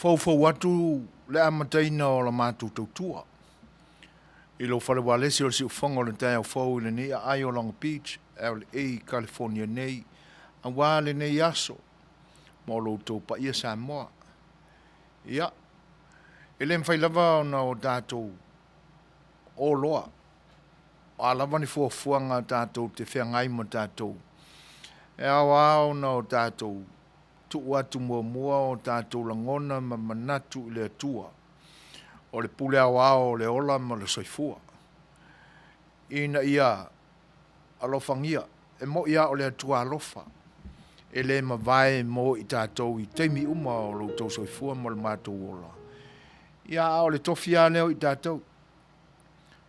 fau atu le amataina o la mātou tautua. I lo whare walesi o le si ufonga o le tai au fau i le nei a ai o Long Beach, LA, California nei, a wale nei aso, mo lo tau pa ia Samoa. Ia, e le mwhai lava o na o tātou o loa, a lava ni fuafuanga tātou te whengai mo tātou. E au na o tātou tu atu mua o tātou langona ma manatu i le atua. O le pule au le ola ma le soifua. Ina ia alofangia, e mo ia o le atua alofa. E le ma vai mo i tātou i teimi uma o lo tau soifua mo le mātou ola. Ia o le tofia leo i tātou.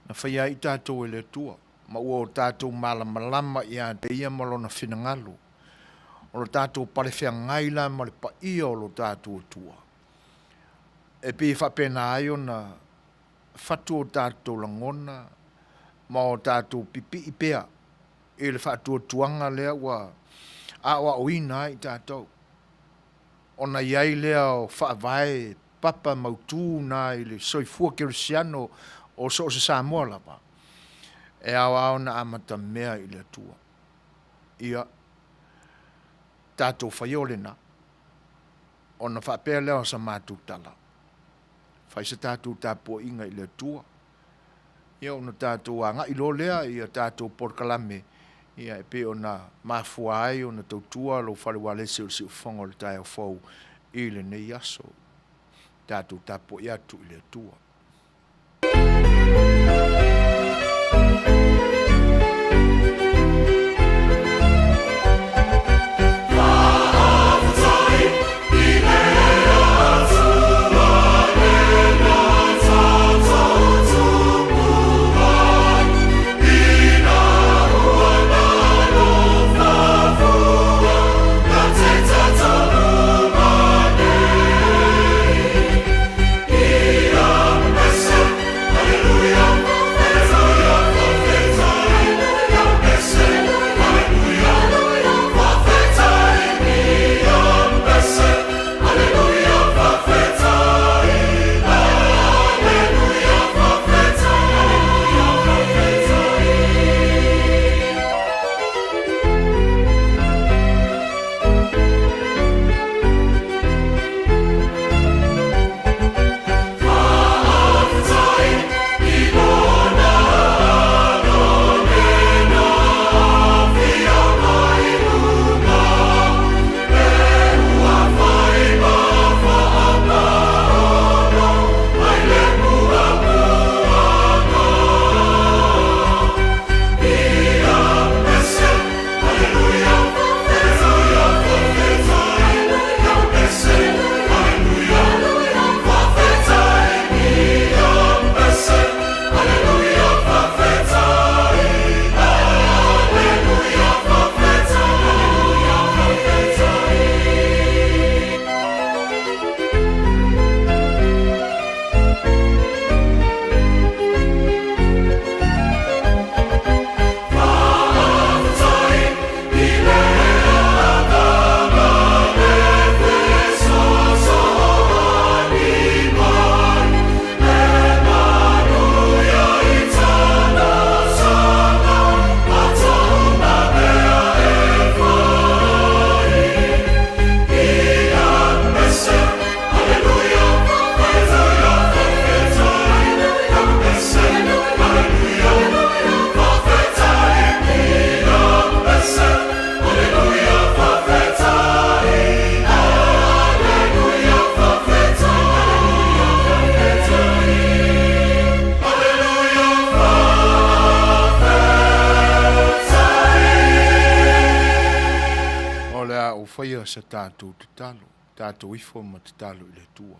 Na whaia i tātou e le atua. Ma ua o tātou malama ia te ia malo na whinangalu. O lo tātou parewhia ngaila ma le pa ia o lo tātou atua. E pi whapena ai o na whatu o tātou langona, ma o tātou pipi i pea, e le whatu o tuanga lea wa awa o ina i tātou. O na iai lea o whaavai papa mautu na i le soifua kerisiano o so se Samoa lapa. E awa o na amata mea i le atua. Ia tātou Faioa na, o na whapea lea o sa mātou tala. Fai sa tātou tāpua inga i le atua. Ia o na tātou anga i lo lea i a tātou porkalame. Ia e pe o na mafua ai o na tautua lo whare walese o si ufonga o le tai au fau i le nei aso. Tātou tāpua i atu i le atua. Faia sa tātou te talo, tātou ifo ma te talo i le tua.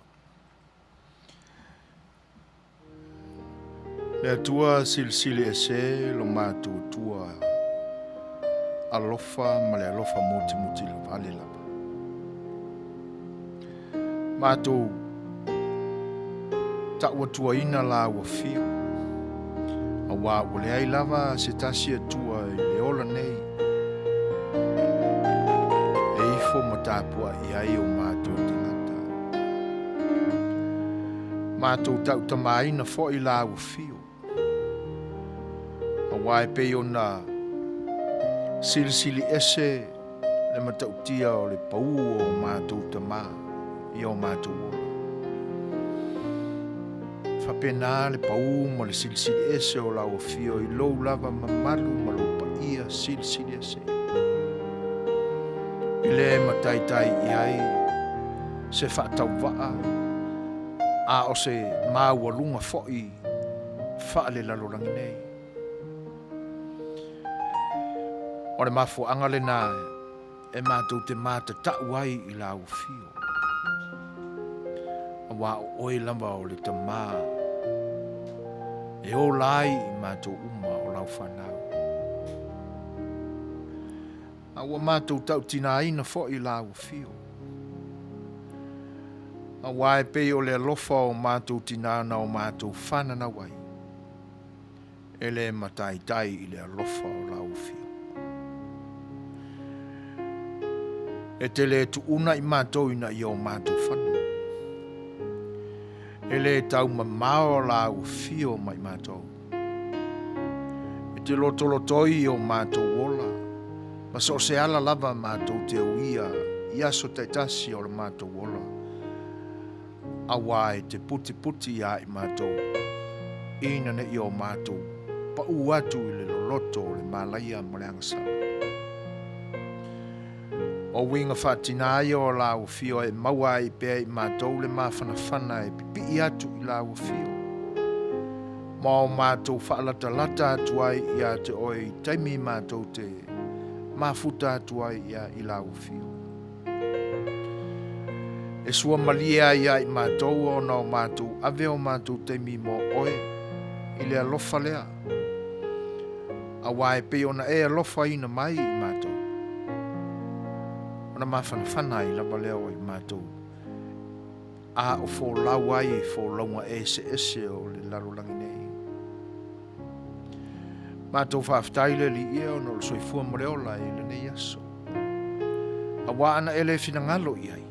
Le tua sili e se lo mātou tua alofa ma le alofa muti le vale lapa. Mātou ta ua tua ina la ua fio. A wā ule ai lava se tasi tua i le ola nei. Fo matapua i ai o mātou te ngata. Mātou tau tamaina fo I la ufio. A wai pe ona sili ese le matau tia o le pau o mātou tama I o mātou ola. Whapena le pau mo le sili ese o la ufio I lou lava mamalu ma lo pa ia sili ese. I le mataitai I ai se whaatau waa a o se māualunga fo'i whaale lalorangi nei. O le mafu angale nā e mātou te māta tau ai I la ufio. A wā o oi lamba o le ta mā. E o lai I mātou uma o lau whanau. A wā mātou tau tina ina fo'i la ufio. A wai pe o le alofa o mātou tinana o mātou whanana wai. E le mataitai I le alofa o la ufio. E te le tu una I mātou ina I o mātou whanu. E le tau mamao la ufio mai mātou. E te lotolotoi I o mātou wola. Ma so se ala lava mātou te uia I aso taitasi o le mātou wola. A wai te puti ia I mātou. Ina ne I o mātou. Pa uatu I le loloto le malaia mo le angasala. O winga whatina I o la ufio e maua I pēr I mātou le mawhanawhana e pipi atu I la ufio. Ma o mātou whaalata atu ai ia te oi taimi mātou te mafuta atu ai ia I la ufio. E sua malia ia I mātou o na o mātou ave o mātou taimi mo oe I le alofa lea. A wae pe ona e alofa ina mai I mātou. Ona mawhanawhana I lama leo I mātou. A o fō lau ai fō launga ese o le larolangi nei. Mātou whaftaile li ia o no le soifua moreola I le nei aso. A wa ana ele finangalo I ai.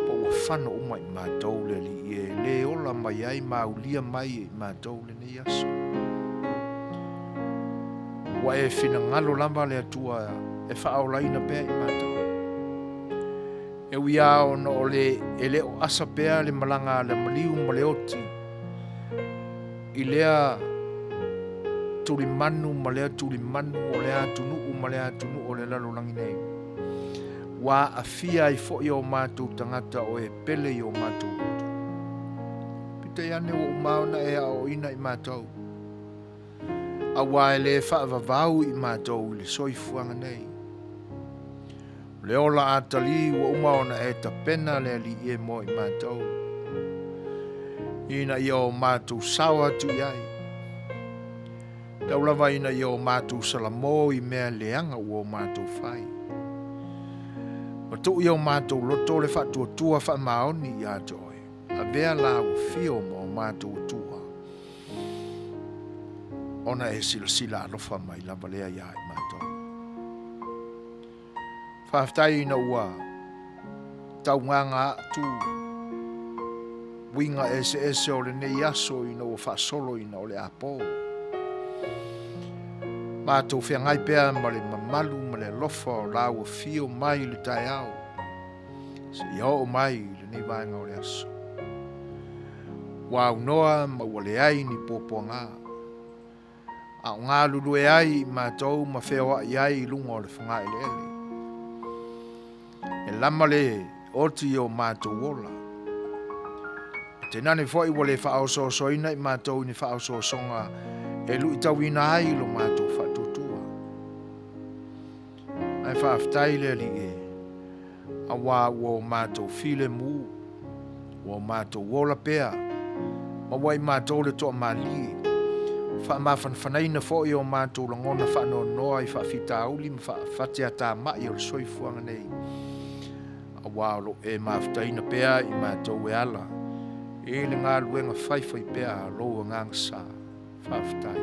Pa ua whana uma I mātou le li ia le ola mai ai maulia mai I mātou le nei aso. Wa e finangalo lamba le atua e whaolaina pēr I mātou. E wia o no le ele o asa pēr le malanga le maliu ma le oti. I lea tuli manu ma lea tuli manu o lea tunu ma lea tunu o le lalolangi nei. Wa a fia I fo I o mātou tangata o e pele I o mātou. Pita iane o umauna e a o ina I mātou. A wa e le whaavavau I mātou I le soifuanga nei. Le ola atali wa umaona e tapena le li e mo I mātou. Ina I o mātou sawa tu iai. Taulawa ina I o mātou salamo I mea leanga o mātou whai. Matu I o mātou loto le whatuatua whamaoni I ato oe. A vea la o fio mo mātou tua. Ona e sila alofa mai lava lea ia I mātou. Whaftai ina ua taunganga atu winga ese o le nei aso ina ua whaasolo ina o le apo. Mātou whiangai pēr ma le mamalu ma le lofa o la ua fio mai le tai au. Se iao mai le nei vaenga o le aso. Wa unoa ma ua le ai ni popo ngā. A ngā lulu e ai mātou ma Faioa I ai lunga o le whangai le ele. E lama le oti o mātou wola. Te nane fwoi wale whaososoina I mātou ni whaososonga e lui tawina ai lo mātou whatutua. Ai whaaftaile li e. A wā wo mātou file mu. Wo mātou wola pea. Ma wai mātou le toa mali. Whaamawhanwhanaina fwoi o mātou langona whano noa I whaafita auli ma whaatea tā mai o le soifuanga nei. A wālo e mawhtaina pēr I mātou e ala. E le ngā luenga whaiwhai pēr loa ngangsa whawhtai.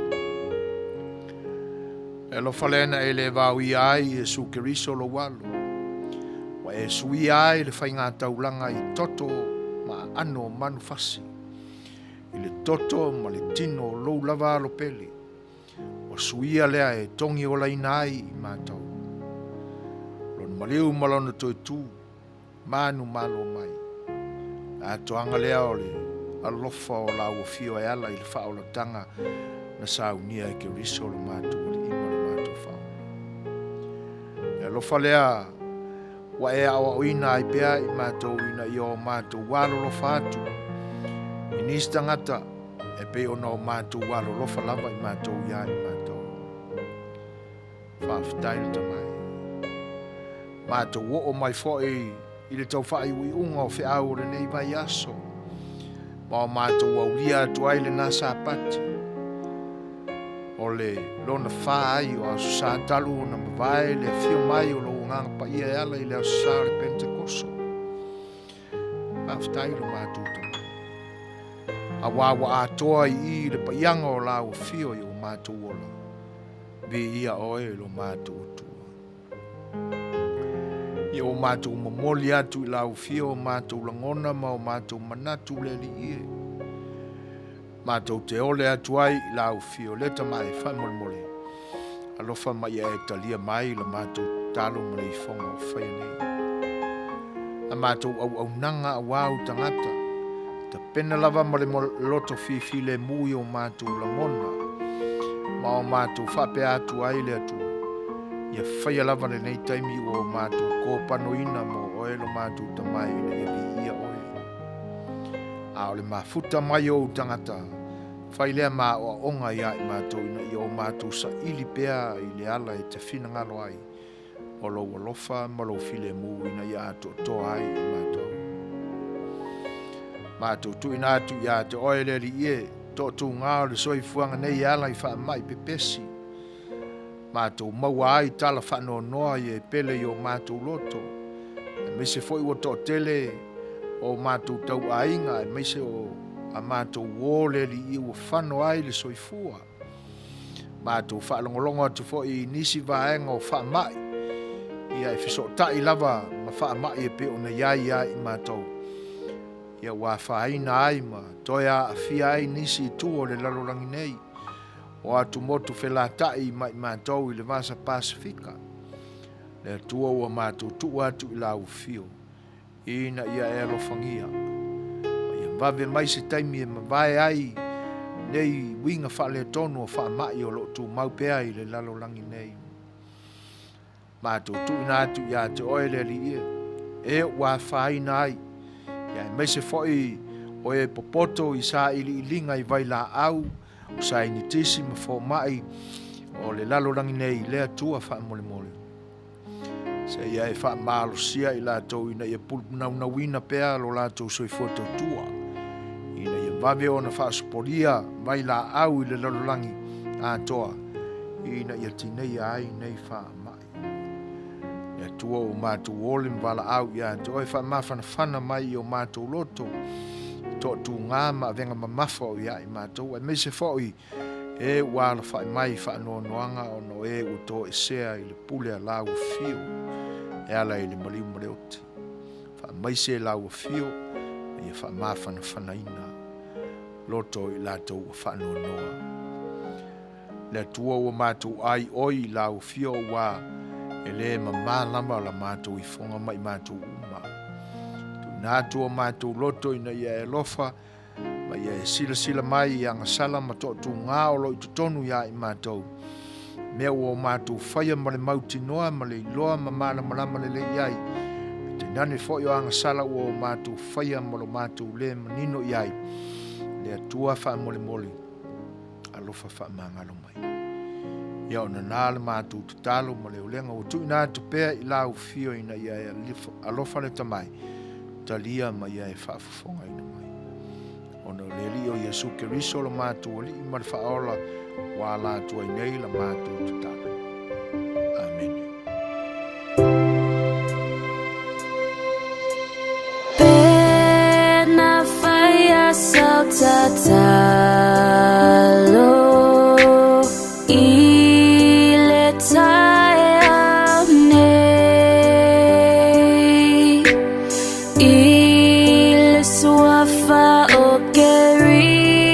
E lo whalena e le vāu I ai e sukeriso lo walo. Wa e sui ai le whai ngā taulanga I toto ma ano manu fasi. I le toto ma le tino lou lava alo pele. O suia lea e tongi o la ina ai I mātou. Lon maliu malona toi tu, manu malo mai. A toanga lea o le alofa o la uafio e ala I le wha o la tanga na saunia ke riso o le mātou o le ima le mātou wha. E alofa lea wa e awa oina ai pea I mātou ina I o mātou walo lofa atu. I nisi tangata e pe ona o mātou walo lofa lava I mātou ia I mātou. Whaafitai ta mai. Mātou o mai fōi I le tau whai ui unga o whiau le nei mai aso. Ma o mātou au lia atu ai le nasa pati. O le lona whai o asu sa talu na mawai le fio mai o lo nganga pa ia ala I le asu sa le Pentekoso. Whaafitai le mātou ta mai. A wawa atoa I le pa ianga o la o fio I o mātou ola. Vi ia oe lo mātou tua. I o mātou mamoli atu I lau fio o mātou langona ma o mātou manatu le li ie. Mātou te ole atu ai I lau fio leta mai whai mole. Alofa mai e talia mai la mātou talo ma le fonga o whai nei. A mātou au nanga a wau tangata. Ta pena lava ma le loto fifi le mui o mātou langona. Ma o mātou whape atu ai le atu. Ia whaia lava le nei taimi o mātou kōpano ina mo oe lo mātou tamai le ia vi ia oe. A o le mafuta mai o tangata. Whai lea mā o onga ia I mātou ina I o mātou sa ili pea I le ala e te whina ngalo ai. O lo walofa ma lo file mu ina ia ato toa ai I mātou. Mātou tu ina atu ia te oe le li ie. To tu ngā le soi fuanga nei ala I wha mai pepesi. Mātou maua ai tala whano noa I e pele I o mātou loto. E meise foi o to tele o mātou tau ainga. E meise o a mātou wole li I o whano ai le soi fua. Mātou whaalongolongo atu foi nisi vaenga o wha mai. Ia e fiso tai lava ma wha mai e pe o na iai ai mātou. Ia wā whaina ai ma toia a fia ai nisi tu o le lalorangi nei. O atu motu whelatai mai mātou I le Vasa Pasifika. Le atua ua mātou tu atu I lau fio. Ina ia e alofangia. Ia vave mai se taimi e mawai ai. Nei winga whale tonu o whaamai o lotu maupea I le lalorangi nei. Mātou tu ina atu ia te oele li ia. E wā whaina ai. Ia e meise foi o e popoto I sa ili ilinga I vai la au. O sa ini tisi ma fo mai o le lalorangi nei le atua wha mole mole. Se ia e wha malo sia I lato ina ia pulpuna una wina pea lo lato soi foto tua. Ina ia vave ona wha sporia vai la au I le lalorangi a toa. Ina ia tinei ai nei wha mai. Ia tua o mātou ole mvala au ia te oi wha mawhana whana mai o mātou loto. To tu ngā ma venga mamafa o ia I mātou. E meise fōi e wāla whai mai wha no noanga o no e o to e sea I le pule a lau fio. E ala I le maliu maleoti. Wha maise lau fio e ia wha mawhana whanaina. Loto I lato o wha no noa. Le tua o mātou ai oi lau fio wā e le mamalama la mātou I fonga mai mātou uma. Nā tua mātou loto ina ia e lofa, ma ia e sila mai I anga sala ma to tu ngā olo I tutonu ia I mātou. Mea o mātou whaia ma le mauti noa ma le iloa ma mana malama le iai. Te nane fo o anga sala o mātou whaia ma lo mātou le manino iai. Le atua wha mole mole, alofa wha mangalo mai. Ia o na nāle mātou tutalo ma le ulenga o tu ina atu pea I lau fio ina ia e alofa le tamai. Talia ma ia e whaafafonga ina mai. Ono leli o Yesu Keriso la mātou oli I ma le whaola wā lātua I nei la mātou tutalo. Amen. Pena whaia sau tatalo I le tae au nei I le suafa o keri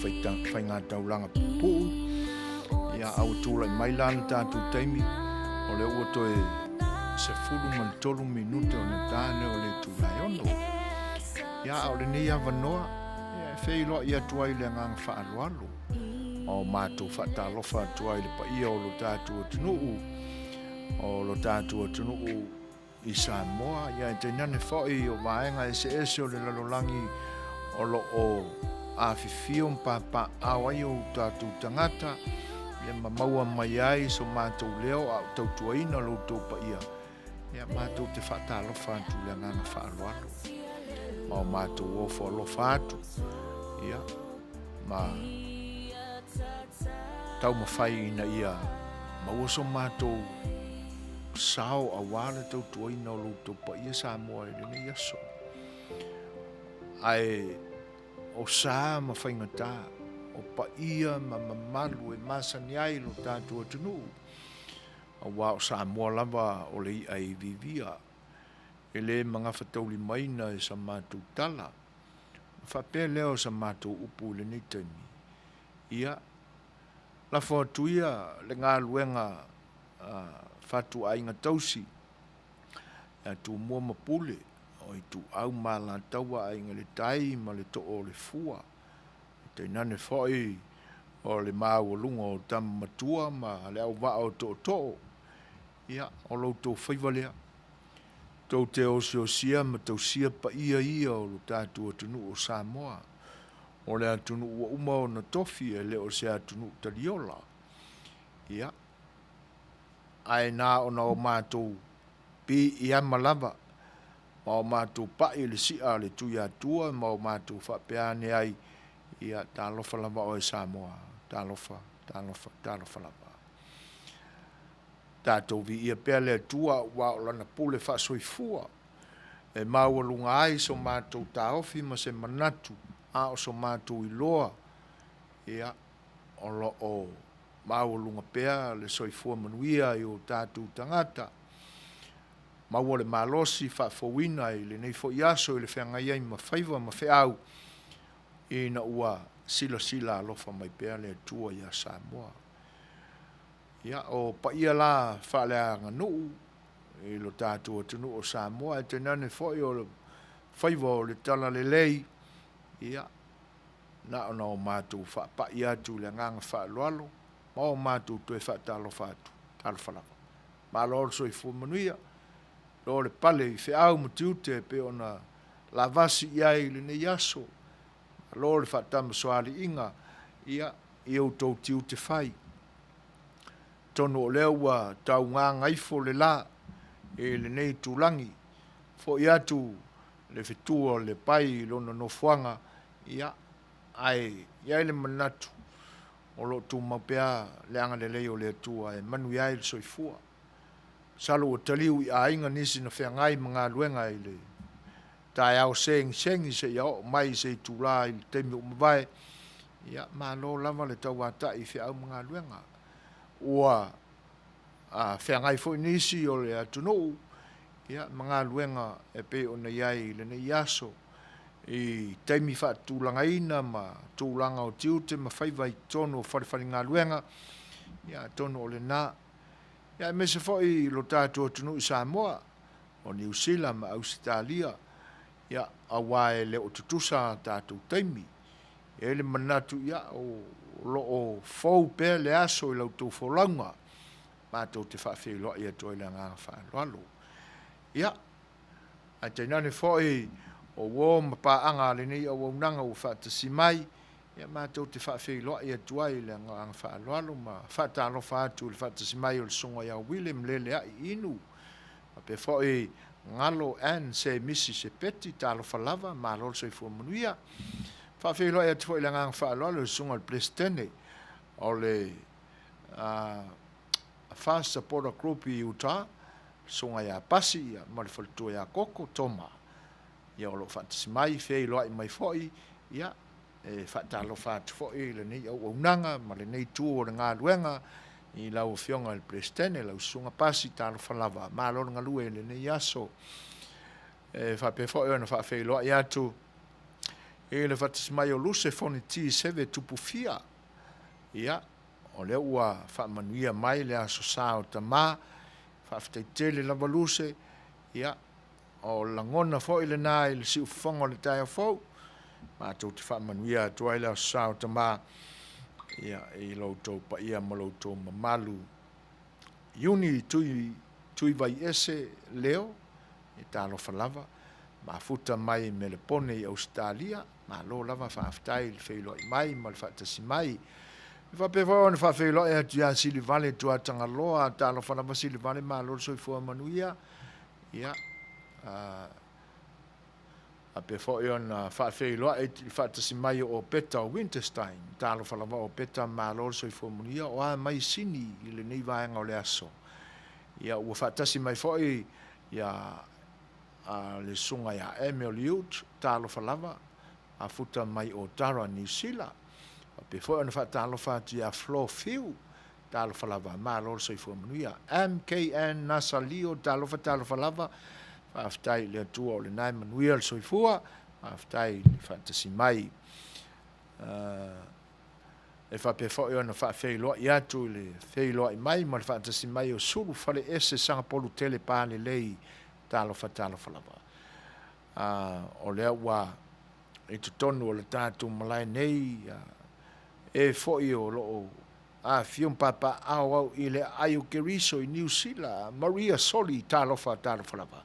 whainga tauranga pupu. Ia au tūla i mailana tātou taimi. O le ua toe se fulu man tolu minute o na tāne o le tūlai ono. Ia au le nei avanoa. Ia e wheiloa ia tuai le ngang whaalualu. O mātou whaatalofa tuai le pa ia o lo tātou atunuu. O lo tātou atunuu i Samoa. Ia e te nane whai o vaenga ese o le lalolangi o lo o a fifio mpapa awai o tātou tangata. Ia mamaua mai ai so mātou leo au tautuaina lo tō pa ia. Ia mātou te whaatalofa atu le nganga whaalualu. Ma o mātou o whaalofa atu. Ia ma tau mawhai ina ia maua so mātou sao a wale tautuaina o lo tō pa ia Samoa e rene iaso. Ai o sa ma whaingata, o pa ia ma mamalu e masani ai lo tātua tunu. A wā o Samoa lava o le ai vivia. E le mga whatauli maina e sa mātou tala. Whapea leo sa mātou upu le ni taimi. Ia, la whatuia le ngā luenga whatu ainga tausi. Ia tu mua mapule. O i tu au mala taua ai ngale tai ma le to o le fua. Te nane whai o le māua lunga o tam matua ma le au wa o to. Ia, o lo to whaivalea. Tau te o sia ma tau sia pa ia o lo tātua tunu o Samoa. O le atunu ua uma o na tofi e le o se atunu taliola. Ia. Ai nā o na o mātou pi ia malava. Ma o mātou pai le sia le tuia tua, ma o mātou whapeane ai ia tālofa lava o e Samoa. Tālofa lava. Tātou vi ia pēr le tua wa o lana pule whasoifua. E maua lunga ai so mātou tāofi ma se manatu, a o so mātou iloa. Ia o lo o maua lunga pēr le soifua manuia i o tātou tangata. Maua le malosi whaafowina i le nei fo iaso i le whengai ai ma whaiva ma wheau i na ua sila alofa mai pēr le tua ia Samoa. Ia o pa ia la whalea nganuu i lo tātua tunu o Samoa e te nane fwoi o le whaiva o le tala le lei. Ia na ona o mātou whaapa ia tu le nganga whaalualo ma o mātou tue whaatalofa atu talofalava. Ma lor so i fu Manuia. Lo le pale i wheau matiute pe ona la vasi iai le ne yaso. Lo le whatama soali inga ia i au tau tiu te whai. Tono o leo wa tau ngā ngaifo le la e le nei tūlangi. Fo i atu le whetua le pai lona no fuanga ia iai le manatu. O lo tu mapea le anga le leo le tua e Manuia il soifua. Salo o taliu i a inga nisi na whengai mga luenga i le. Tai au sengi se iao mai se i tūla i teimi o mawai. Ia maa lo lava le tau wata i whiau mga luenga. Ua whengai fo nisi o le atunou. Ia mga luenga e pe o na iai le ne iaso. I teimi wha tūlanga ina ma tūlanga o tiute ma whaiwai tono o wharewhari ngā luenga. Ia tono o le nā. Ia me se foi lo tātua tunu i Samoa, o New Zealand ma Australia, ia awae le o tutusa tātou taimi. E le manatu ia o lo o fau pē le aso i lau tau wholaunga, mātou te whawhiloa ia toi le ngā whaaloalo. Ia, a te nane foi o wō mapaanga le nei o waunanga o whaatasi mai, ia mātou te whawhiloa ia tuai le ngā whaaloalo ma whaatalofa atu le whaatasi mai o le songa ia William lele a i inu. Ma pe foi ngalo an se misi se peti talofa lava ma lol se fu Manuia. Whawhiloa ia tuai le ngā whaaloalo le songa le Plestene o le Fast Supporter Group i Utah, songa ia pasi ia ma le whalitua ia koko toma. Ia o lo whaatasi mai whiloa i mai foi ia e whaatalo whaatu fwoi le nei au aunanga, ma le nei tū o le ngā luenga i lau whionga le Prestene, lau sunga pasi tālo whalawa, mā lor ngā lue le nei aso. E whape fwoi ana whawheiloa i atu e le fatas mai o luse foni ti seve tupu fia ia o le ua fa manuia mai le aso sao tama fa fteitele lava luse ia o langona fo ile na ile si ufongo le tai fo ma tu te fa manuia tu ile aso sao tama ia e lo to pa ia mo lo to malu Iuni tui vai ese leo e talo falava ma futa mai me le pone i Australia ma lo lava fa aftai le feilo mai ma le fatasi mai fa pe va on fa feilo e tu si le vale tu atanga loa talo falava si le vale ma lo so fu Manuia ia a pe fo on fa feilo e fatasi mai o peta Winterstein talo falava o peta ma lo so fu Manuia o mai sini ile nei va nga le aso ia ua fatasi mai foi ia le sunga ia Emiliut talo falava a futa mai o Tara New Zealand pe foi ona fatalo fatu ia Flofiu talo falava ma lo so fu Manuia MKN Nasalio talo falava fa aftai le tu o le nai Manuia so fua aftai le fatasi mai e fa pe fo ona fa feilo ia tu le feilo mai ma fa tasi mai o sulu fale ese sanga polu tele pa le lei talo falava o le wa e tu tonu o le tatu malai nei e fo io lo a fium papa au ile ayu keriso i New Zealand Maria Soli talo falava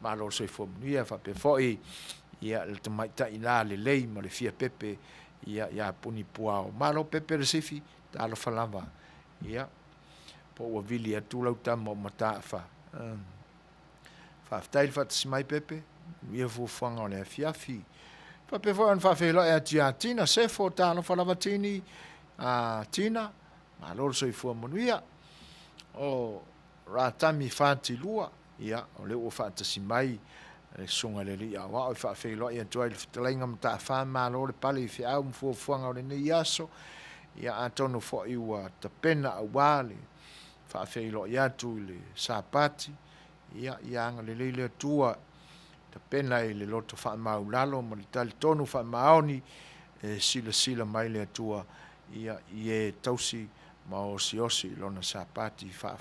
ma lo so fo ia fa pe fo ia le mai ta ina le lei ma le fia pepe ia puni puao malo pepe resifi talo falava ia po o vili atu lau tamo mata fa ftail fat smai pepe ia fu fanga le fiafi fa pe von fa fe lo e tina se fo talo falava tini tina malo so i fu Manuia o ratami fati lua ia o le o fata simai sunga le lia wa fa fe lo ia joy tlinga mta fa ma lo le pali fi au fu fuanga le ni yaso ia atono fo i wa ta pena awale fa fe lo ia tu le sapati ia nga le tua ta pena i le loto fa ma ulalo mo le tal tonu fa maoni sila mai le tua ia ie tausi ma o siosi lona sapati fa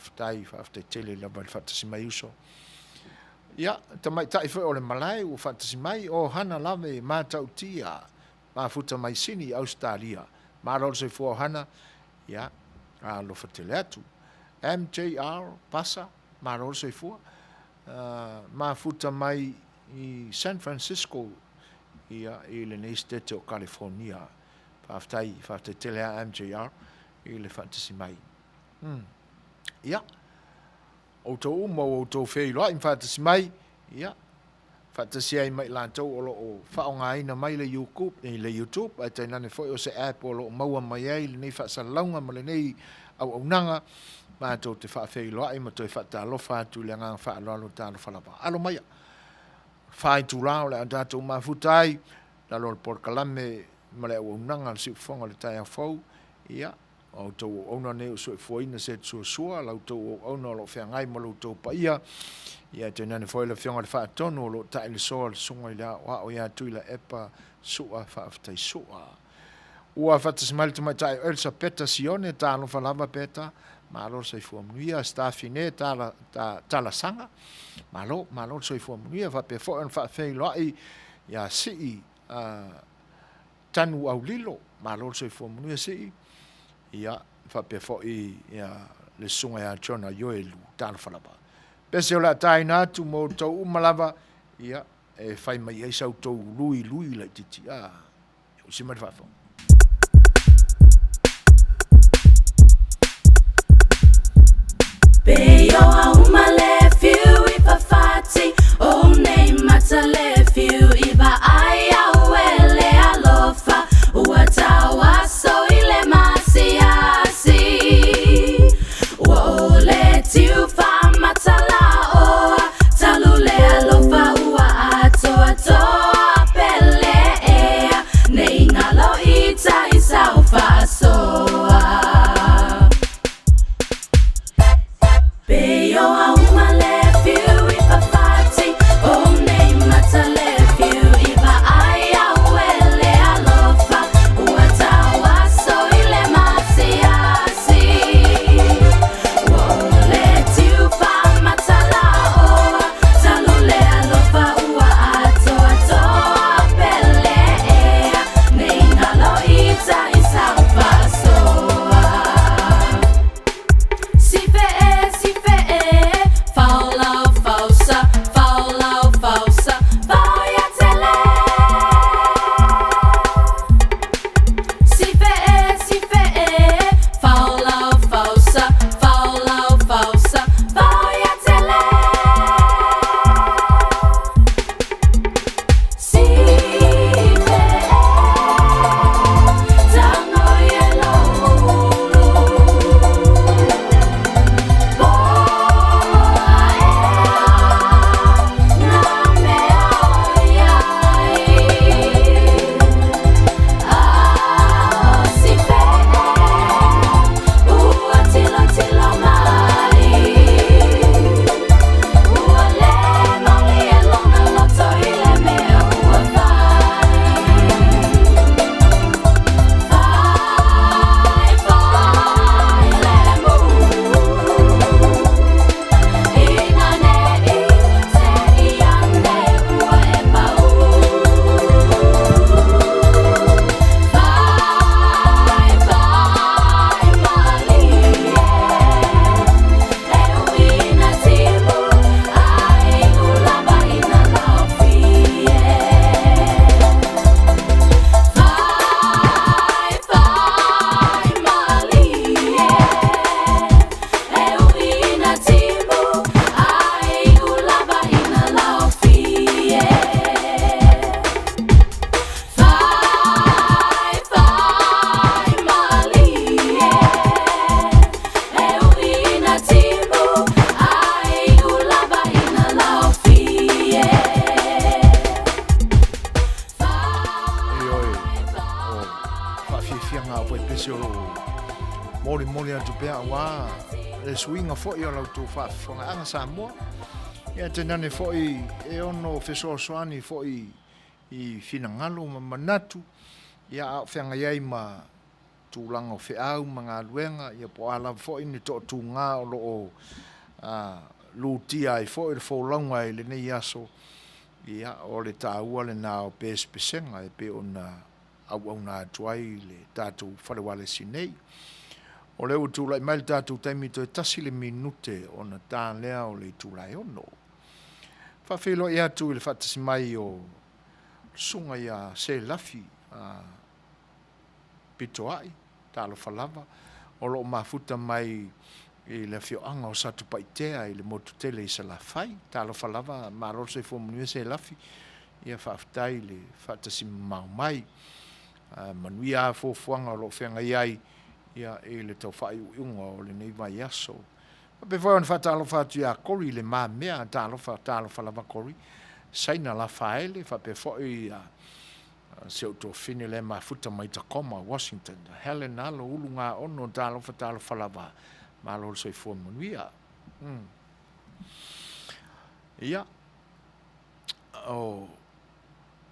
tele la val fa simai uso ia tamai tai foi o le malai o fantasi mai o hana lave ma tautia ma futa mai sini Australia ma lo se fo hana ia a lo fateletu MJR pasa ma lo se fo ma futa mai i San Francisco ia ile nei state o California fa tele MJR ile fantasi mai ia o to fei lo in fatasi mai ia fatasi ai mai lanto o fa nga ina mai le YouTube ai tena ne foi o se app o mau mai ai ni fa salonga ma le nei au nanga ma to te fa fei lo ai ma to fa ta lo fa tu le nga fa lo ta lo fa la ba alo mai fa tu la le anda to ma futai la lo por kalame ma le o nanga si fonga le tai fo ia o to ona ne so foi na set Suasua la to ona lo fe ngai mo lo to pa ia tena ne foi le fianga le fa tono lo ta le sol sunga ila wa o ia tu ila epa sua fa aftai sua ua fa tsmal te mai tai elsa peta sione ta no fa lava peta ma lo se fu Manuia sta fine ta la sanga ma lo so fu Manuia fa pe fo en fa fe lo ai ia si tanu au lilo ma lo so fu Manuia si ia fa pe fo ia le sunga ya chona yoelu tal falaba pese ola taina tu mo to malava ia e fai mai ai sau to lui la titi o si mai fa fo Faioa uma lefiu ipa fati o nei mata lefiu ipa aya uele alofa uatawa so ile masiasi wo le tiu fa matala o talule alofa ua ato apele nei ngalo ita isa ufa soa Faioa moli atu pea wa le swinga fo yo lau tu fa fonga anga Samoa ia tenane fo e ono feso swani fo i fina ngalo manatu ia fenga yai ma tulanga o feau manga luenga ia po ala fo ni to tunga o lo lutia i fo i fo longa i le nei aso ia o le taua le na o pespesenga e pe ona au na tuai le tatu fale wale sinei o le utu lai mai tatu taimi to tasi le minute ona ta lea o le tu lai ono fa felo ia tu le fatasi mai o sunga ia se lafi pitoai talo falava o lo mafuta mai i le fioanga o satu paitea i le motutele i la fai talo falava maro se fo Manuia se lafi ia faaftai le fatasi mai Manuia fo fuanga o lo fenga iai ia e le tau whaiunga o le nei vai aso. Pe foi on fatalo fatu ia kori le ma mea talo falava kori saina la faele fa pe foi Setu fine le mafuta mai Tacoma, Washington. Helen alo ulunga ono talo falava malo so fo Manuia. Ia o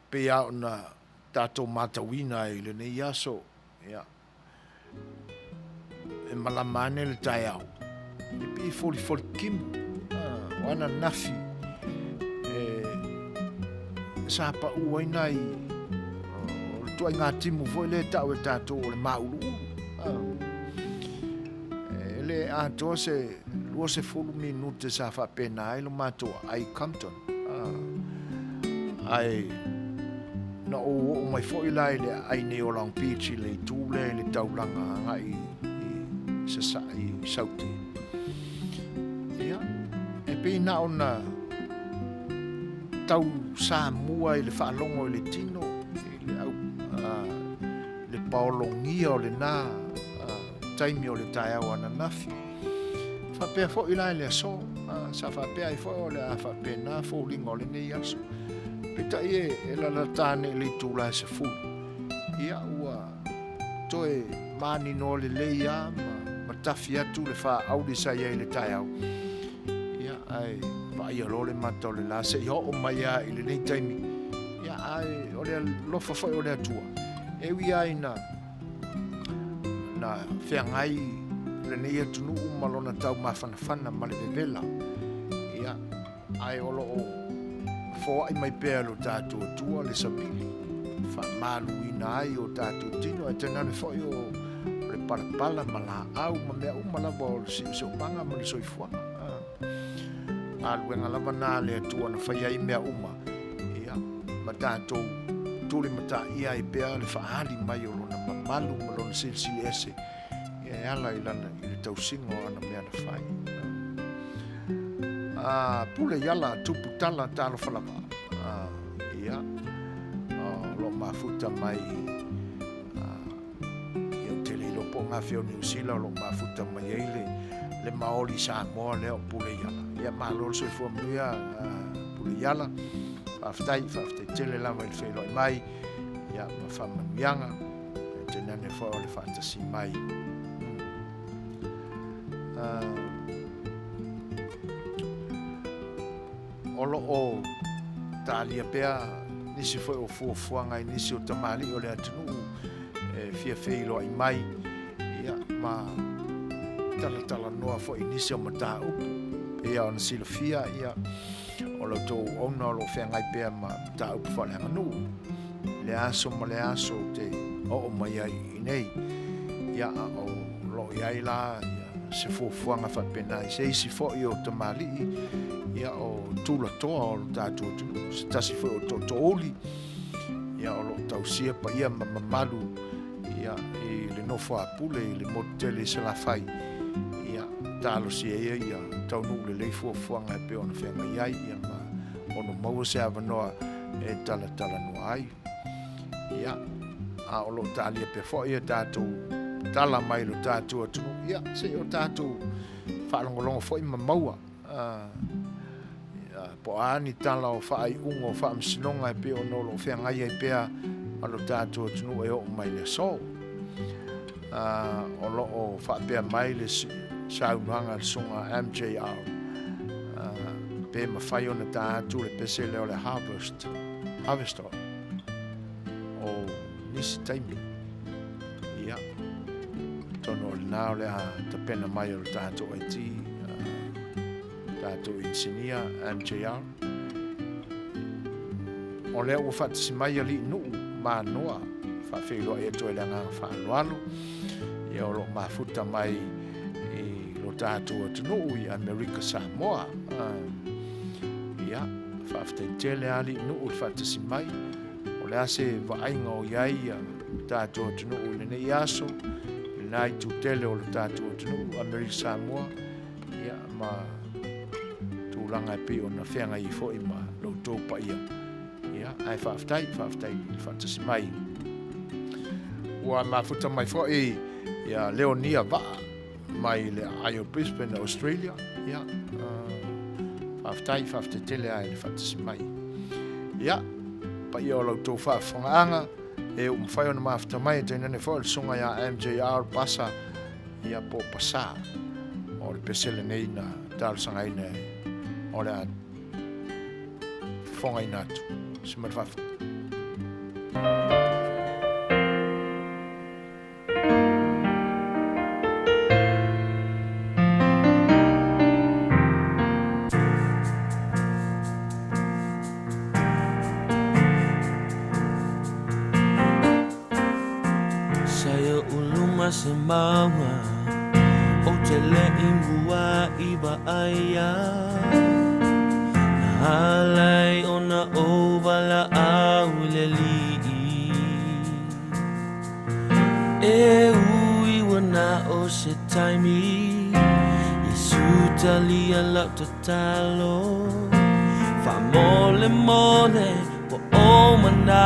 pe a na tato matawina i le nei aso ia e malamane le taiau e pi foli kim wana nafi sa pa uaina i tu ai ngati mu foi le tau e tato le maulu le a to se lo se fulu minute sa fa pena lo mato ai Compton ai no o mai foi lá ele ai ne o Long Beach le tule le taulanga ngai se sai sauti ia e pe na ona tau Samoa le falongo le tino le au le paolongia o le na taimi o le tae au ana nafi fa pe foi lá ele so sa fa pe ai foi o le fa pe na fo lingo le nei aso pita e la tane le tula se fu ia ua toe mani no le leia ma tafia tu le fa au di sai le tai au ia ai va ia lo le mato le la se yo o mai ai le nei taimi ia ai o le lo fa foi o le tua e wi ai na feangai le nei atu nu malona tau mafana ma le vela ia ai o lo fo ai mai pelo tatu tua le sabili fa maluina ai o tatu tino e tena le fo yo le pala mala au ma me uma la bol si so panga ma le soifua alu nga lava na le tua na fa ai me uma ia ma tatu tuli mata ia i pe le fa ali mai o na malu ma lo silsili ese ia ala ilana i tau singo ana me na fai pule yala tupu tala talo falava ia lo mafuta mai ia tele lo ponga feo New Zealand lo mafuta mai le maoli Samoa le pule yala ia malo so fo Manuia pule yala faftai tele lava il felo mai ia ma fa Manuianga tenane fo le fantasy mai olo o talia pea nisi foi o fuafuanga i nisi o tamali o le atunu fia feilo ai mai ia ma tala noa foi nisi o mata upu ia ona silofia ia o lo to ona lo fengai pea ma mata upu fale anu le aso te o mai ai nei ia o lo iai la se fuafuanga fa pena se isi foi o tamali ia o tula toa o tatu se tasi foi o totooli ia o lo tausia pa ia mamalu ia i le nofo apule i le motele se la fai ia talo si ia taunu le leifuafuanga e pe ona fenga iai ia ma ono maua se avanoa e tala noa ai ia a o lo talia pe fo ia tatu tala mai lo tatu atu ia se o tatu whalongolongo foi mamaua po ani tala o whaai ungo o whaamsinonga e pe o nolo whengai e pea alo tātua tunu e o mai le so o loo whaapea mai le saunuanga le sunga MJR. Pe ma whai ona tātu le pese leo le harvester o nisi taimi. Ia, tono o le nao le a ta pena mai o le tātu IT, tātu insinia MJR. O leo ua whaatasi mai ali nuu Manuia, whawhiloa e toi langa whaanualu, ia o lo mafuta mai i lo tātu o tunu i Amerika Samoa. Ia, whaafutai tele ali nuu i whaatasi mai, o le ase waainga o iai tātu o tunu i le nei aso, i nai tu tele o le tātu o tunu Amerika Samoa, ia ma tūlanga e pi o na whenga i fo i ma lo tōpa ia. Ia, ai whaafutai i whaatasi mai. Ua mafuta mai fo i ia Leonia Vaa mai le Ayo Brisbane, Australia. Ia, whaafutai tele ai le whaatasi mai. Ia, pa ia o lau tō whaafongaanga e umwhai ona mafuta mai e teinane fo le sunga ia MJR Basa ia po pasa o le pesele nei na tālusanga ina o le a fonga inatu. Simar fafu. Saya uluma sembawa o tele imbua iba aya halai ona ovala auleli e ui wana o se taimi Yesu tali ala tatalo fa mole mole o mana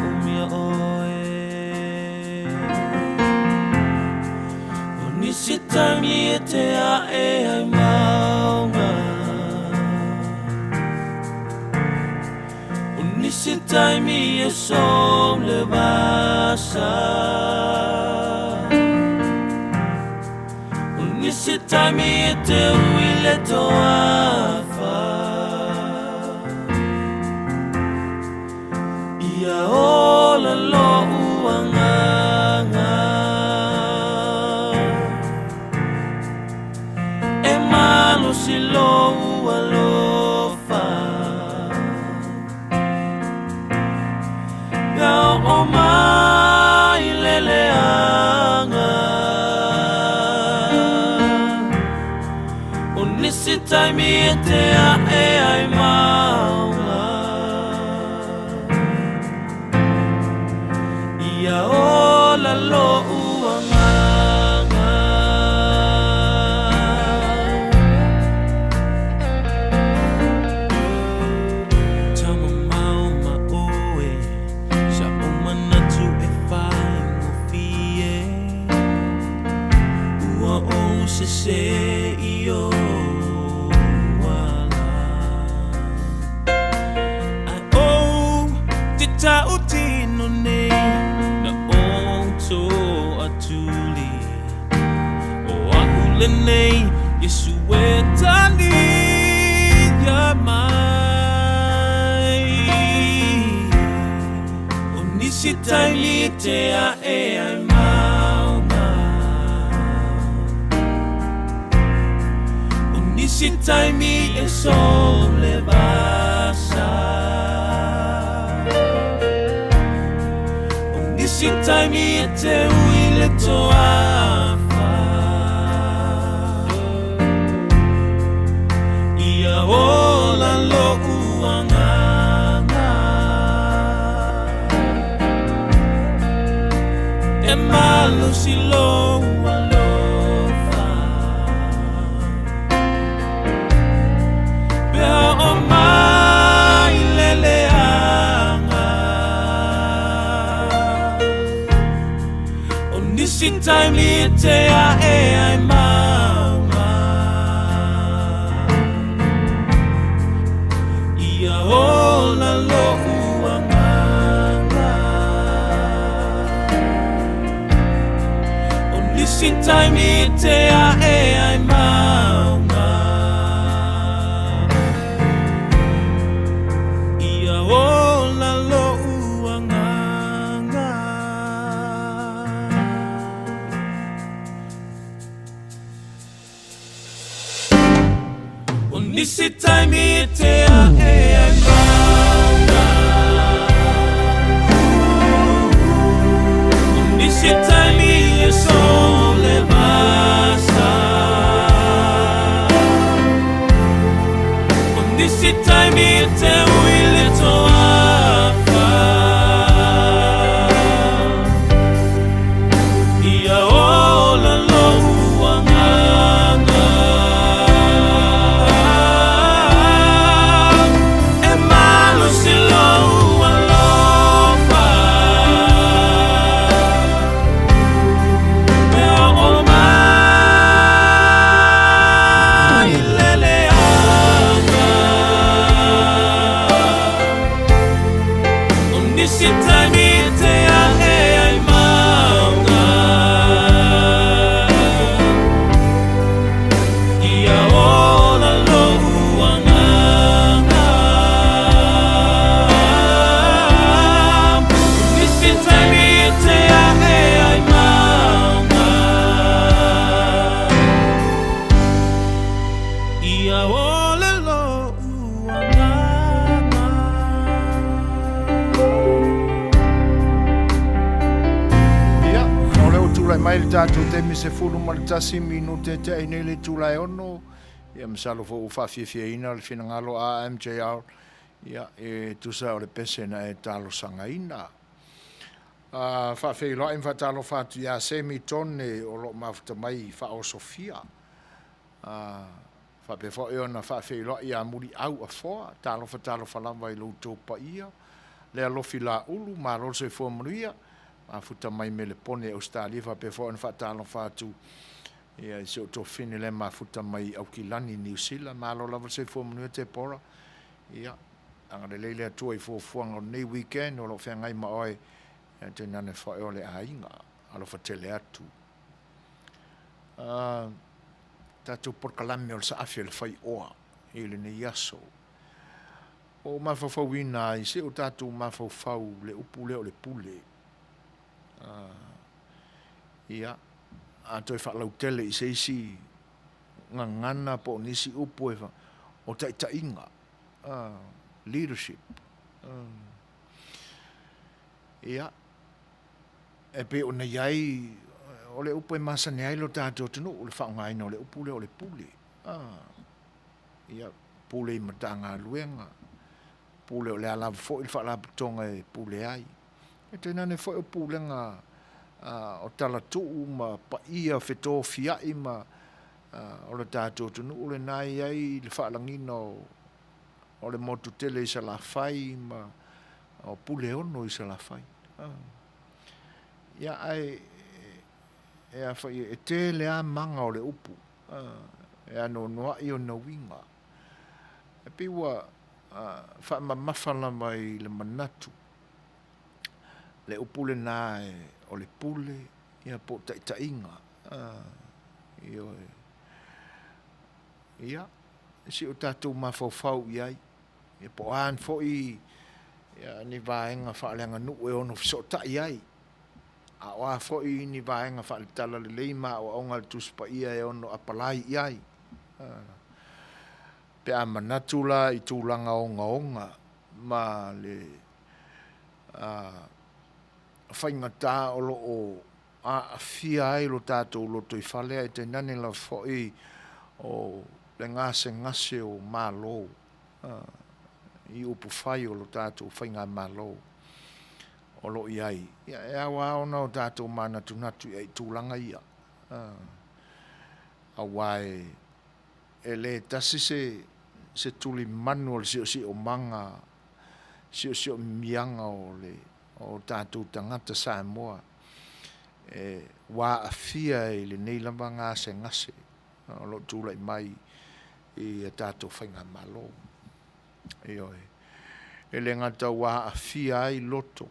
umia oe onisi taimi e te a e ai maunga Nisi taimi e som le basa Nisi taimi e te uile toafa Ia ola lo uanganga E malo si lo ualofa O mai leleanga O nisi taimi e te a e ai maunga Ia ola lo uanganga Tama mau ma oe se se io wala ai o te tautino nei na onto atuli o akule nei Yesu e tani ya mai o nisi taimi te a e ai Nisi taimi e som le basa Nisi taimi e te uile toafa Ia ola lo uanganga E malo si lo Nisi taimi e te a e ai maunga Ia ola lo uanganga taimi te a e ai maunga ia ola lo uanganga o nisi taimi te a e ai maunga o nisi taimi e sole basa o nisi taimi te uile toafa ia ola lo uanganga e malo si lo ualofa me o mai leleanga o nisi taimi te a e ai maunga ia ola lo uanganga nisi taimi te a e ai maunga ia ola lo uanganga Ia, o leo tūlai mai le tātou te mi se fulu ma le tasi minu te ai nei le tūlai ono. Ia masalo fo uwhawhiawhia ina le whina ngalo a MJR. Ia, e tusa o le pese na e talo sanga ina. Whawhia loa imwha talo whatu ia semi tone o lo mafuta mai wha o Sofia. Whawhia fo e ona whawhia loa ia muri au a foa. Talo whalawa i lo tōpa ia. Lea lofi la ulu, ma lo se fo Manuia. A futa mai me le pone Australia fa pe fo en fa talo fa tu ia se to fini le ma futa mai au kilani New Zealand ma lo lava se fo manu te pora ia anga le leile tu i fo fuanga nei weekend o lo fe ngai ma oi te nane fa ole ainga alo fa tele atu tatu por kalame o sa afel Faioa ile ne yaso o ma fa wina i se o tatu ma fa le upule o le pule ia a toi whaklau tele i seisi ngangana po nisi upo e o tainga leadership ia e pe o na iai o le upo e masane ai lo tātou tunu o le whaongaina o le upule o le pule ia pule i matanga luenga pule o le alawa fo il whaklapa tonga e pule ai e tēnā ne whai o pūlenga o tala tuu ma pa ia whetō fiai ma o le tātou tunu o le nai ai le whaalangina o le motu tele i sa la whai ma o pule ono i sa la whai. Ia ai e a whai e te le a manga o le upu e ano noa i o na winga. E piwa wha ma mawhala mai le manatu le upule na o le pule ia po tainga ia si o tātou mawhauwhau iai ia po an fo i ia ni vaenga whaalenga nu e ono so ta iai a oa fo i ni vaenga whaaletala le leima o aunga le tuspa ia e ono apalai iai pe a manatula i tūlanga onga ma le whaingata o lo o a fia ai lo tātou lo toi whalea e te nane la fwoi o le ngase o malo i upu whai o lo tātou whainga malo o lo iai e awa ona o tātou manatu natu e tūlanga ia a wae e le tasi se tuli manu o si o manga si o mianga o tātou tangata Samoa e wā a fia e le nei lamba ngase o lo tūlai mai i a tātou whainga malo e oi e le ngata wā a fia ai loto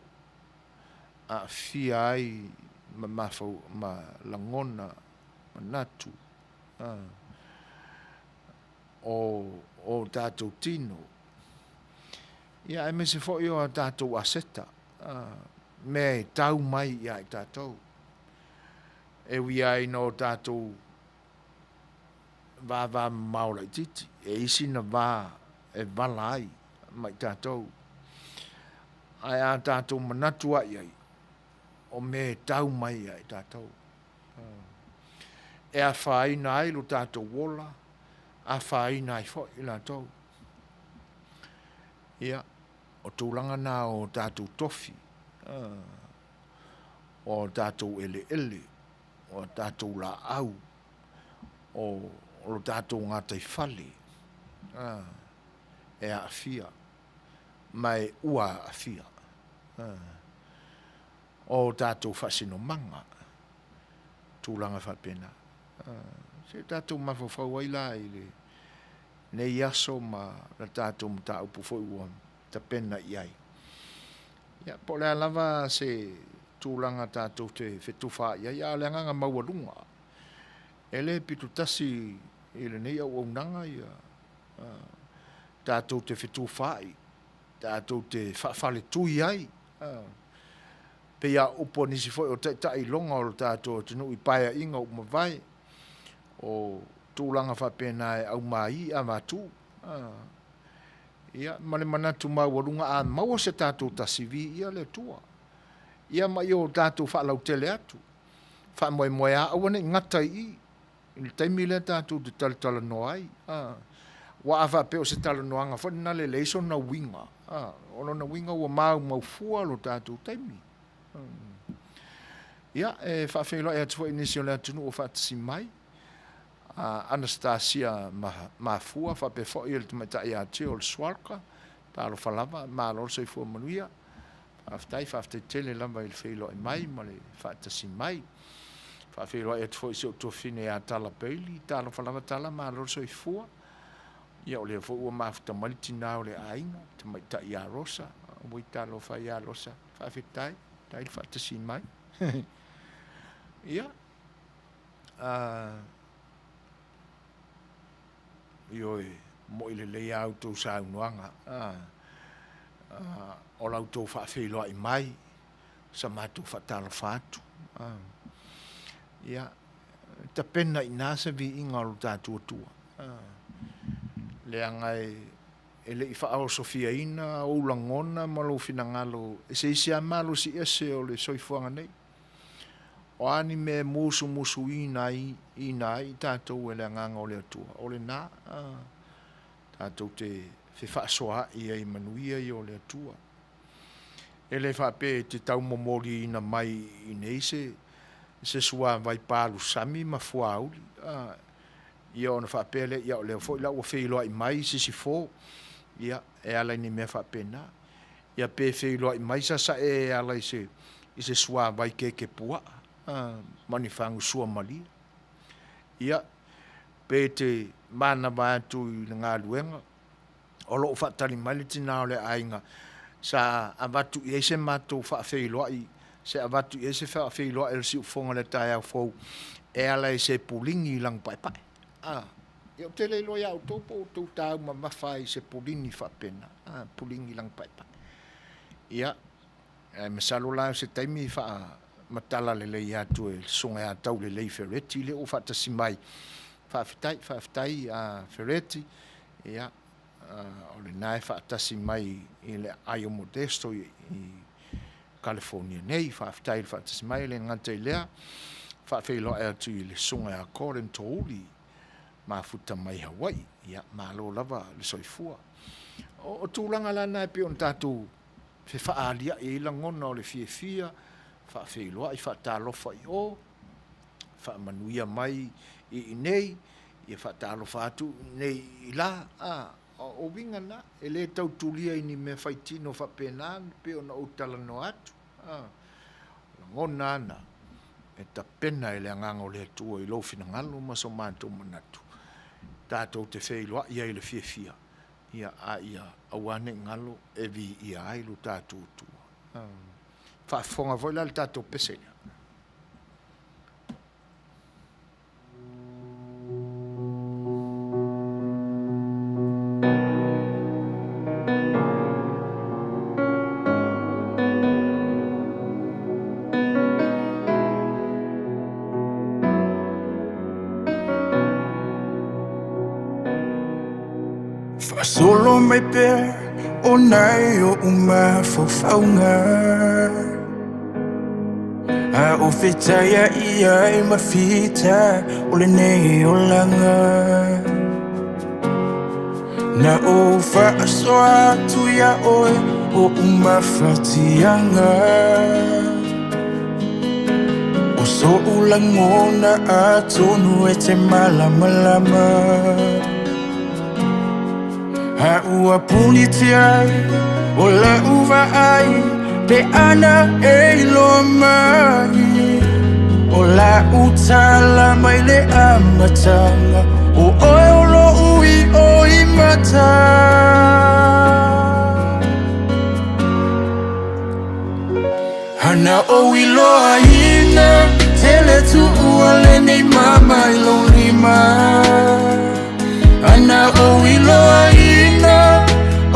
a fia ai ma langona manatu. O tātou tino. Ia e me se fo o tātou aseta. Me tau mai ia i tātou. E wi ai no tātou va maula i titi. E isi na va e vala ai mai tātou. Ai a tātou manatu ai ai. O me tau mai ai tātou. E a whaina ai lo tātou wola. A whaina ai fo i tātou. Ia, o tūlanga nā o tātou tofi. O tātou ele. O tātou la au. O tātou ngātai whale. E a awhia. Mai ua a awhia. O tātou whasino manga. Tūlanga whapena. Se tātou mawhawhau ai la i le nei aso ma la tātou mta upu foi uam ta pena iai. Ia, po lea lava se tūlanga tātou te whetufā iai, a lea nganga mauarunga. E le pitu tasi i le nei au aunanga ia. Tātou te whetufāi, tātou te whawhale tui ai. Pea upo nisi foi o tai longa o tātou tunu i paia inga uma vai. O tūlanga whapena e au mai a mātū. Ia, male manatu mauarunga a maua se tātou tasivi ia le tua. Ia mai o tātou whaalau tele atu. Whamoe a awane ngatai i. I taimi le tātou te tala no ai. Wa awa peo se tala noanga whanina le leiso na winga. Ono na winga ua mau fua lo tātou taimi. Ia, e whawhelo e atua inisio le atunu o whatasi mai. Anastasia mafua whape fo i le tumata i ate o le swarka. Palo whalava, malo se fua manuia. Whaftai tele lamba i le whelo e mai, ma le whatasi mai. Whawhelo e atua isi o tofine a tala peili. Talo whalava tala, malo se fua. Ia o le fo ua mafuta malitina o le ainga. Tumata i a rosa. Mui talo whai a rosa. Whawhetai, tai le whatasi mai. Ia. Ioi, mo i le lei au tō saunuanga. O lau tō whawhelo ai mai, sa mātou whatala whātu. Ia, ta pena i nāsa vi inga o tātua tua. Le angai, e le i whaao Sofia ina, o langona, malo finangalo, e se isi a malo si ese o le soifuanga nei. O ani me musu ina i tātou e le anganga o le atua. O le nā, tātou te whewhaasoa i ai Manuia i o le atua. E le whape te tau momori ina mai i nei se sua vai pālu sami ma fua auli. Ia ona whape le, ia o le fo, ila ua wheiloa i mai sisi fō. Ia, e ala ni mea whape nā. Ia pe wheiloa i mai sa e ala i se sua vai ke pua. Mani whangu sua mali. Ia, pe te mana vātu i ngā luenga. O loo whatari mali tina o le ainga. Sa avatu i eise mātou whawheiloa i. Se avatu i eise whawheiloa el si ufonga le tai au fau. E ala i se pulingi lang pai pai. Ia te leilo ia o tōpo o tō tāu ma mawhai se pulingi whapena. Pulingi lang pai pai. Ia, me salo lao se taimi matala le lei atu e songa a tau le lei fereti le o whatasi mai whawhitai a fereti ia o le nae whatasi mai i le aio modesto i California nei whawhitai le whatasi mai le ngante lea whawhelo e atu i le songa a koren touli ma futa mai Hawaii ia ma lo lava le soifua o tūlanga lana e pion tātou whewhaalia e langona o le fia whawheloa i whatalofa i o, whamanuia mai i nei, i whatalofa atu nei i la, o winga na, e le tau tulia i ni me whaitino whapenang, pe ona o talano atu. Ngona ana, e ta pena e le anganga o le atua i lofina ngalo ma so mātou manatu. Tātou te wheiloa ia i le fia. Ia a ia awane ngalo e vi ia ailu tātou tua. Whaafonga voi la le tātou pesenia. lo mai pe o nai o uma fofaunga a o fitaia ia e mafita o le nei o langa na o faasoa tu ia oe o uma fatianga o so ulangona a tonu e te malama ha ua puni te ai o la uva ai pe ana e lo mai o la utala mai le amatanga o oe o lo ui o i mata hana o i loa ina tele tu ua le nei mama i lo lima hana o i loa ina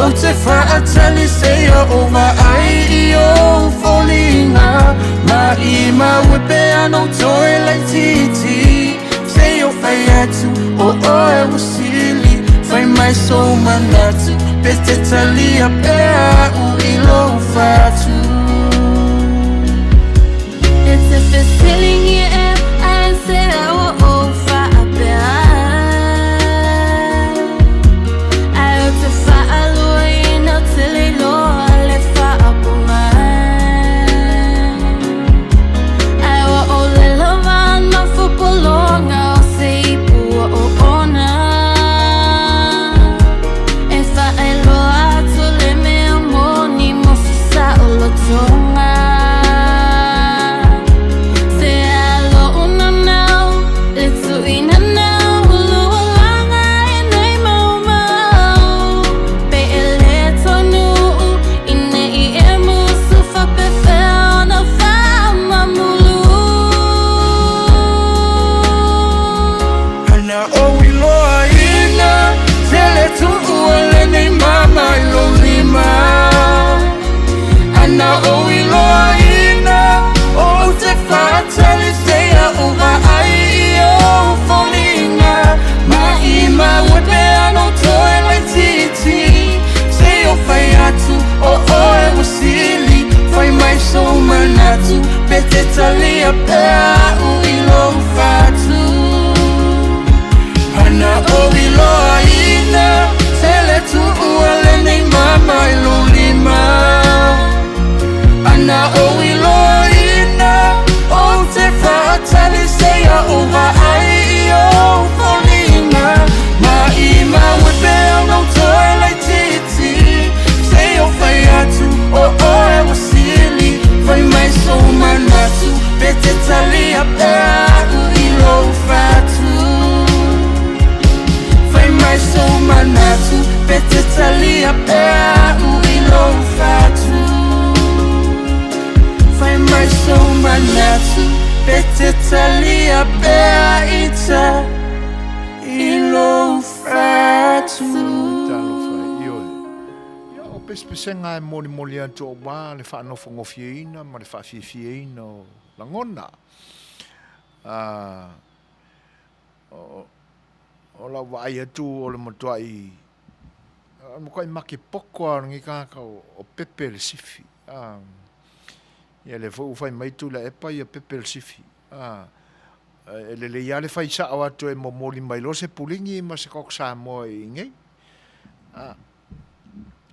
o te whaatali seia o ai i o folinga ma i wepe ano toe lai titi sei o whai atu o oe wasili whai mai so manatu pe te talia pea u i lo fatu It's if it's feeling you am I say I will over a I hope to follow you not till it low let far up I will all love on my football long I'll say poor ona if I low to let me money most sa lo tonga Pete talia pea u i lo fatu hana o i loa ina tele tu ua le nei mama i lo lima hana o i loa ina o te whaatali seia o ai i o folinga ma i wepe ano toe lai titi sei o whai atu o oe wasili whai mai so manatu pete talia pea u i lo fatu whai mai so manatu pete talia pea u i lo fatu whai mai so manatu pete talia pea ita i lo fatu Pespesenga e moli atu o wā le whanofongofieina ma le whawhiwhieina o langona. O la wai atu o le matuai mo kai make poko ngi ka o pepe le sifi. Ia le fo fai mai tu la epa ia pepe le sifi. Le ia le fai sa atu e mo moli mai lo se pulingi ma se koksa mo i ngai.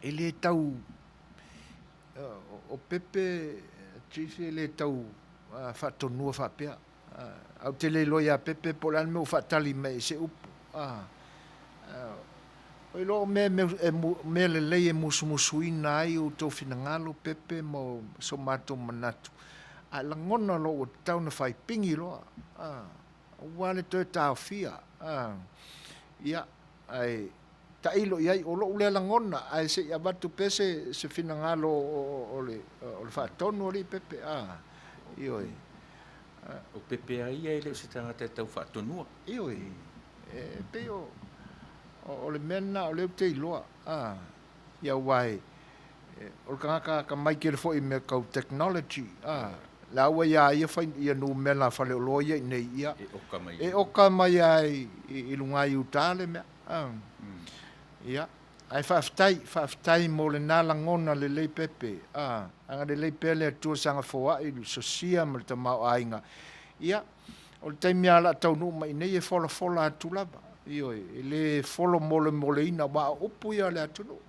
Ele tau o pepe chifi ele tau fatonua fapea au tele loia pepe polan me fatali me se up o lo me le musuina ai o to finangalo pepe mo somato manatu a langona lo tau na fai pingi lo wale to tafia ia ai ta ilo ia o lo le langona ai se ia batu pese se finangalo o le fatonu li pepe io o pepe ai ele se tanga te tau fatonu io pe o le mena o le te ilo ia wai o ka mai ke fo i me ka technology la wa ia fa ia no mela fa le lo ia nei ia e o ka mai ai i lunga i utale me ia ai whaafitai mo le nalangona le lei pepe. Anga le lei pele atua sanga foa i sosia ma le tamau ainga. Ia, o le taimi ala tau nu mai nei e fola atu lava. Io, le folo mole ina wa upu ia le atu nu.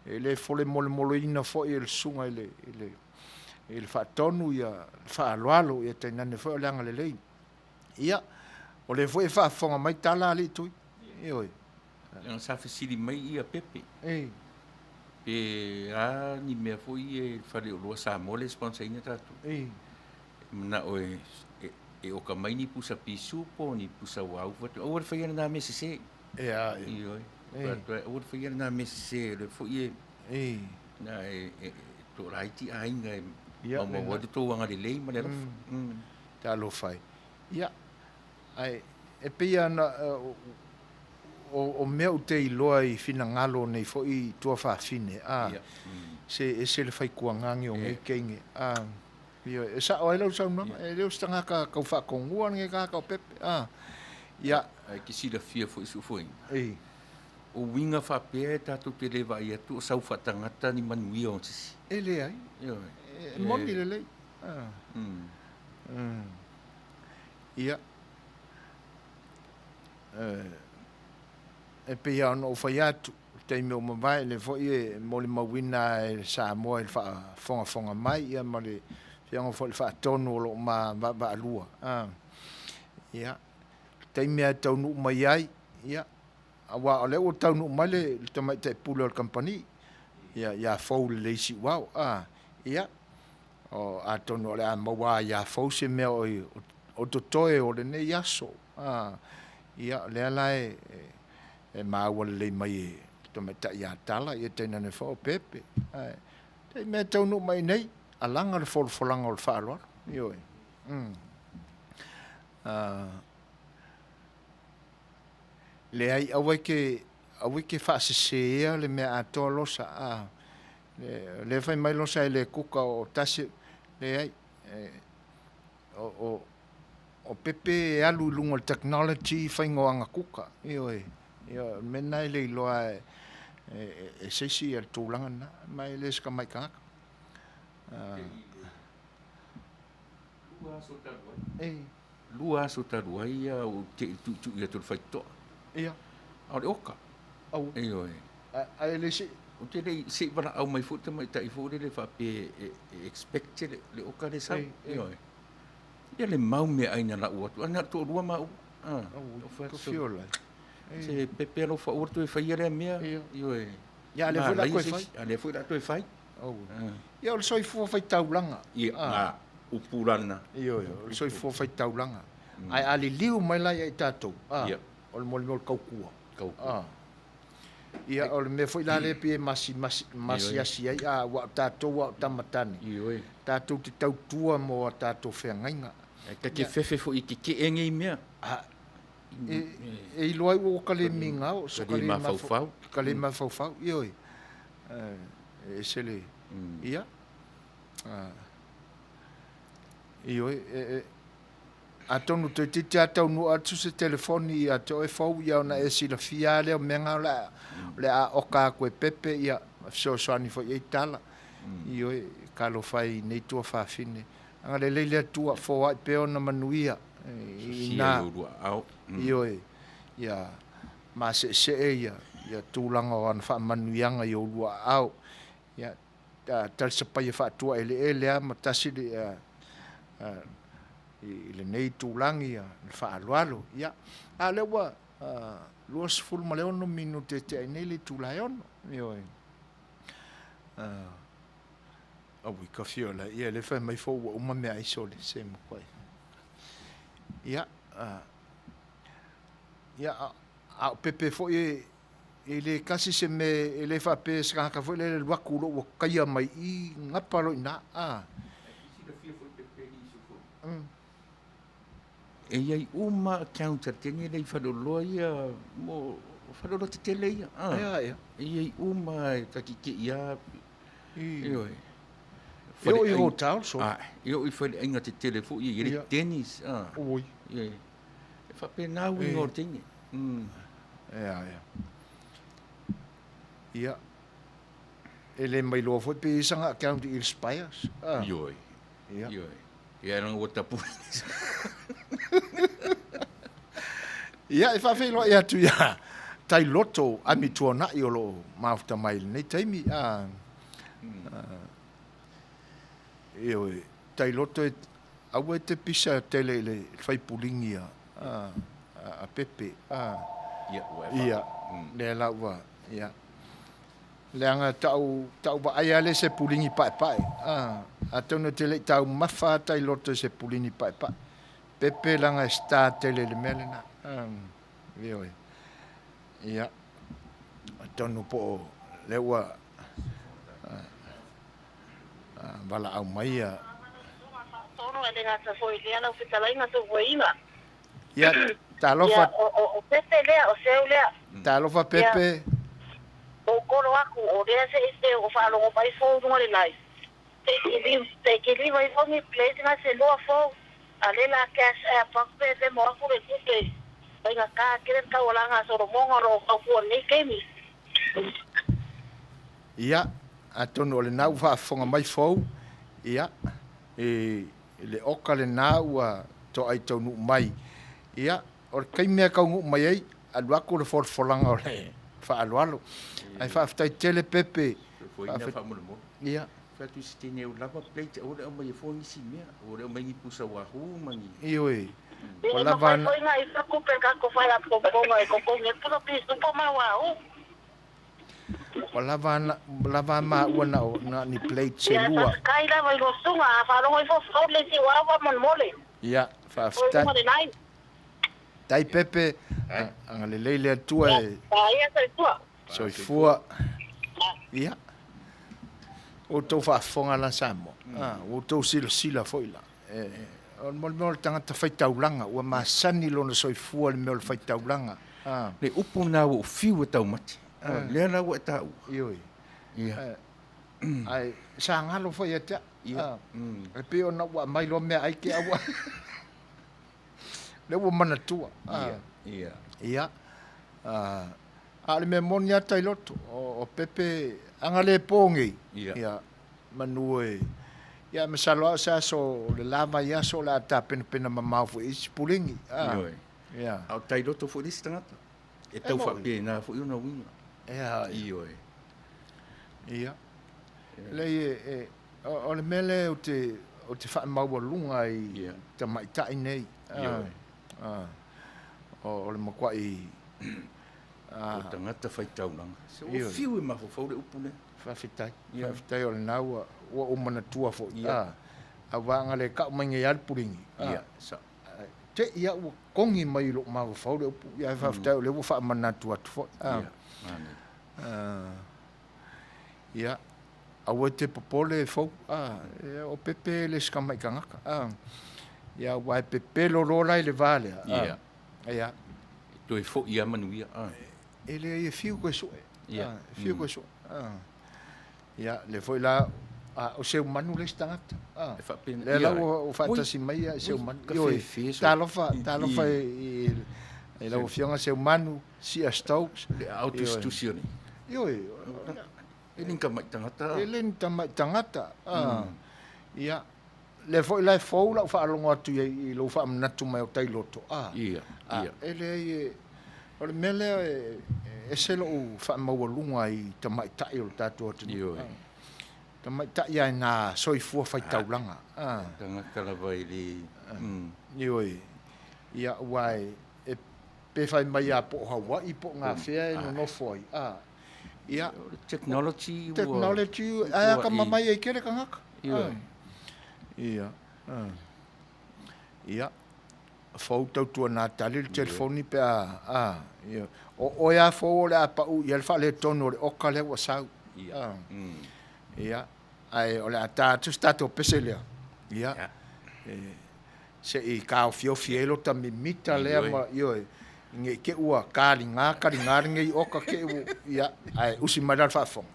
E le fole mole ina fo i le sunga i le whaatonu ia whaaloalo ia tainane fo le anga le lei. Ia, o le fo e whaafonga mai tala ali tui. Io, Yang sa fesili mai ia pepe. Pe ni mea foi e whare o loa sa mole sponsor ina tatu. Na o e o ka mai ni pusa pisu po ni pusa wau. O wer whaiana na me se. Ia, Ioi. O wer whaiana na me se. Le foi e. Na e to raiti ainga e. Ia. Ma wadu to wanga le lei ma le rafu. Ta lo fai. Ia. Ai, e pia na o mea te iloa i fina ngalo nei fo i tua whaafine. Se le whai kuangangi o ngai keinge. Ia, e sa o elau sau nama. E leo stanga ka kau whakongua nge ka kau pepe. Ia. Ai ki sila fia fo isu fo Ei. O winga whapea e tātou te lewa i atu o sau whatangata ni Manuia on sisi. E le ai. Ioi. Moni le lei. Ia. E pe ia no fai atu. Teime o mawai le fo i mo le mawina e sa moa e fonga mai ia ma le fiango fo le whaatonu o lo ma alua. Ia. Teime a taunu mai ai. Ia. Awa ole o taunu mai le tamai te pula o company. Ia fau le leisi wau. Ia. O a taunu ole a mawa ia fau se mea o totoe o le ne yaso. Ia le ala e maua le mai e tamai ta ia tala ia teina ne fo pepe. Te me taunu mai nei alanga le folanga o le whaaloa. Ioi. Le ai awai ke whaasesea le mea atoa losa. Le whai mai losa e le kuka o tase le ai. O pepe e alu lunga le technology whaingoanga kuka. Ioi. Mena le iloa e seisi al tūlanga na. Mai le ska mai kanga. Lua so tarua ia o te tu ia tur faito. Ia. Au le oka. Au. Ioi. Ai le si. O te rei se wana au mai futa mai tai fo le fa pe expect le oka le sa. Ioi. Ia le mau me aina la ua tu ana to rua mau. Ko fiola. Se pepe lo fa urtu e fai le mea. Ioi. Ia le foi la koe fai. Ale foi la toi fai. Au. Ia o soi fo fai taulanga. Ia. Upurana. Ioi, o soi fo fai taulanga. Ai ali liu mai lai ai tatou. Ia. O le mol kaukua. Kaukua. Ia o le me foi la le pe masi asi ai wa tatou wa tamatani. Ioi. Tatou te tautua mo tatou whengainga. Ka ke fefe fo i ke enge i mea. E iloai o kale mingao. Kale mafau. Kale mafau. Ioi. E sele. Ia. Ioi. A tonu te titi a taunu atu se telefoni a te oe fau ia ona e sila fia leo menga le a oka koe pepe ia so soani fo i tala. Ioi. Kalo fai nei tua whaafine. Anga le leile atua fo ai peo na Manuia. Ina. Ioi. Ia. Ma se ia. Ia tūlanga o ana wha manuianga i o lua au. Ia. Tal sapai e whaatua ele a matasi le i le nei tūlangi a le whaalualo. Ia. A lewa luas fulu ma leono minu te nei le tūlai ono. Ioi. Aui ka fiola. Ia le whai mai fo ua uma mea isole se mo koe. Ia. Ia. A pepe fo e le kasi se me e le whape skaka fo le waku lo wa kaia mai i ngapalo ina. E iai uma counter tene lei whaloloa ia mo whaloloa te tele ia. Ia. E iai uma e kakike ia. Ioi. Io i hotel so. Io i whare inga te tele fo ia i tennis. Oi. Ioi. E whape nāu i ngor tene. Ia. Ia. Ele mai loa foi pe sanga County Inspires. Ioi. Ia. Ioi. Ia nang wata pu. Ia, e whawhelo ia tu ia. Tai loto ami tuona i o lo mauta mai nei taimi. Ioi. Tai loto e aua te pisa tele le whaipulingi a pepe. Ia, Ia. Le laua. Ia. Leanga tau ba ai le se pulingi pai. A tonu te le tau mafa tai loto se pulingi pai. Pepe langa sta tele le melena. Ioi. Ia. A tonu po lewa bala au mai a. Tono e ngata foi le na fitalai ngata voina. Ia, talofa. O pepe lea, o seu lea. Talofa pepe. O koro aku, o rea se este o whaalongo pai fōu runga le nai. Te ke li vai fongi plate nga se loa fōu. A le la cash a pakpe te mo aku le kute. Pai nga ka kere ka o langa soro monga ro au kua nei kemi. Ia, a tonu o le nau whaafonga mai fōu. Ia, le oka le nau a to ai taunu mai. Ia, o le kaimea kaungu mai ei, aluako le forfolanga o le whaalualo. Ai whaaftai tele pepe. Foi na whamuramo. Ia. Fatu si tene o lava plate, o le o mai fongi si mea, o le o mai pusa wahu mangi. Ioi. O lava na. Foi nga i whakupe kako whai a poponga e kokonge. Puno pisu po ma wau. O lava ma ua na ni plate se lua. Ia, kai lava i rosunga, a whalongo i fo le si wawa man mole. Ia, Foi whaaftai. runga le nai. Tai pepe, anga le leile atua e Ia, sa tua. soifua. Ia. O tau whaafonga la samo. O tau sila foi la. O mol tangata whaitaulanga. Ua masani lona soifua le meo le whaitaulanga. Le upo na o fiu e tau mati. Le na o e tau. Ioi. Ia. Ai, sa ngalo foi atea. Ia. E peo na ua mai lo mea aike awa. Le ua manatua. Ia. Ia. A le mea moni ata i loto. O pepe anga le pongi. Ia. Manue. Ia masalo sa so le lava ia so la ta pena mamau fu is pulingi. Ioi. Ia. Au tai roto fu lisi tangata. E tau whape na fu iuna winga. Ia. Ioi. Ia. Le o le mele o te wha maua lunga i te maitai nei. Ioi. O le makwai O tangata whaitaulanga. Se o fiu e maho fau le upune. whawhitai. Whawhitai o le nau ua umana tua fo. A wanga le ka umangi al puringi. Ia. Sa. Te ia ua kongi mai lo mahu fau le upu. Ia whawhitai o le ua whaamana tua tu fo. Ia. Ia. Aua te popole fau. O pepe le skamai kangaka. Ia wai pepe lo rola i le vale. Ia. Ia. To e fo ia manuia. Ele ia fiu koe soe. Ia. Fiu koe soe. Ia, le foi la o seu manu le stangata. E whape na. Le la o fatasi mai a seu manu. Ioi, talofa i la o fionga seu manu, si a Stokes. Le auto-institutione. Ioi. E ninka mai tangata. Ele ni tangata. Ia, le foi la fou la fa longo atu i lo fa manatu mai o tai loto. Ia. Ia. Ele o le mele e se lo fa maua i tamai tai o tatu atu. Ioi. Tamai tai ai na soifua fai taulanga. Tanga kalava i le. Ioi. Ia wai e pe fai mai a po hawa i po ngā whea no foi. Ia. Technology. Technology. Aia ka mamai e kere ka ngaka. Ioi. Ia. Ia. Fau tau tua nā tali le telefoni pe ia. O ia fau le a pau ia le wha le tono le oka le wa sau. Ia. Ia. Ai o le a tātu stato pese lea. Ia. Se i kao fio fielo ta mimita lea ma ioi. Nge ke ua kāri ngā nge i oka ke ua. Ia. Ai usi mai lal whaafonga.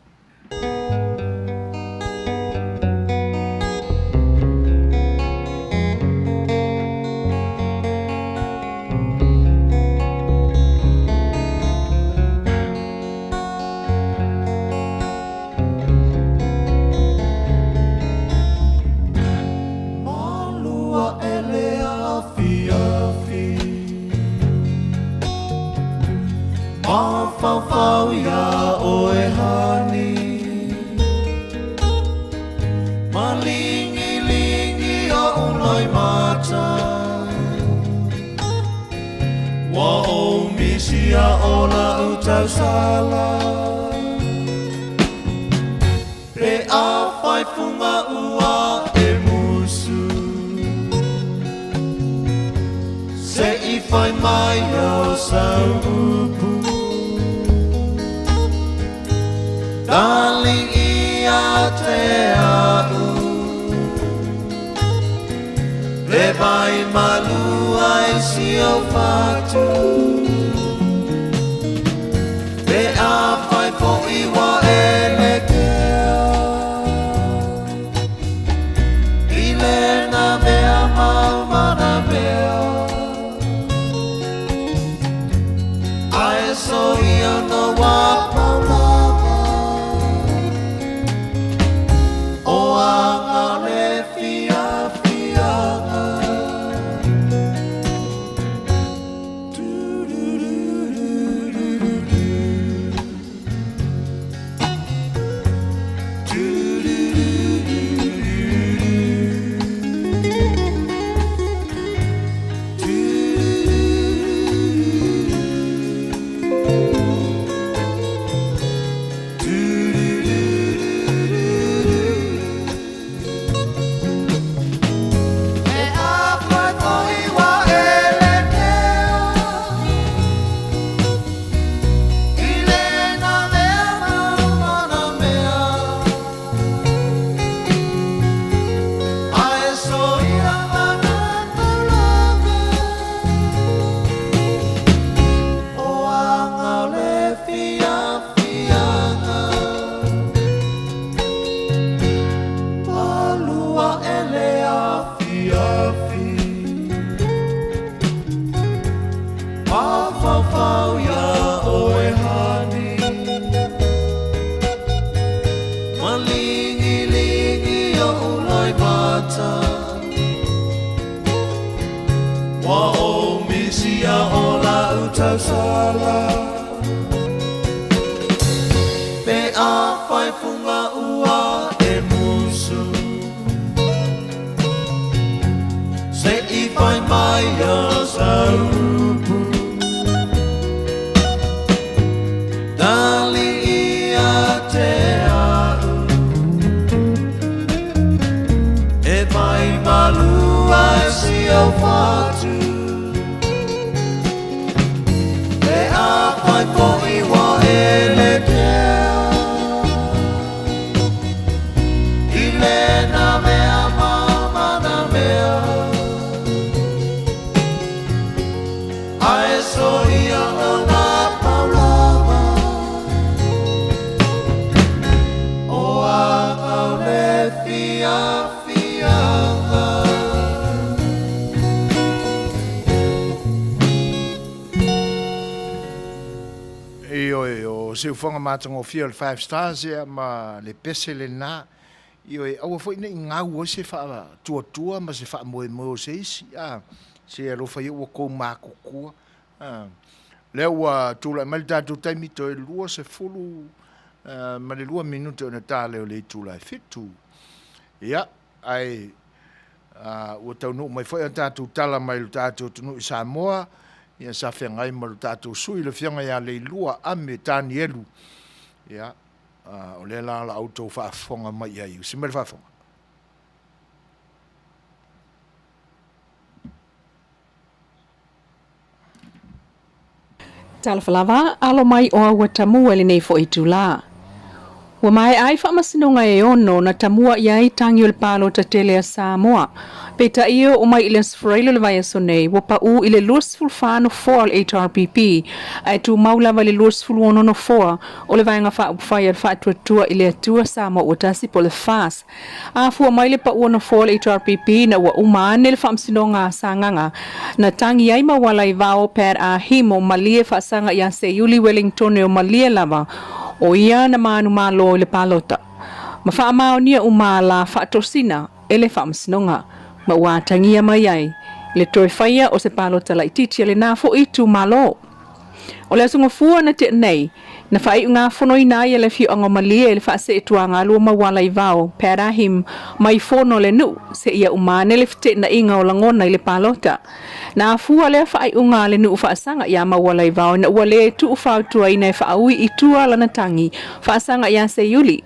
Malingi lingi o uloi mata Wa o misia o la utau sala Pe a whai funga ua e musu Se I whai mai o sau upu Darling ia te au Le vai malua e si o fatu Le a whai po iwa e le kea I le na mea maumana mea Ai so ia no wa paulava O anga le fia fianga Se ufonga matango fia le 5 stars ya ma le pese le na io e au foi ni ngau o se fa tua ma se fa mo se isi se lo fa io ko ma ku le wa tu la malta tu taimi to e lua se fulu ma le lua minuto na tale o le tu la fitu ya ai o tau no mai foi anta tu tala mai lu tatu tu Samoa ia sa fengai ma lu tatu sui le fianga ya le lua ame tani elu ia o le la auto fa fonga mai ai se me fa fonga Talafalava alo mai o awa tamua le nei fo itula. Wa mai ai fa masinonga e ono na tamua iai tangi o le palo ta tele a Samoa. Peta iyo o mai iles freilo le vai sonei wa pa u ile lusful fano for HRPP ai tu maulava le lusful ono no for o le vai nga fa upfaya fa tua ile tua Samoa o tasi po le fas. A fu mai le pa ono for HRPP na wa umane le fa masinonga sanganga na tangi iai mawala i vao per a himo malie fa sanga ia se Yuli Wellington o malie lava o ia na manu malo le palota. Ma fa amao nia umala fa tosina ele fa masinonga. Ma ua tangia mai ai, le toe whaia o se palota la ititia le nafo itu malo. O le asunga fua na te nei, Na fai ngā whono i nā ia le fiu anga malia le wha se etua ngā lua mawala i vao, pērahim mai whono le nu, se ia umane le fite na inga o langona i le palota. Na fua le wha unga le nu whaasanga ia mawala i vao, na ua le tu whautua i nei whaui i tua lana tangi, whaasanga ia se yuli.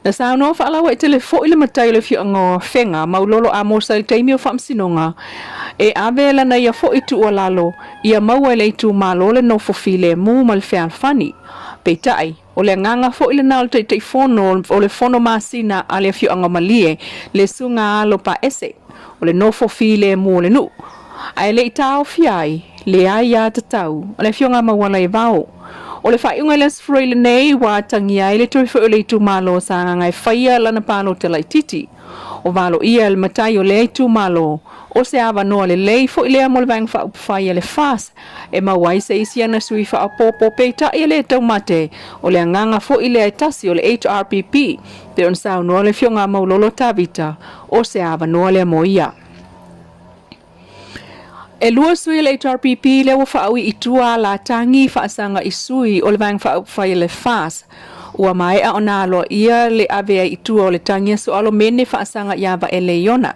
Na sa no fa alawa te le fo ile matai le fi anga fenga maulolo a mo sa taimi o fam sinonga e avela na ia fo itu olalo ia mau le itu malo le no fo file mu mal fe alfani pe tai o le nganga fo ile na te fono o le fono masina ale fi anga malie le sunga alo pa ese o le no fo file mu le nu ai le tau fiai le ai ya tatau le fi anga mawala e vao o le whai unga les freile nei wa tangi ai le tui whai le tu malo sa ngai whaia lana palo te lai titi. O valo ia le matai o le tu malo. O se awa noa le lei fo ilea mo le vang whaia le fas. E mawai se isi ana sui wha popo peita ia le tau mate. O le anganga fo ilea tasi o le HRPP. Te on sao noa le fionga maulolo tavita. O se awa noa le mo ia. E lua sui le HRPP le wa whaawi i tua la tangi whaasanga i sui o le vang whaia le fas. Ua mai a ona alo ia le avea i tua o le tangi so alo mene whaasanga iawa e le iona.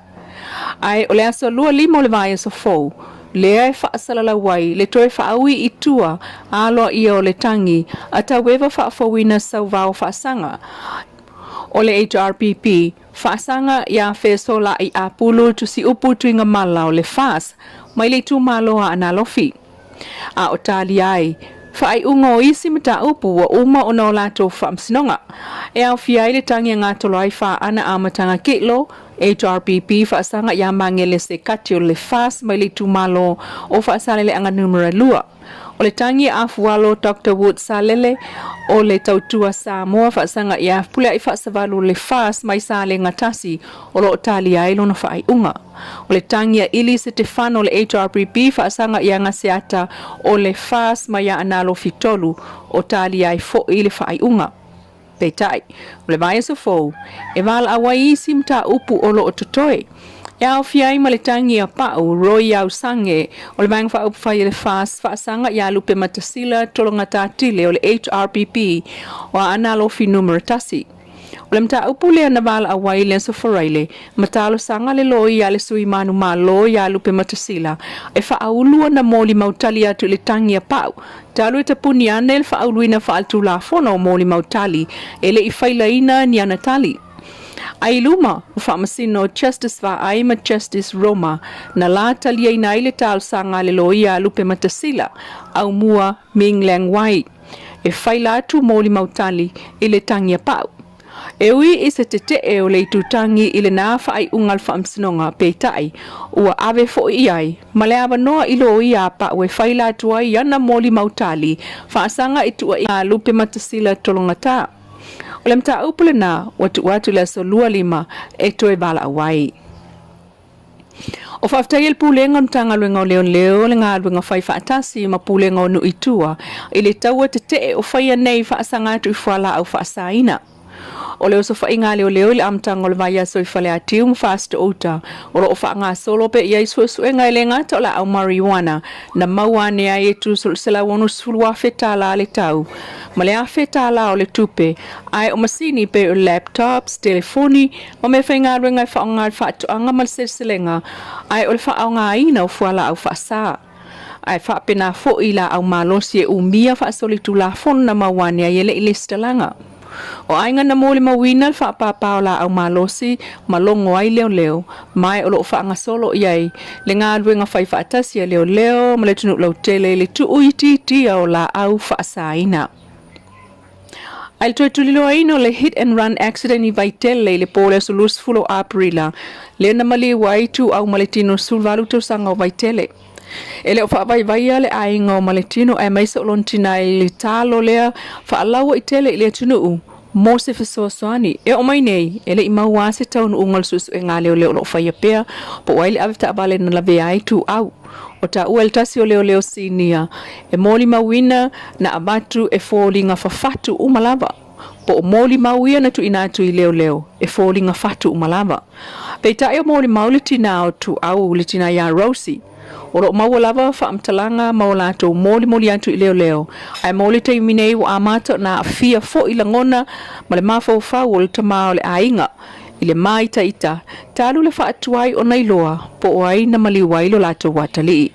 Ai o le aso lua limo le vai so fou. Le ai whaasalala wai le toe whaawi i tua alo ia o le tangi a ta wewa whaafawina sau vau whaasanga. O le HRPP, whaasanga ia whesola i apulu tu si upu tuinga mala o le fas. Mai le tu malo a analofi. A o tali ai, whaai ungo isi mata upu wa uma o nao lato whaamsinonga. E au fiai le tangi ngā tolo ai wha ana amatanga kitlo, HRPP whaasanga ia mangele se kati o le fas mai le tu malo o whaasale le anga numera lua. O le tangi a fualo Dr. Wood Salele o le tautua Samoa whaasanga ia pule ai whaasavalu le fas mai sa le ngatasi o lo tali ai lona whaai unga. O le tangi a ili se te whano le HRPP whaasanga ia ngaseata o le fas mai a analo fitolu o tali ai fo i le whaai unga. Peitai, o le vai so fou, e wala awai isi mta upu o lo o totoe. Iau fiai ma le tangi a pau, roi au sange, o le vang wha upwhai le fas, whaasanga ia lupe matasila tolonga tātile o le HRPP o a analofi numero tasi. O le mta upu le ana wala awai le so wharaile, matalo sanga le loi a le sui manu ma loi a lupe matasila, e wha aulua na moli mautali atu le tangi a pau. Talo e tapuni ana e le wha auluina wha altu la fono o moli mautali, e le i whailaina ni ana tali. Ai luma, o whamasino Justice va aima Justice Roma, na la talia ina ile tal sanga le loia lupe matasila, au mua Ming Lang Wai. E whaila atu moli mautali ile tangi a pau. E ui i se te e o le tutangi ile na whaai ungal whaamsinonga peitai, ua ave fo i ai, ma le awa noa ilo i a pa ue whaila atu ai ana moli mautali, whaasanga itua i a lupe matasila tolongata. O le mta upule na watu le so lua lima e toe bala awai. O whaftai el pūlenga mtanga luenga o leo le ngā luenga whai whaatasi ma pūlenga o nu itua i le taua te o whaia nei whaasanga atu i whala au whaasaina. O leo so whainga leo le amtanga o le vai aso i whale atiu mwhaasta outa o lo o wha ngā solo pe iai suenga i le ngata o la au marijuana na mauane ai e tu sila wonu sulua whetala le tau. Ma le a whetala o le tupe ai o masini pe o laptops, telefoni ma me whainga ruenga i whaonga i whaatuanga mal selenga ai o le whaonga ina o whala au whaasa. Ai whaapena fo i la au malosi e umia whaasolitu la fon na mauane ai ele i le stalanga. O ainga na mole mawina fa papa la au malosi malongo ai leo mai o lo fa nga solo iai le nga luenga fai fa tasi leo male tunu lo tele le tu uiti ti o la au fa saina ai tu lilo ai no le hit and run accident i vai tele le pole so lus fulo aprila le na mali wai tu au maletino sulvalu to sanga vai tele ele o fa vai ale ai ngo maletino e mai so lontina le talo le fa lawa i tele le tunu mo se Suasua e o mai nei ele i maua se tau no ungal susu e ngā leo lo whaia pea po waile avita abale na lave ai tu au o ta uel tasi o leo sinia e moli mawina na abatu e fōlinga whawhatu umalava po o moli mawia na tu inatu i leo e fōlinga whatu umalava pe ta e o moli mauliti na o tu au litina ya Rosie O lo maua lava whaamtalanga mau lātou moli atu i leo leo. Ai moli te minei wa amata na fia fo i langona ma le mawhau o le tamao le ainga. I le mai ita. Talu le whaatuai o nailoa po o ai na maliwai lo lātou watali.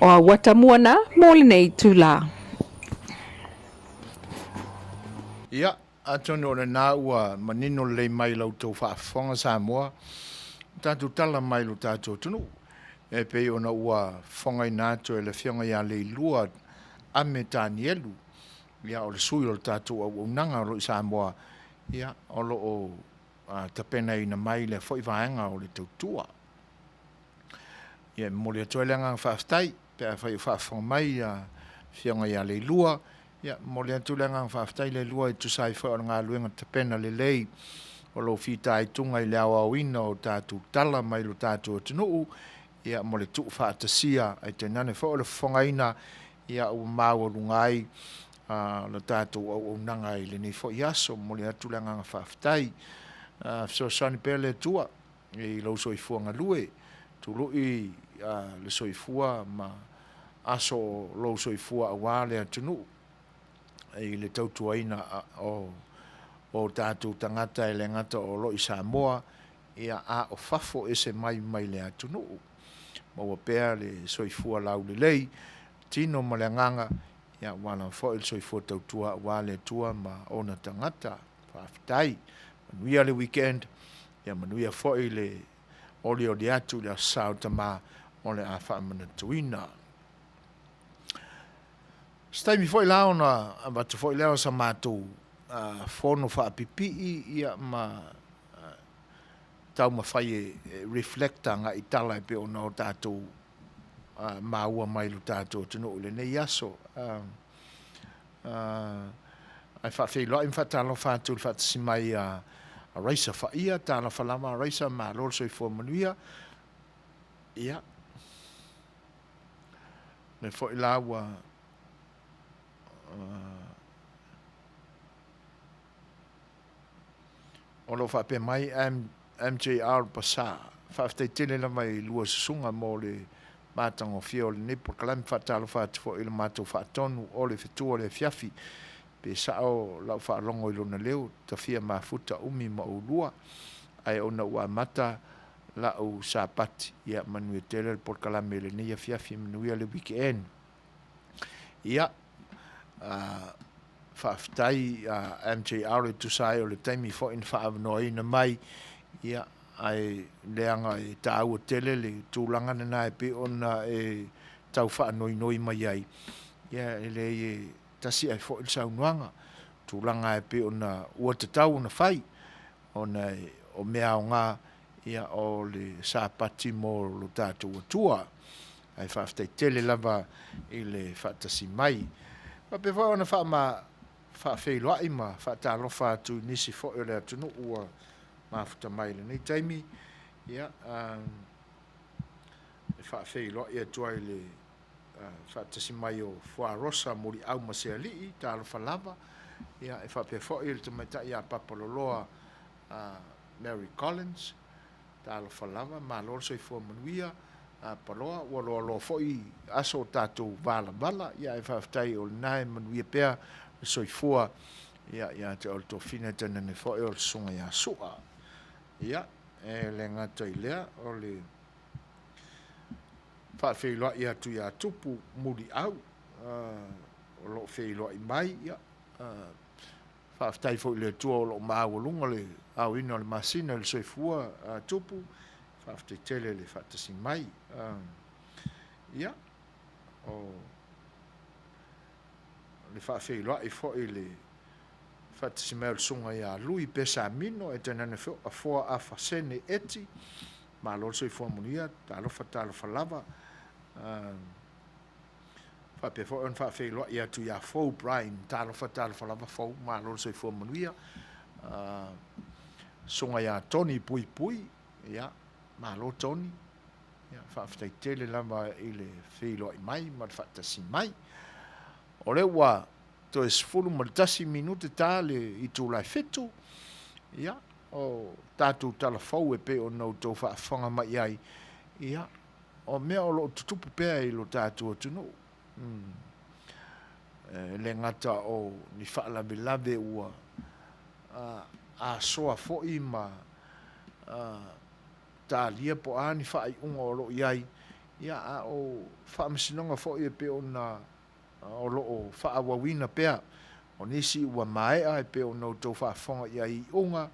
O a watamua na moli nei tūla. Ia, atoni o le nā ua manino le mai lau tau whaafonga Samoa. Tātou tala mai lo tātou tunu. E pei ona ua whonga i nātou e le whionga ia le lua ame tāni elu. Ia o le sui o le tātou au unanga o lo i Samoa. Ia o lo o tapena ina mai le fo i vaenga o le tautua. Ia mole atoe le ngang whaaftai. Pea whai whaafonga mai whionga ia le lua. Ia mole atu le ngang whaaftai le lua i tusai whai o ngā luenga tapena le lei. O lo whitai tunga i le awa wina o tātou tala mai lo tātou atunuu. Ia mo le tuu whaatasia ai te nane wha o le whangaina ia o māua rungai lo tātou au nanga i le nei wha i aso mo le atu langa ngā whaafitai so sani pēle tua i lau soifua ngā lue tu lui le soifua ma aso lau soifua awa le atunu i le tautuaina o tātou tangata e le ngata o lo i Samoa ia a o fafo ese mai le atunu ma ua pea le soifua lau le lei, tino ma le nganga, ia wana fo il soifua tautua wa le tua ma ona tangata, whaafitai, manuia le weekend, ia manuia fo i le oli o le atu le asau tama o le a whaamana tuina. Staimi fo i lao na, abatu fo i lao sa mātou, fono whaapipi ia ma tau mawhai reflecta nga i tala e pe o nao tātou maua mai lo tātou tino ule nei aso. Ai whawhi loa im whatalo whātou le whatasi mai a raisa whaia, tāna whalama a raisa ma lor soi fo Manuia. Ia. Me fo i lawa o lo whape mai MJR pasa whaftai tele la mai lua sunga mo le mātango fio le nipo kalami whatalo whatifo i le mātou whatonu o le fitua le fiafi pe sao lau whaalongo i lona leo ta fia mafuta umi ma ulua ai ona ua mata la o sapati ia Manuia tele le por kalami le nia fiafi Manuia le weekend ia whaftai MJR i tusai o le taimi fo in whaavanoa ina mai ia ai leanga e tāua tele le tūlanga na e pe ona e tau wha noi mai ai. Ia ele e tasi ai fo il saunuanga tūlanga e pe ona ua te tau na whai ona o mea o ngā ia o le sāpati mo lo tātou atua ai whaftai tele lava i le whatasi mai. Ma pe wha ona wha ma wha whailoa ima wha tālofa atu nisi fo i le atunu ua mafuta mai le nei taimi ia e whaafei loa ia tuai le whaatasi mai o Fuarosa mori au masea lii tālo whalava ia e whaapea fo i le tamaita ia papaloloa Mary Collins tālo whalava ma lor soi fua Manuia paloa ua loa fo i aso tātou vala ia e whaaftai o le nae Manuia pea soi fua ia te o le tofina tana ne fo i o le sunga ia sua ia, e le ngata i lea, o le whaafeiloa i atu i a tupu muri au, o lo feiloa i mai, ia, whaaftai fo i le tua o lo maawalunga le au ina le masina le soifua tupu, whaaftai tele le whaatasi mai, ia, o le whaafeiloa i fo i le whatasi mea sunga ia lui pesa mino e tenane a fua a fasene eti ma lor soi fua Manuia talofa lava whapea fo on whawheiloa ia tu ia fau Brian talofa lava fau ma lor soi fua Manuia sunga ia Tony pui ia ma lor Tony ia whawhtai tele lava i le wheiloa i mai ma whatasi mai o le ua to es fulu maltasi minute tale i tu lai fetu ia o tatu tala fau e pe o no to fa fanga mai ai ia o mea o lo tutupu pea I lo tātua tunu. Le ngata o ni whaalawe lawe ua a soa fo'i ma tā lia po a ni whaai unga o lo iai ia a o whaamasinonga fo'i e pe o na o lo o whaawawina pea o nisi ua mai a e pe o no tau whaafonga iai unga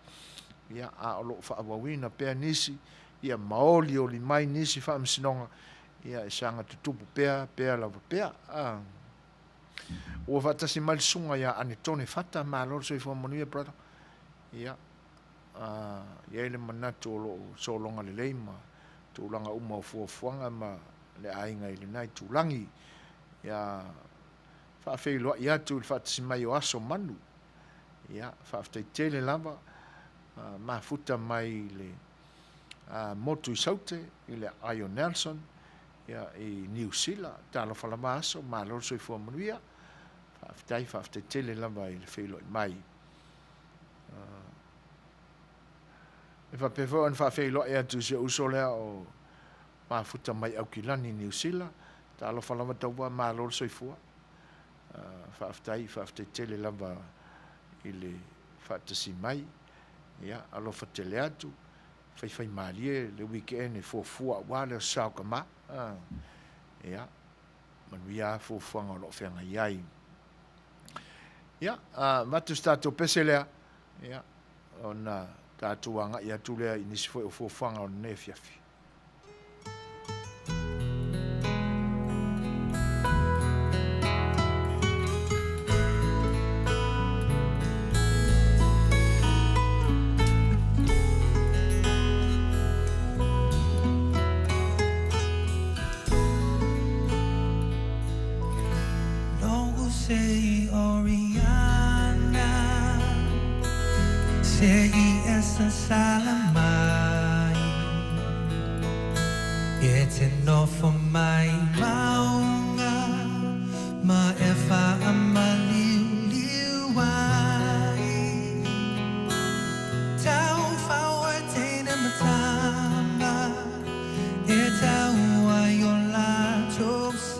ia a o lo whaawawina pea nisi ia maoli o li mai nisi whaamasinonga ia e sanga tutupu pea lava pea ua whaatasi malisunga ia ane tone whata maa lor soi fua Manuia brother ia ia ele manatu o lo solonga le leima tūlanga uma o fuafuanga ma le ainga ili nai tūlangi ia whaafeiloa ia tu whaatasi mai o aso manu ia whaaftei tele lava mafuta mai le motu I saute I le Ayo Nelson ia I New Zealand talo whalama aso ma lor soi fua Manuia whaaftei tele lava I le whailoi mai e whapewho an whaafeiloa ea tu se usolea o mafuta mai au kilani New Zealand talo whalama taua ma lor soi fua whaaftei tele lava I le whaatasi mai ia alofa tele atu whai malie le weekend e fuafua wale o saukama ia Manuia fuafuanga o lo whenga iai ia matu stato pese lea ia ona tātuanga ia tu lea inisi foi o fuafuanga o ne fiafi Say Oriana, say essa salamai, it's enough for my maunga, ma efa amaliu wai, tau fawa tena matamba, e tau ayola tose.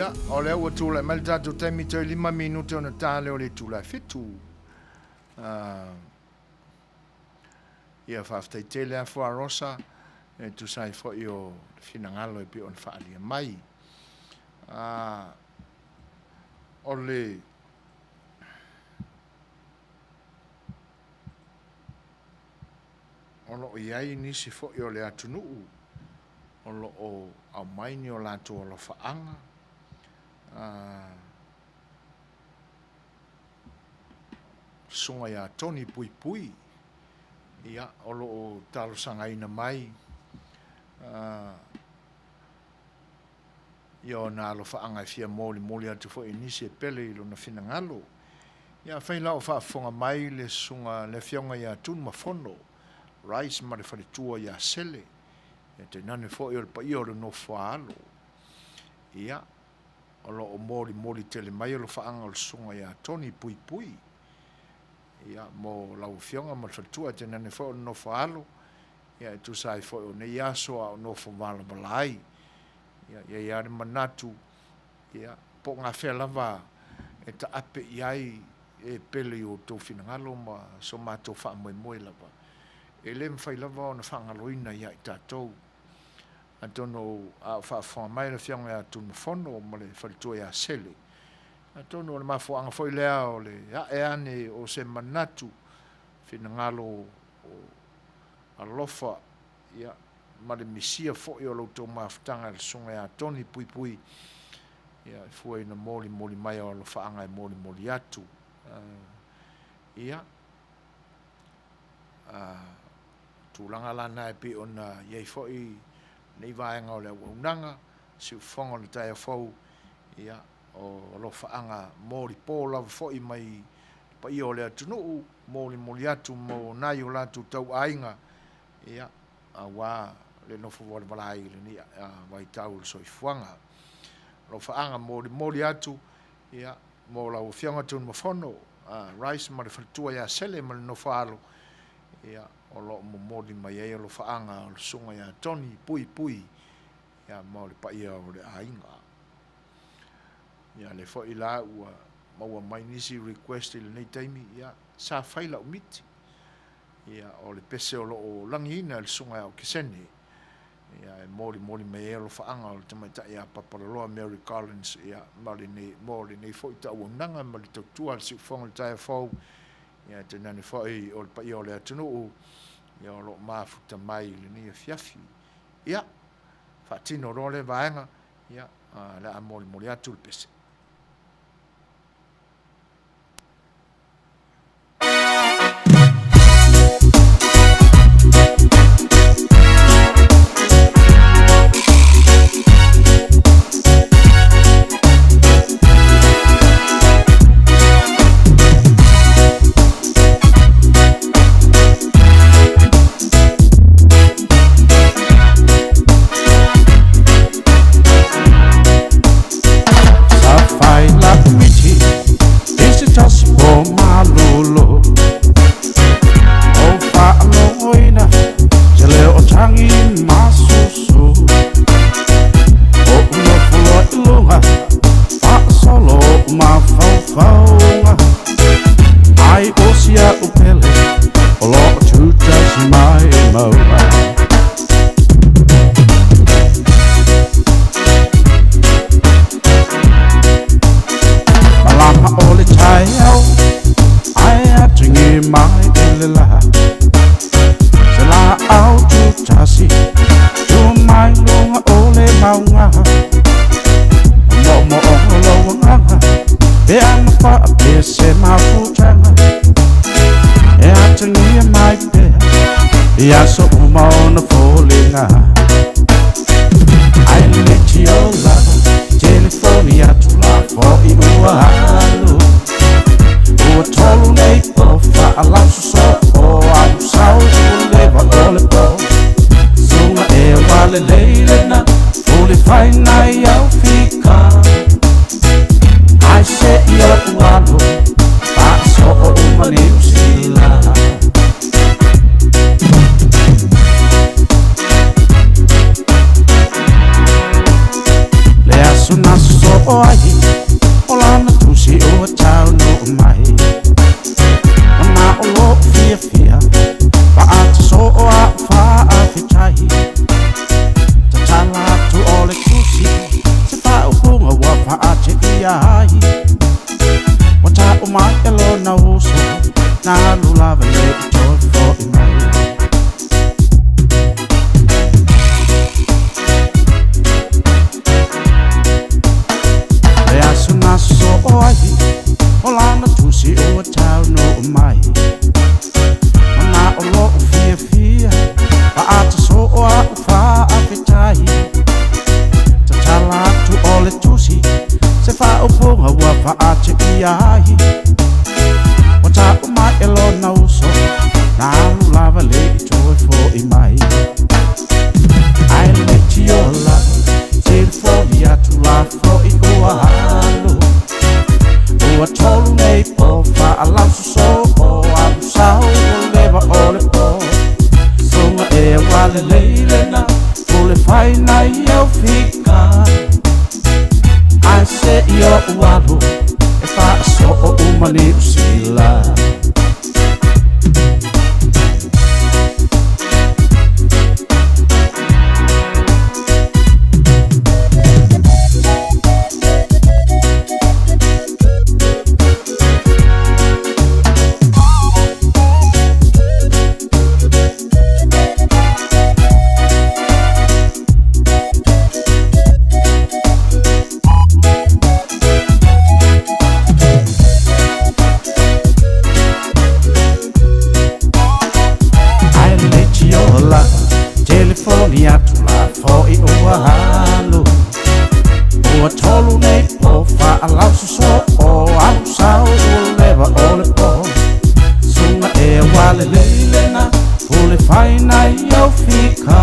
Ia, o leo ua tūlai mai le tātou taimi tau 5 minute ona tāle o le tūlai fitu. Ia whaafitai tele a whaarosa, e tu sai fo i o finangalo e pi on whaalia mai. O le o lo iai nisi fo i o le atunuu, o lo o au maini o lato o lo whaanga. Sunga ia toni pui pui. Ia, o lo o talo sangaina mai. Ia o nā lo whaanga fia moli moli atu fo i nisi e pele i lo na finangalo. Ia, whaila o whaafonga mai le sunga le fionga ia tunu mafono. Rice ma le whalitua ia sele. Ia te nane fo i o le pa i o le no whaalo. Ia, o lo o moli moli tele mai o lo whaanga o le sunga ia toni pui pui. Ia, mo lau fionga ma le whalitua te nane fo i o le no whaalo. Ia, e tu sai fo i o ne iaso a o no whamala malai. Ia, ia re manatu. Ia, po ngā whea lava e ta ape iai e pele o tō finangalo ma so mātou wha moe moe lava. E le mwhai lava o na whangaloina ia i tātou. Antono a wha mai na whianga a tunu whono ma le whalitua ia sele. Antono le mafo anga foi lea o le e ane o se manatu finangalo o alofa ia ma le misia fo i o lautou mafutanga le sunga ia toni pui pui. Ia fuai na moli moli mai o lo whaanga e moli moli atu. Ia tūlanga lana e pi ona iei fo i nei vaenga o le unanga, si ufonga le taia fau, ia, o lo whaanga mōri pōla fo i mai pa i o le atunuu, mōri mōri atu mō nai o latu tau ainga, ia, a wā le nofo wale malai le ni wai tau le soi fuanga. Lo whaanga mōri mōri atu, ia, mō lau whianga tūn mafono, rice ma le whalitua ia sele ma le nofo alo, ia, o lo mo modi mai e lo whaanga o le sunga ia toni pui pui ia mo le pa ia o le ainga ia le fo ila ua maua mai nisi request il nei taimi ia sa whaila o miti ia o le pese o lo o langina le sunga o kisene ia e mori mai e lo whaanga o le tamaita ia papaloloa Mary Collins ia mali nei fo ita uananga mali tautua le si ufonga le taia fau ia te nane fai o le pa i o le atunuu ia o lo mafuta mai le ni fiafi ia fatino role vaenga ia le amoli moli atu le pese Yeah, so I'm on the falling I let your love California to love for you O tolu nei pofa a lau so o a sau so leva ole po Zunga e wale leile na Fuli fai nai au fika I say yo ualo Pa so o umani usila so na uso na lulava le toi for mai le asu na so oi ola na tusi o tau no mai na olo fia fia pa ata so o fa afitai ta tala tu ole tusi se fa o ponga wa fa ate iai wata o mai elo na uso na lava le toi for mai I let your love till for ya to love for it o halo o tolu nei po fa ala so o am sao leva ole po so e wale leile na ole fai na eu fica I say yo walo e fa so o mani usila California to la for I o halo o tolu nei po fa ala so o am sao o leva ole po sunga e wale leile na ole fai na yo fica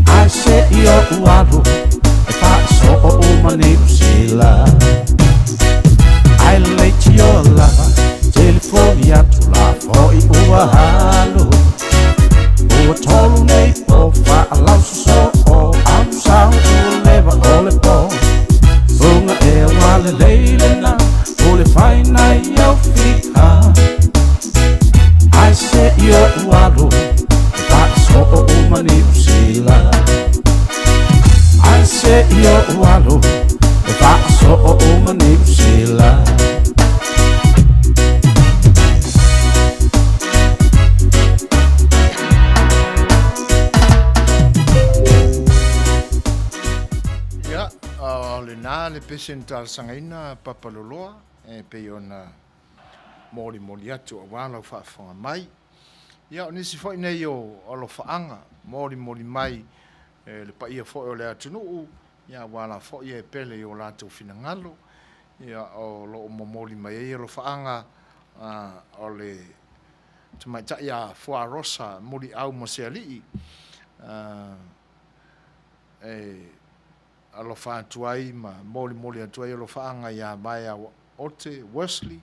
I say yo walo e fa so o mani usila I let your love California to la for I o halo o tolu nei po fa ala so o am sao o leva ole po sunga e wale leile na ole fai na yo fica I say yo walo fa so o mani usila I say yo walo fa so o mani usila le nā le pesen tal sangaina papaloloa e pe ona mori mori atu a wala whaafonga mai. Ia o nisi fwoi nei o alo whaanga mori mori mai le pa ia fwoi o le atunuu ia wala fwoi e pele o lato fina ngalo ia o lo mori mai e alo whaanga o le tumaita ia fwa rosa mori au mosealii alo whaatuai ma moli atuai alo whaanga ia mai a ote Wesley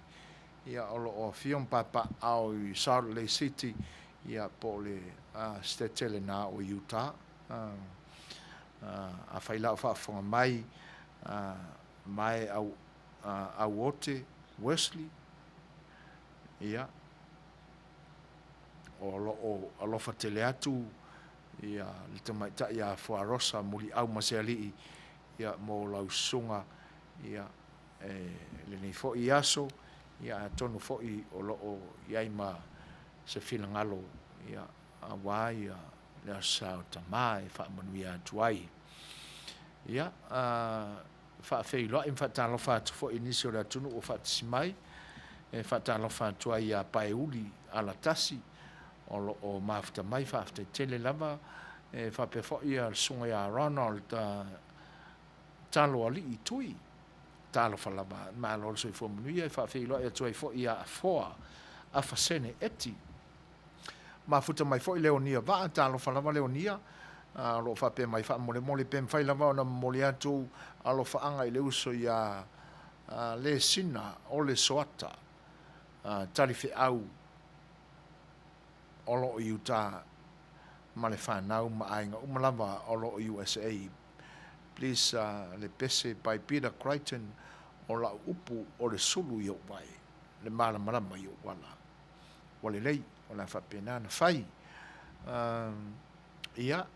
ia olo o fion papa au i Salt Lake City ia po le stetele na o Utah a whaila o whaafonga mai mai au ote Wesley ia o alo whatele atu ia le tamaita ia Fuarosa muli au masealii ia mo lau sunga ia le nei fo i aso ia tonu fo i o loo iai ma se fila ngalo ia awa ia le asao tama e wha manuia atuai ia wha whailo im wha talo wha atu fo i nisi o le atunu o wha tisimai e wha talo wha atua ia pae uli ala tasi o mafuta mai wha afte tele lava e wha pe fo ia sunga ia Ronald talo ali i tui talo falaba ma lo so fo manuia e fa fe lo e toi fo ia foa a fasene eti ma futa mai fo leonia va talo falaba leonia lo fa pe mai fa mole pe fai lava na mole atu alo fa anga i le uso ia le sina o le soata tali fe au olo o Utah ma le fa nau ma ainga umalava olo o USA. Please le pese by Peter Crichton o la upu o le sulu i o wai. Le mala malama i o wala. Wale lei o la whapena na whai. Ia,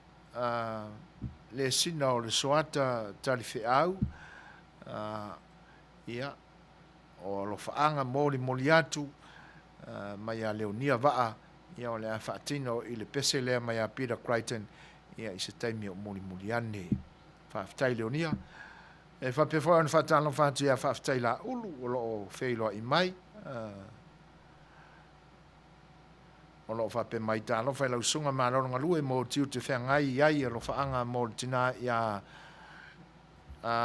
le sina o le soata tali whi au. Ia, o lo faanga moli atu mai a leonia vaa ia o le a whaatino i le pese lea mai a Peter Crichton ia i se taimi o moli ane whaaftai leonia e whapewhoi an whaatano whaatu ia whaaftai la ulu o lo wheiloa i mai o lo whape mai tālo whai lau sunga mā ronga lue mō tiu te whangai iai e lo whaanga mō tina ia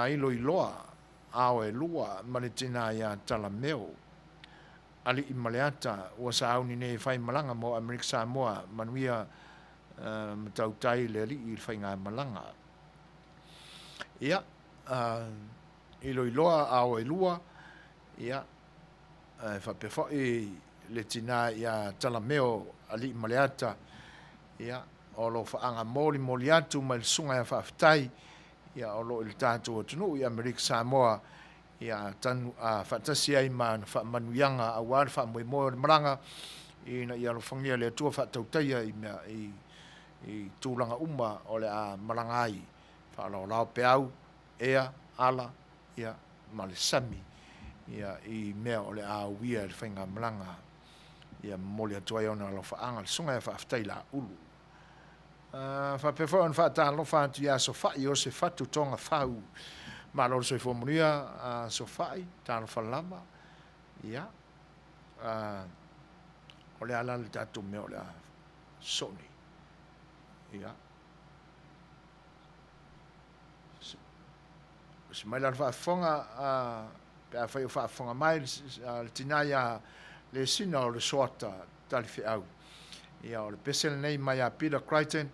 ilo i loa ao e lua mani tina ia tala meo ali i maleata ua sa auni ne whai malanga mo Amerika Samoa Manuia matautai le li i whai ngā malanga ia ilo i loa ao e lua ia whapewhoi le tina ia tala meo ali i maleata ia o lo whaanga moli atu mai sunga ia whaftai ia o lo il tātou atunu i Amerika Samoa ia tanu whatasi ai ma manuianga a wār wha moe maranga i ia lo whangia le atua whatautaia i tūlanga uma o le a maranga ai wha pe au ea ala ia ma le sami ia i mea o le a uia le whainga maranga ia moli atua i ona lo whaanga le sunga ia whaftai la ulu whapewhoi an whaatalo whaatu ia so whai o se whatu tonga whau ma lo so fo Manuia so fai talo falama ia o le ala le tatu me o le soni ia se mai la fa fonga pe fa fa fonga mai le tinaya le sina o le sorta tali fi au ia o le pesel nei mai a Peter Crichton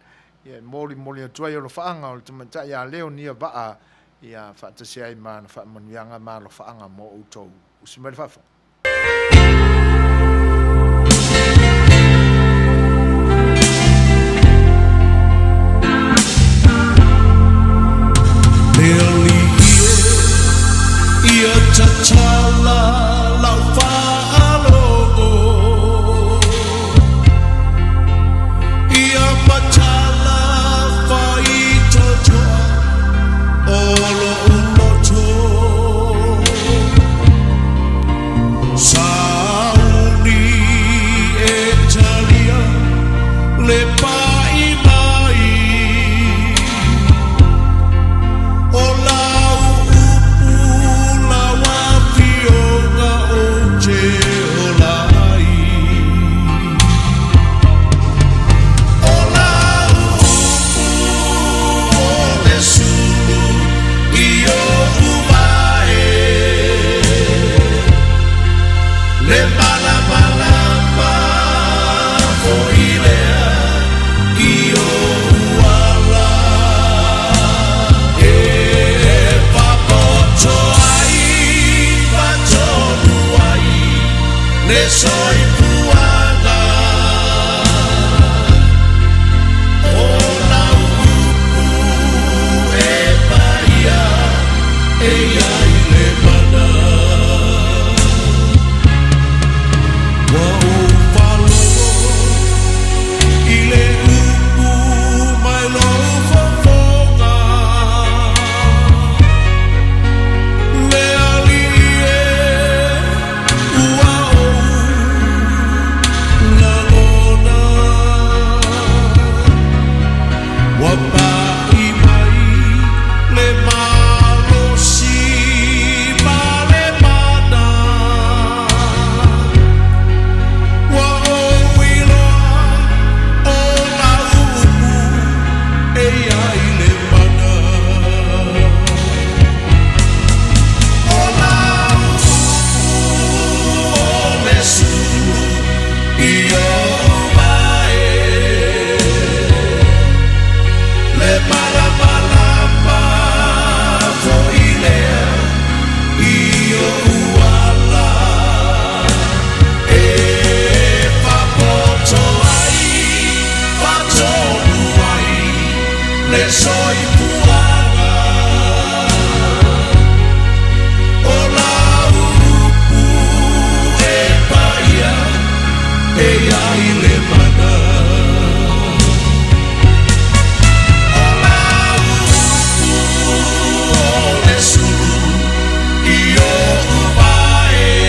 ia moli atua o lo faanga o le tamata ia leo nia vaa ia whaatasi ai mana whaamanuianga ma lo whaanga mo utou. Usimele whawha. Ia tatala lau whaalo ia matala whaitotoa olo umoto sauni e talia le pai mai o lau upu la wafionga o te olai o lau upu o le sulu Io uvae le malama foilea io uala e papoto ai patonu ai le soi puanga o la upu e paia e ai le mana wa o falo i le upu mai lo fofonga le alie ua o la lona wa pa i mai le malo si male mana wa o wilo o la upu e ai le mana o la upu o le sulu io vai le malama foilea io uala e papoto ai patonu ai le soi puanga o la upu e paia e ai le mana o la upu o le sulu io vai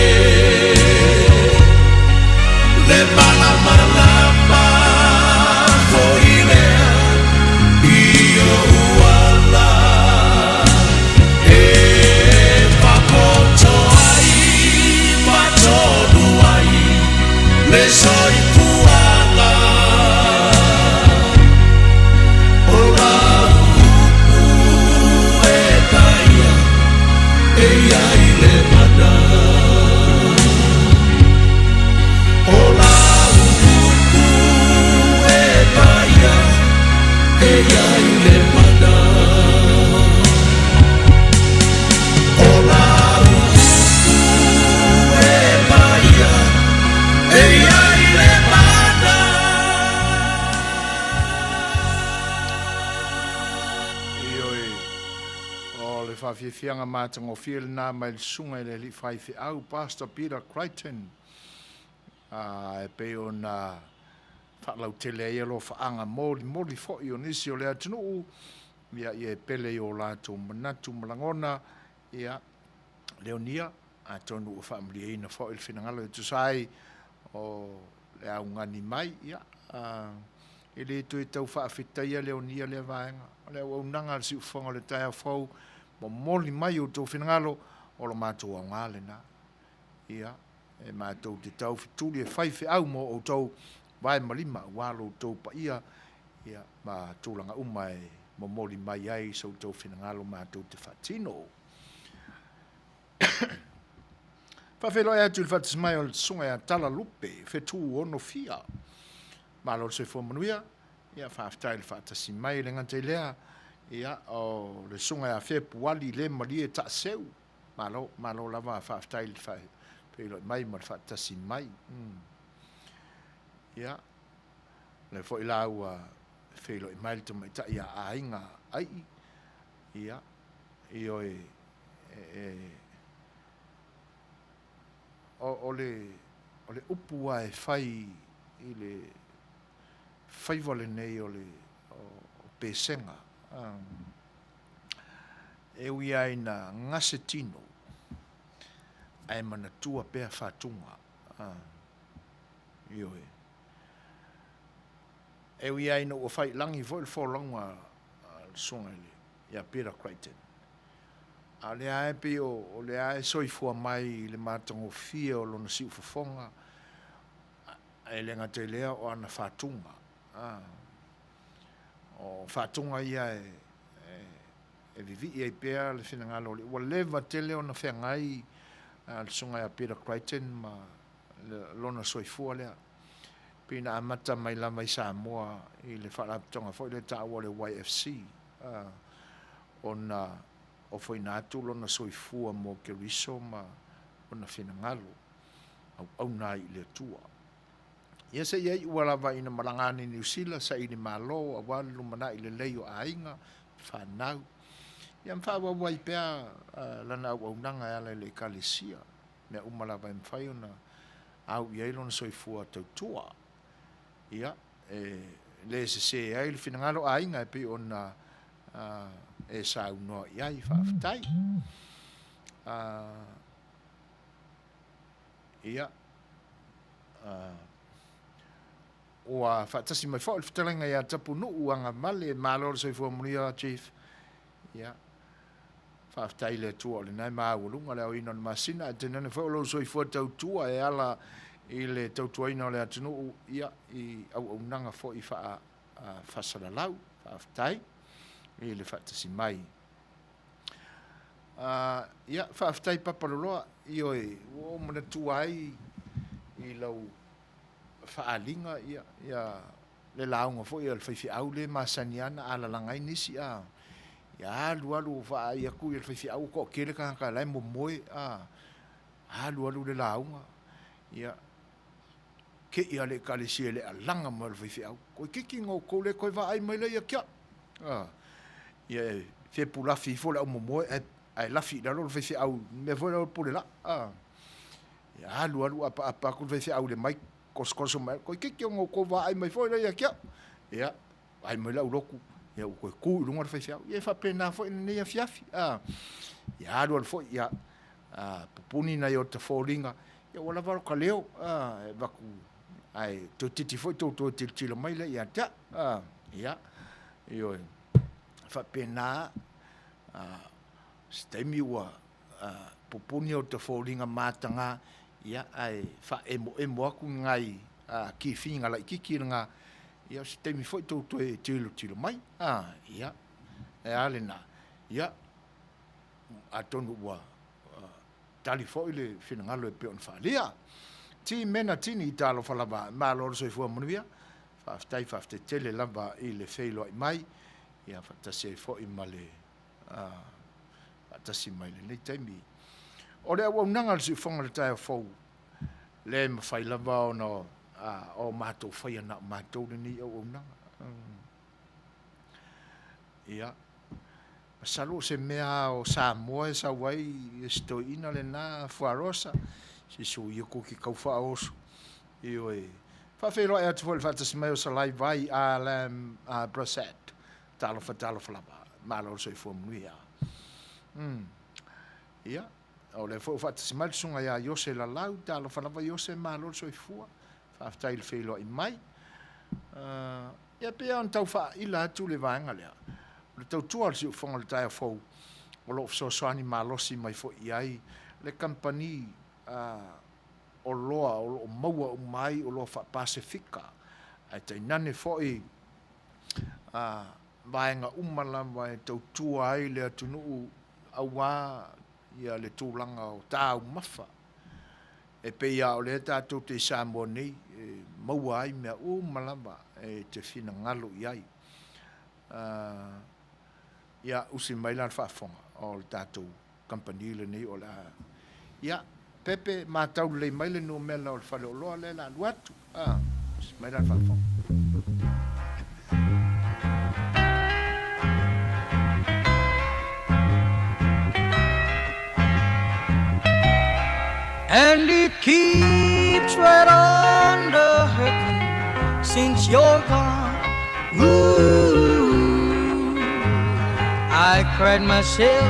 Fianga matang o fiel na mai sunga le li fai fi au Pastor Peter Crichton e pe ona whalau tele e lo whaanga mori fo i o nisi o lea tunu ia e pele o lato manatu malangona ia leonia a tonu o whaamri e na fo il finangalo e tusai o le au ngani mai ia e le tu e tau whaafitaia leonia le vaenga le au nanga si ufonga le taia fau mo moli mai o tau finangalo o lo mātou au ngale na ia e mātou te tau fituli e whaife au mo o tau vai malima walo tau pa ia ma tūlanga umai mo moli mai ai so tau finangalo mātou te whatino whawhelo e atu il whatismai o le sunga e tala lupe whetu ono fia malo se fo Manuia ia whaftai le whatasi mai le ngante lea ia o le sunga a fepu wali le mali e ta seu malo lava whaftai le whai pelo mai ma whatasi mai ia le fo ila ua felo i mai tama ta ia ainga ai ia io o le upua e fai i le fai vale nei o le pesenga e ui ai na ngase tino ai mana tua pea whatunga io e ui ai na ua whai langi vo il wholonga sunga ia Peter Crichton a le ae pe o le ae soifua mai le matango fia o lona siu fafonga e le ngate lea o ana whatunga o whatunga ia e vivi ia i pea le whinangalo le ua lewa tele o na whengai le sunga ia Peter Crichton ma lona soifua lea pina amata mai la mai Samoa i le whalapitonga fo i le tawa le YFC o foi na atu lona soifua mo ke riso ma ona whinangalo au nai i le tua ia se iei ua lava ina malangani New Zealand sa i ni malo a wale lumana i le leio a inga whanau ia mwhawa wai pea lana au nanga ala le kalesia mea umalava i mwhai ona au iei lona soifua tautua ia le se ai le whinangalo a inga e pe ona e sa unoa iai whaafitai ia ua whaatasi mai whao whitalenga ia tapu nuu anga male mālore soifua Manuia chief ia whaafitai le tua le nai māulunga le au ina na masina te nane whao lo soifua tautua e ala i le tautua ina le atunu ia i au nanga fo i whaasalalau whaafitai i le whaatasi mai ia whaafitai papaloloa i oe o mana tuai i lau whaalinga ia le launga fo i al whaifi au le masaniana ala langai nisi ia alu wha ia ku i al whaifi au ko kere ka lai mo moe alu le launga ia ke ia le kalesi le alanga mo al whaifi au ko kiki ngau ko le koe wa ai mai le ia kia ia fe pulafi fo la mo moe ai lafi da lo whaifi au me vo le pule la ia alu apa ko whaifi au le mai koskoso mai ko kiki ngo ko va ai mai foi ia kia ia ai mai la uroku ia ko ku lunga fa sia ia fa pena foi ni ia fiafi ia do foi ia pupuni na yo te folinga ia wala va ka leo va ku ai to titi foi to tilo mai la ia ta ia io fa pena stemi wa pupuni o te folinga matanga ia ai fa e mo aku ngai ki finga la ki nga ia se temi foi to e tilo mai ia e ale na ia atonu wa tali foi le finangalo e pe on fa lia ti mena tini italo falaba ma lo so fu Manuia fa te tele lava i le feilo mai ia fa ta se foi male ta si mai le temi o le wa nanga si fonga le tai fo le ma fai lava no o matou fai na matou ni o nanga ia salo se mea o Samoa sa wai sto ina le na fuarosa si su yo ko ki kaufa oso io e fa felo e atfol fa tas mai o sa live vai a brosset talo fa lava malo so fu Manuia ia o le fo fa tas mai sunga ya yo se la lau talo fa lava yo se malo so fu fa tail felo i mai ia pe on tau fa ila tu le vanga le le tau tua si fonga le tai fo o lo so swani malosi mai fo iai le company o loa o maua o mai o loa fa Pacifica ai te nane fo i vaenga umala vai tau tua ai le atunu awa ia le tūlanga o tāu mafa e pe ia o le tātou te Samoa nei maua ai mea umala e te fina ngalo iai ia usi mai lan whaafonga o le tātou company le nei o la ia pepe mātau le mai le no mela o le whale o loa le la luatu usi mai lan whaafonga And it keeps right on the hurting since you're gone. Ooh, I cried myself.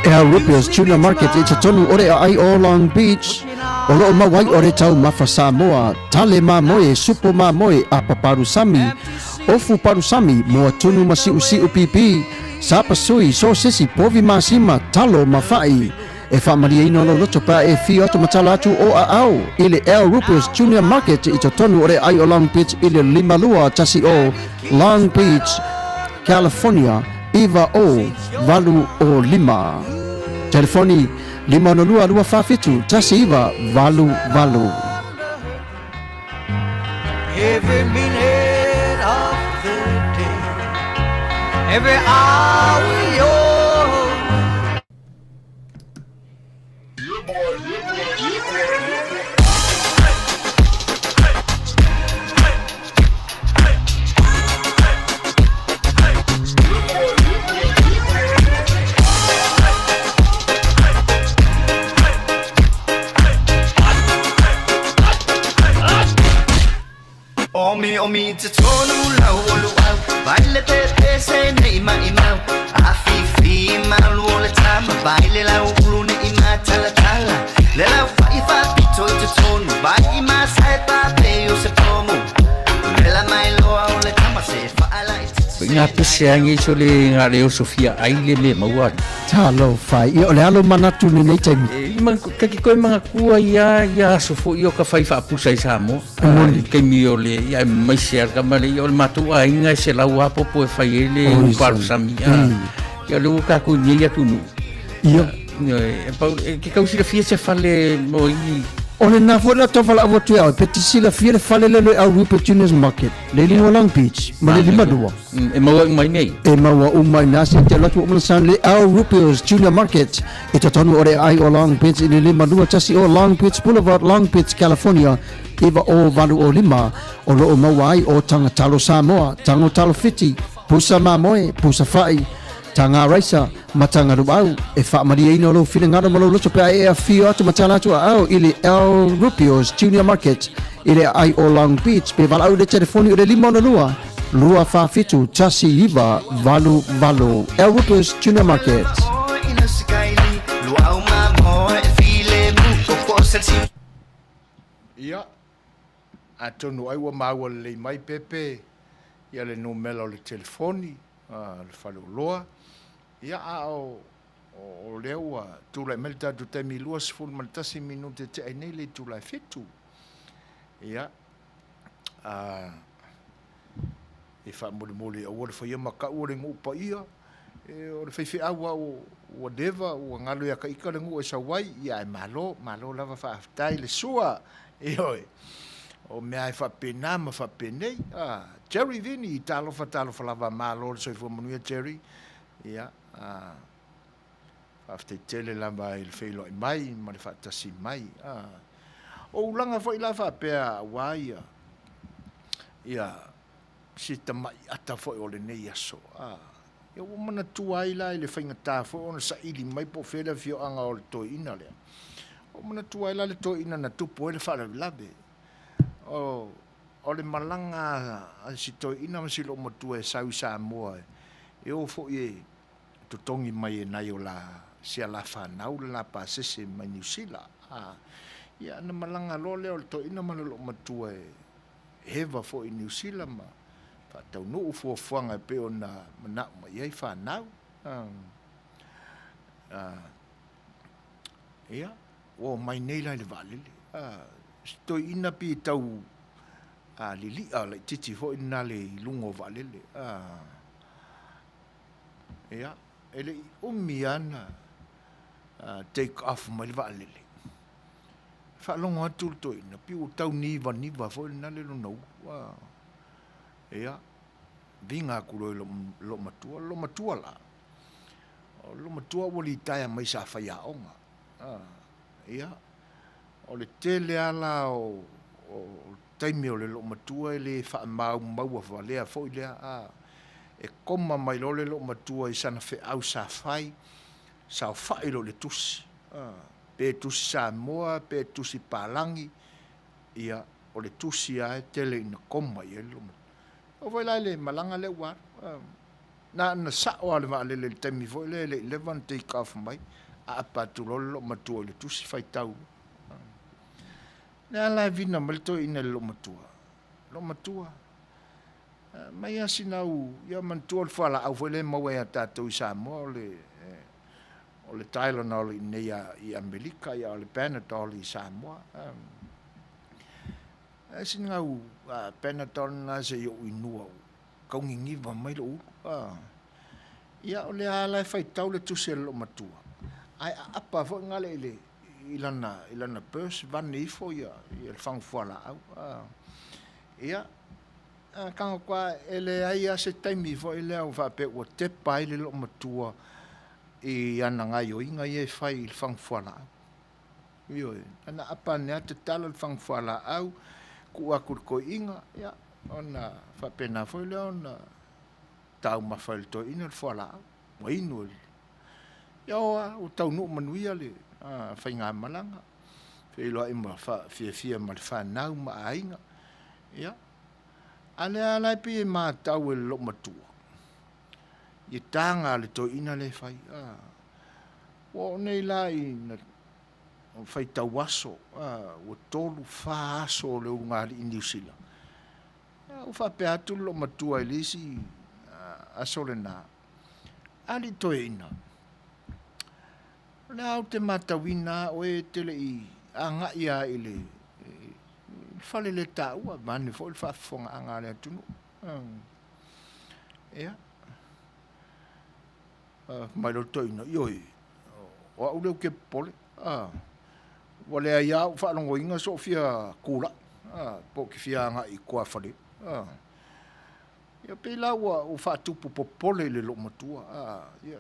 Rupios Junior Market i tatonu ore ai o Long Beach. O loo mawai ore tau mafa Samoa. Tale mamoe, supo mamoe a paparusami. Ofu parusami mo tunu masi usi upipi. Sapa sui so sisi povi masima talo mafai. E whaamaria ino lo loto pa e fi atu matala atu o a au. Ile Rupios Junior Market i tatonu ore ai o Long Beach ile limalua tasi o Long Beach, California. Iva o valu o lima. Telefoni 502 tasi iva valu. Every minute of the day, every hour you're Omi te tonu lau olu au Baile pepe se ne ima Afifi malu ole tama Baile lau ulu ne ima tala Le lau fa pito i te tonu Bai ima sai pape o se pomo Le la mai loa ole tama se fa ala i te Ngā pese angi so le ngā reo Sofia aile me maua Talo fai, i ole alo manatu ni nei taimi Kaki koe mga kua ia sofo i o ka whai whaapusa i Samoa Kei mi o le, ia mai se arka mare i o le matua inga se lau apopo e whai ele uparu sami Ia le ukaku ni ia tunu Ia Ke kausi le fia se whale mo i Ole na fora to fala avo tu au peti sila fire fale le Rupios Junior Market le lingo Long Beach ma le lima dua e maua mai nei e maua umai nasi te latu o san le Rupios Junior Market e tatonu ore ai o Long Beach le lima dua tasi o Long Beach Boulevard Long Beach California iva o valu o lima o lo maua ai o tanga talo Samoa tango talo fiti pusa mamoe pusa fai tanga raisa matanga rubau e fa maria ino lo fina ngaro malo lo pe e fio atu matala atu au ili Rupios Junior Market ile ai o Long Beach pe valau de telefoni de limona lua fa fitu tasi iva valu Rupios Junior Market ia atonu ai wa maua le mai pepe ia le numero le telefoni le falu loa ia o o leo tu lai melta tu te milua sifun maltasi minute te ai nei le tu lai fitu. Ia, e wha mole o wale whaia maka ua rengu upa ia, o le whaiwhi awa o whatever, o ngalo ia ka ika rengu e sa wai, ia e malo lava wha aftai le sua, e oi, o mea e wha pena ma wha penei, Jerry Vini, i talo wha lava malo le soifua Manuia Jerry, ia, after tele lava il feilo i mai, ma le wha tasi mai, o ulanga fo i lava pea wai, ia, si tamai ata fo o le nei aso. Ia o mana tuai la i le whainga tā fo o na sa ili mai po whera fio anga o le toi ina lea. O mana tuai la le toi ina na tupo e le whara labe. O le malanga a si toi ina ma si lo matua e sau sa moa e o fo i tutongi mai e nai o la si a la whanau la pa sese mai New Zealand. Ia na malanga lo leo le toi ina ma lo matua e hewa fo i New Zealand ma. Tau no fuanga pe ona mana mai ai whanau. Ia, o mai nei lai le valele. Stoi ina pi tau lili lai titi fo ina le lungo valele. Ia, ele umiana take off mai le valele. Whalongo atu to ina pi o tau niva fo ina le lunau. Ia, vinga kuro lo matua la. Lo matua wali taia mai sa whaiaonga. Ia, o le tele ala o taimi o le lo matua e le wha maua whalea fo i lea. E koma mai lo le lo matua i sana whi au sa whai, sa whai lo le tusi. Pe tusi sa moa, pe tusi palangi. Ia, o le tusi a e tele ina koma i e lo matua. O vai lai le malanga le war. Na sa o le vale le temi foi le levan take off mai. A paturo lo matua le tusi fai tau. Na la vina malto ina lo matua. Lo matua. Mai asinau ia mantua le fala au foi le maua ta to sa mo o le Thailand o le nei i Amerika ia o le Panadol i Samoa. Asinau Panadol na se yo inua kaungingi va mai lo ia o le ala fai tau le tusi lo matua ai apa fo ngale ile ilana pers van ni fo ia il fang fola au ia kanga kwa ele ai a se taimi fo ile au va pe o te pai le lo matua e ana ngai o inga ia fai il fang fola io ana apa ne te tala il fang fola au ku aku ko inga ya ona fa pena foi le ona tau ma falto ina fola mo inu ya o tau no manuia le fa nga malanga fe lo ima fa fia mal fa nau ma ainga ya ala pi ma tau lo matua i tanga le to ina le fai o nei lai na fai tau aso, o tolu fa aso le ungari i New Zealand. O fa pe atu lo matua ilisi aso le na. Ali toe ina. Le au te matawina o e tele i anga ia ile. Fale le ta ua mani fo il fa fonga anga le atunu. Ea. Mai lo toe ina. Ioi. O au leo ke pole. Wale ai au whaanongo inga so fia kura. Po ki fia anga i kua whare. Ia pēla ua o whaatupu popole le lo matua. Ia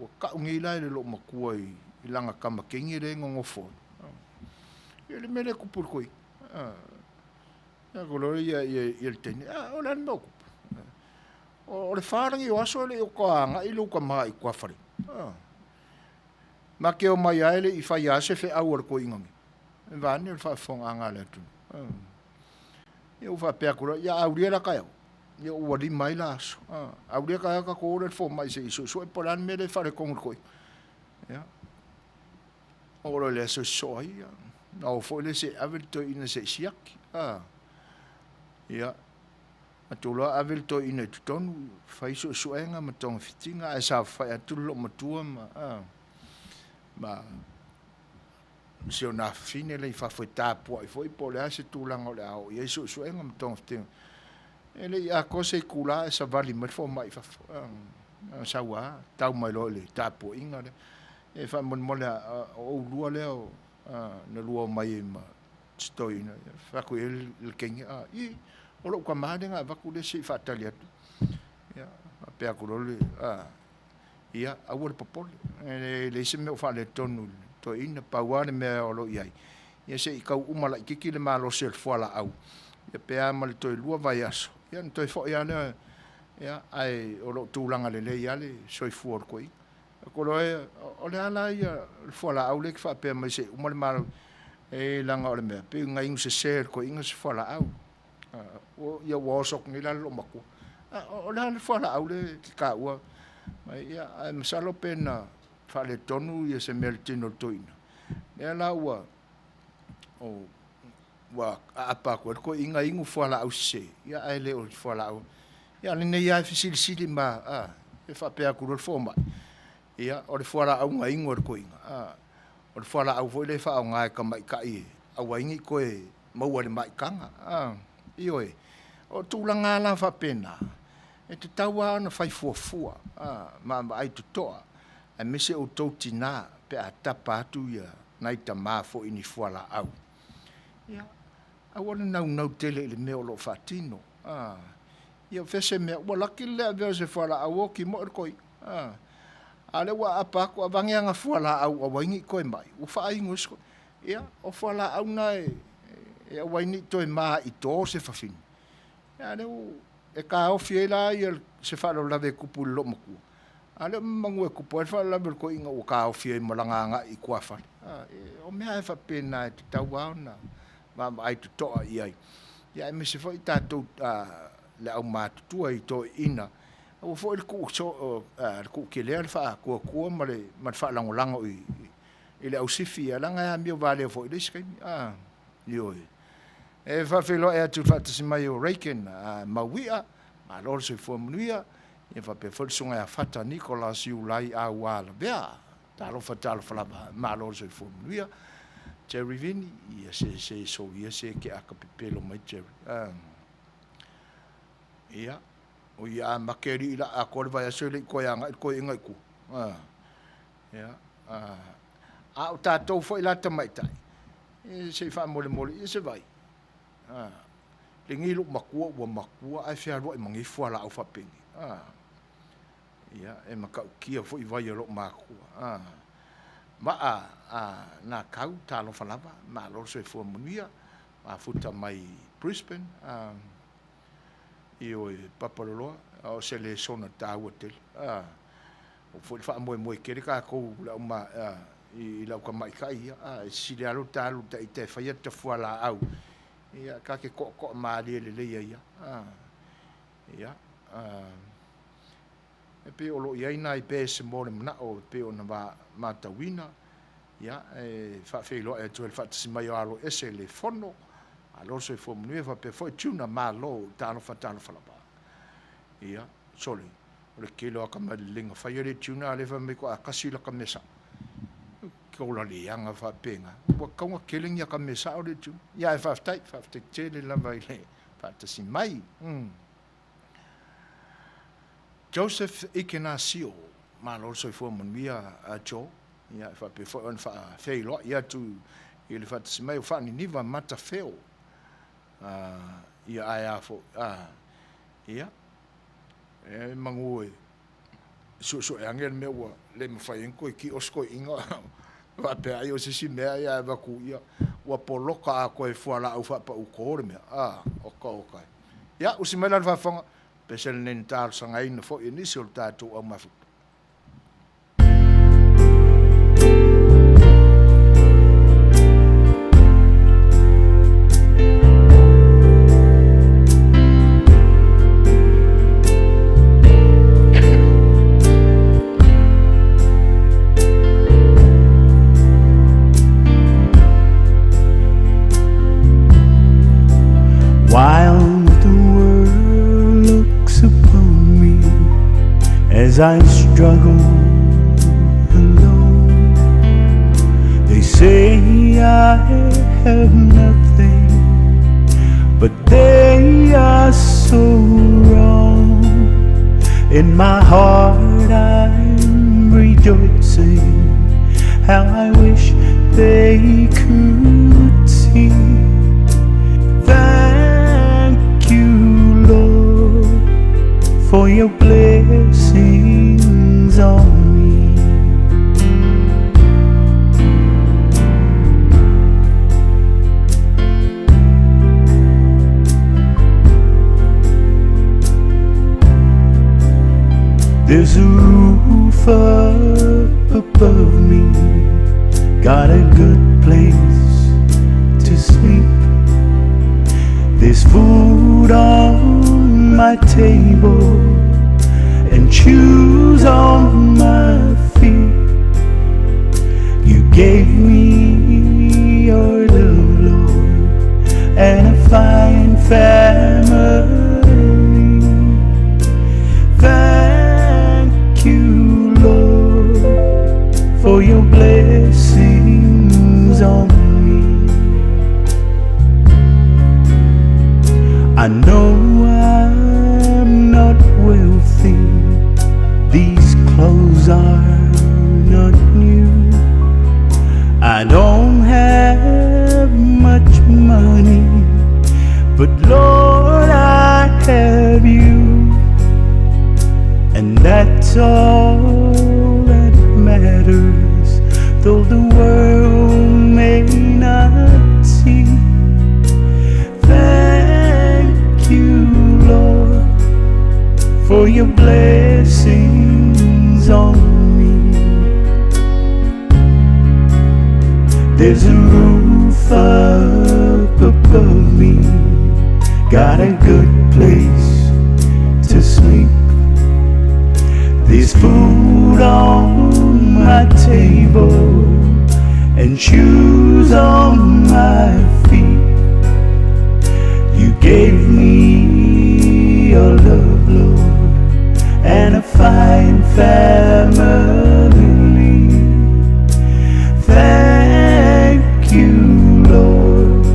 ua kaungi lai le lo makua i langa kamakengi re ngongofo. Ia le mele kupur koi. Ia kolore ia le tene. O le anima kupu. O le wharangi o aso le o ka anga i lo ka maa i kua whare. Ma ke o mai aile i whai ase whi au ar ko ingongi. E vane o wha whonga anga le atu. Ia u wha pēa kura, ia auria la kai au. Ia u wali mai la aso. Auria kai au ka kōre who mai se iso. So e poran me le whare kongur koi. Ia. Oro le aso soa ia. Na o fo le se avel to ina se siaki. Ia. A tula avel to ina tutonu. Whai so soenga ma tonga fitinga. E sa whai atu lo matua ma. ma se ona fine le fa foi tapu ai foi po le ase tulanga o le au ia su su enga mtong ting ele a ko se kula sa vali mai fo mai fa sa wa tau mai lo le tapu inga le e fa mon mo le o lua le o na lua mai ma stoi na fa ko el ken i o lo ka ma nga va ku le si fa tali atu ia pe a ku le ia a wor popol le se me fa le tonu to ina pauane me o lo iai ia se i kau umala i kiki le malo se le fuala au ia pe a mal to lua vai aso ia to fo ia le ia ai o lo tulanga le le ia le soi fuor koi ko lo o le ala ia le fuala au le fa pe mai se umala malo e langa o le me pe ngai un se ko inga se fuala au o ia wo sok ni la lo maku o le fuala au le ka ua mai ia ai masalo pena fa le tonu ia se mel tino toina ia la ua o wa apa ko inga ingu fuala au se ia ai le o fuala au ia le nei ai fisili ma e fa pe aku ro forma ia o le fuala au nga ingu ko inga o le fuala au foi le fa au nga ka mai kai au ingi ko e mau le mai kanga io e o tulanga la fa pena e te taua na fai fuafua ma ai tutoa e mese o toutina pe a tapa atu ia nai ta mafo ini fuala au ia a wona nau tele le me o lo fatino ia fese me o laki le ave se fuala au ki mo koi ale wa apa ko avangi anga fuala au awangi koi mai u fa ingus ia o fuala au nai e awangi to ma i to se fafin ia le e ka o fiela ia se fa lo lave kupu lo maku ale mangu ku po fa la ber ko inga o ka o fie malanga nga i kwa fa o me ai fa pena te tawa na ma ai to ai ia me se foi tato le au mat tu ai to ina o foi ku so ku ke le fa ku ma le ma fa lango i ile au sifi ala nga mi vale foi le skai yo e fa felo e tu fa tsi mai o reken Manuia ma lo se fo Manuia e fa pe fo sunga ya fata Nicolas yu lai a wala bea ta lo fa ma lo se fo Manuia Jerry Vini ia se so ia se ke a ka pelo mai Jerry ia o ia makeri ila a ko vai se le ko ya ko inga ku ia a o tatou fo ila tamai tai e se fa mole e se vai le ngilu makua ai fia ro mangi fuala au fa pengi ia e maka kia fo i vai ro makua ma na kau talo falava ma lo se fo Manuia ma futa mai Brisbane io e papalolo o se le sona ta hotel o fo fa mo ke ka ko la ma i la ka mai kai si le alo talo te fa ia te fuala au ia ka ke ko ma le ia ia e pe o lo ia ina i pe se mo na o pe o na ma tawina ia e fa fe lo e tu fa si mai alo ese le fono alo se fo Manuia fa pe fo tuna ma lo tano fa ba ia soli o le kilo ka ma linga fa ile tuna le fa me ko akasi la ka mesa ko la le anga fa penga wa ka wa killing ya ka mesa o le tu ia fa te le la vai le fa si mai Joseph Ignacio ma lo se fo Manuia a jo ia fa pe fo on fa fe lo ia tu il fa si mai fa ni va mata feo ia ai fo ia e mangue so e angel me wa le me fa en ko ki osko inga va pe ai o si me ia va ku ia wa poloka ko e fo la u fa pa u ko me o ko ia o si me la va fa pesel nen tal sanga in fo initial tatu o ma While the world looks upon me as I struggle alone, say I have nothing, but they are so wrong. In my heart I'm rejoicing, how I wish they could see. Thank you, Lord, for your blessings on me. There's a roof up above me, got a good place to sleep. There's food on my table and shoes on my feet. You gave me your love, Lord, and a fine family. Thank you, Lord, for your blessings on me. I know I'm not wealthy, these clothes are not new. I don't have much money, but Lord, I have you, and that's all that matters, though the world may not see. Thank you, Lord, for your blessings on me. There's a roof up above me, got a good place to sleep. There's food on my table and shoes on my feet. You gave me your love, Lord, and a fine family. Thank you, Lord,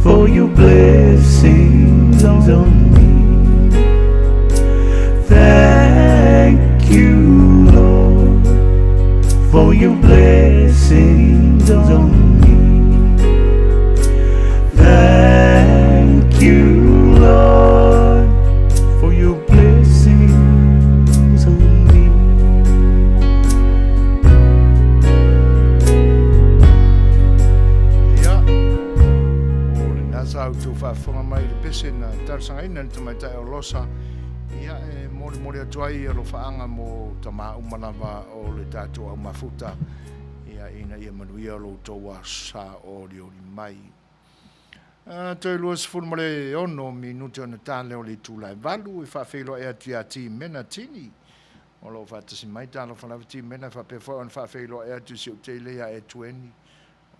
for your blessings on me. Thank you, Lord, for your blessings on me. Thank you, Lord, for your blessings on me. Ia, o le nasa au tū whaafonga mai le pese na tarasangaina ni tamaita e o losa. Ia e mori atu ai alo whaanga mo tama umanawa o le tātua au mafuta. Ia ina ia Manuia lo toa sa o rio li mai. Toi lua sifuru mare ono minuti ona tāle o le tūlai valu e whawhelo e atu ia ti mena tini. O lo whatasi mai tālo whalawa ti mena whapewha on whawhelo e atu si utelea e tueni.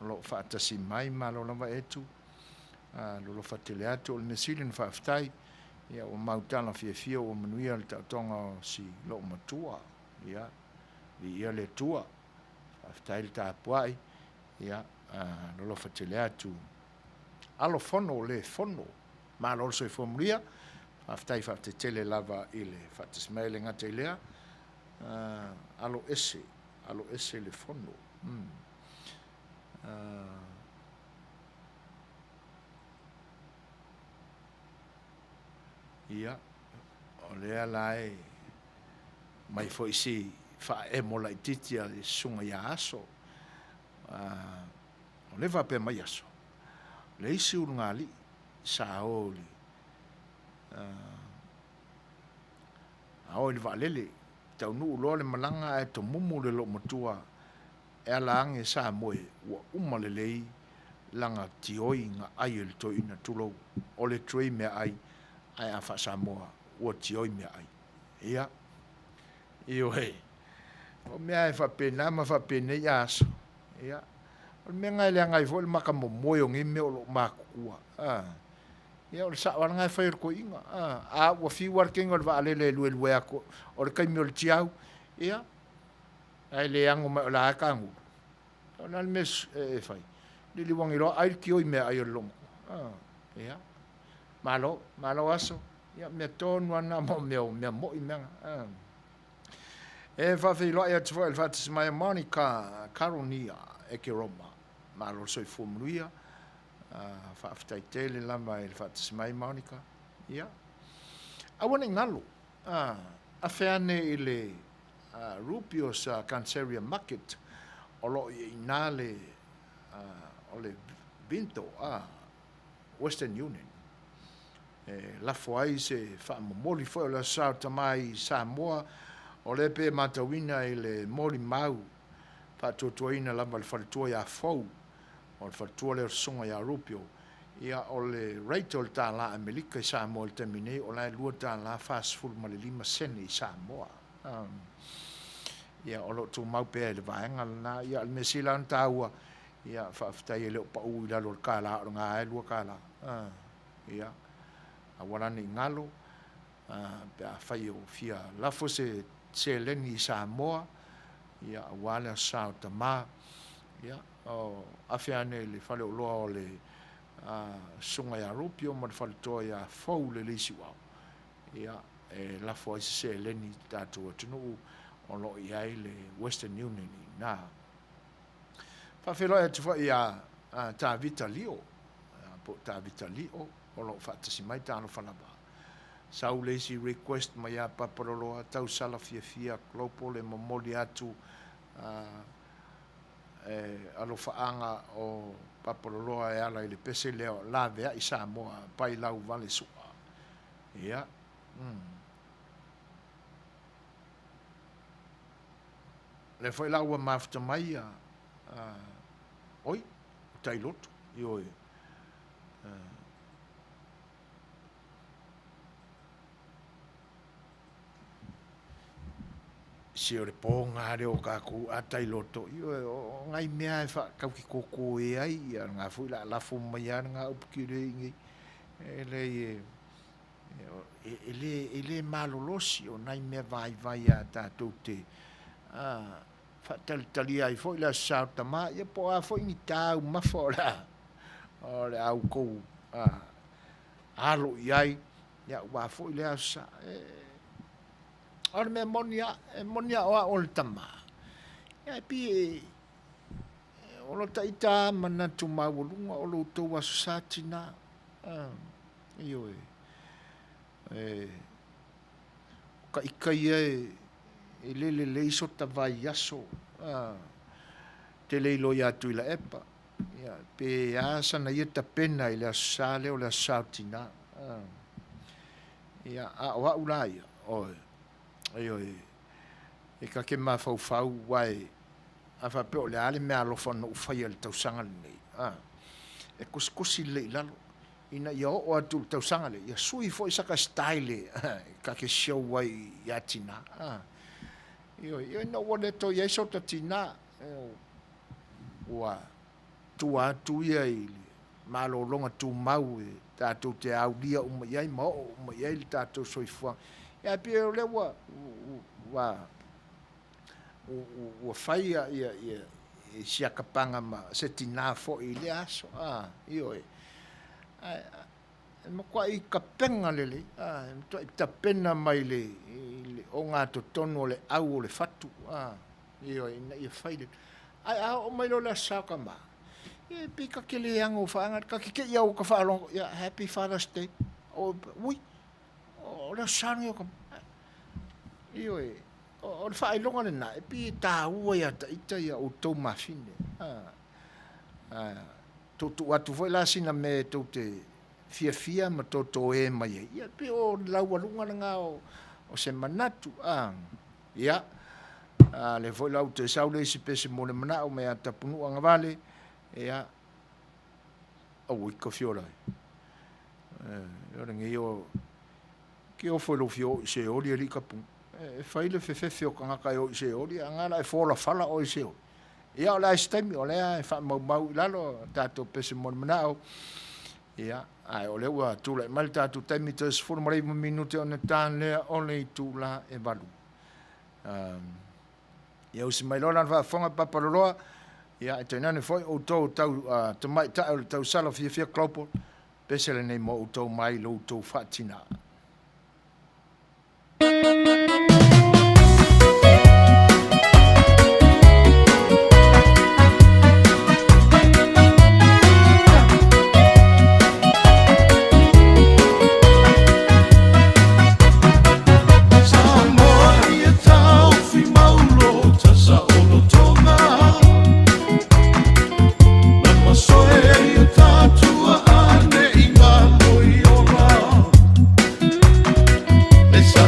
O lo whatasi mai malo lava etu. Lolo whatele atu o le mesilin whawhtai. Ia o mautana fia o Manuia le tautonga si lo matua. Ia, ia le tua. Whawhtai le tāpuai. Ia, lolo whatele atu. Alo fono le fono. Ma lo so i Manuia. Whawhtai whawtetele lava i le whatasmaile ngate lea. Alo ese le fono. Ia, o lea lai mai fo isi wha e mola i titi a le sunga ia aso. O le vape mai aso. Le isi urunga li, sa oli. A oli va lele, tau nu ulo le malanga e to mumu le lo matua. E ala ange sa moe, ua umale lei, langa tioi nga ai le toi ina tulo. O le troi mea ai. Ai a wha Samoa, ua tioi mea ai. Ia. Io hei. O mea e wha pena, ma wha pena i aso. Ia. O mea ngai lea ngai fo, le maka mo moyo ngi meo lo makukua. Ia, o le sa wala ngai whair ko inga. Ua fiwar kenga le wa alele lue ako. O le kai meo le tiau. Ia. Ai le ango mai o la akangu. ona mes e fai li wangi lo ai ki oi me ai long ia malo aso ia me tonu ana mo i menga e fa fe lo ia tfo el fat mai Monica Caronia e ke Roma malo so fu Manuia fa aftai tele lama el fat mai Monica ia awana ngalo a feane ile Rupio sa Canceria Market o lo i nale o le binto Western Union la foi se fa moli foi la sauta mai Samoa o le pe matawina i le moli mau pa totoina la mal faltua ya fou o faltua le songa ya Rupio ia o le Rachel ta la America Samoa termine o la lua ta la fast food ma le 5 sen i Samoa ia o lo tu mau pe le vaenga na ia le mesilan taua ia fa ftai le pa u la lo kala nga e lu kala ia a wala ni ngalo pe a fai o fia la fose se leni Samoa ia wala sa tama ia o afiane le fale o lo le sunga ya Rupio ma fale to ya fou le lisiwa ia la fo se leni tatu tunu o lo ia le Western Union na fa felo e tfa ia ta vitalio po ta vitalio o lo fa tsi mai ta no fana ba sau lazy request mai a papolo tau sala fia klopo le momoli atu alo faanga o papolo e ala le pese leo la vea i Samoa pai lau vale sua ia le foi la ua mafta mai oi tai loto io se o le ponga re o ka ku atai loto io ngai mea fa ka ki koko e ai nga fu la fu mai nga upkire ngi ele malolosi o nai me vai a ta tote fa tali ai foi la sauta ma ia po a foi ni tau ma fora o le au ko alo iai ia wa foi le sa or me monia o le tama ia pi o lo taita mana tu mawulunga o lo to wa satina io ka ikai le iso tavai aso te leilo ia tu ila epa ia pe asa na ia tapena i le asale o le asautina ia a wa ulai oi e ka ke ma fau wai a fa pe o le ale me alofa no fai el tausanga nei e kusi le lalo ina ia o atu tausanga le ia sui foi saka style ka ke show wai ia tina io no wole to ia so tina wa tu ia ili malo longa tu mau ta tu te au dia ia mo ia ta tu soifua ia pe le wa fai ia sia kapanga ma se tina fo ile aso io mo kwa I kapenga lele to ta pena mai le o nga to tono le au le fatu io ia fai le ai o mai lo la saka ma e pika ke le ango fa ka ke ia o ka fa long ia happy father's day o ui o la sanio ka io o fa I longa na e pi ta ua ia ta ita ia o to mafine to atu foi la sina me to te fia ma to e mai ia pe o la walunga nga o se manatu ia le foi la te saule si pese mo le mana o me ata punu anga vale ia o ko fiola ora ngi o ki o foi lo fio se o li kapu fai le fe o kanga kai o se o li anga la fo la fala o se o ia la stemi o le fa mau lalo tato pese mo le mana o ia ai o le ua tu le mal tatu temitas for mo le minute on tan le only tu la e balu ia o si mai lona fa fonga papaloa Ia, te nane foi o tau te mai tau sala fia klopo, pesele nei mo o tau mai lo tau fatina. Esa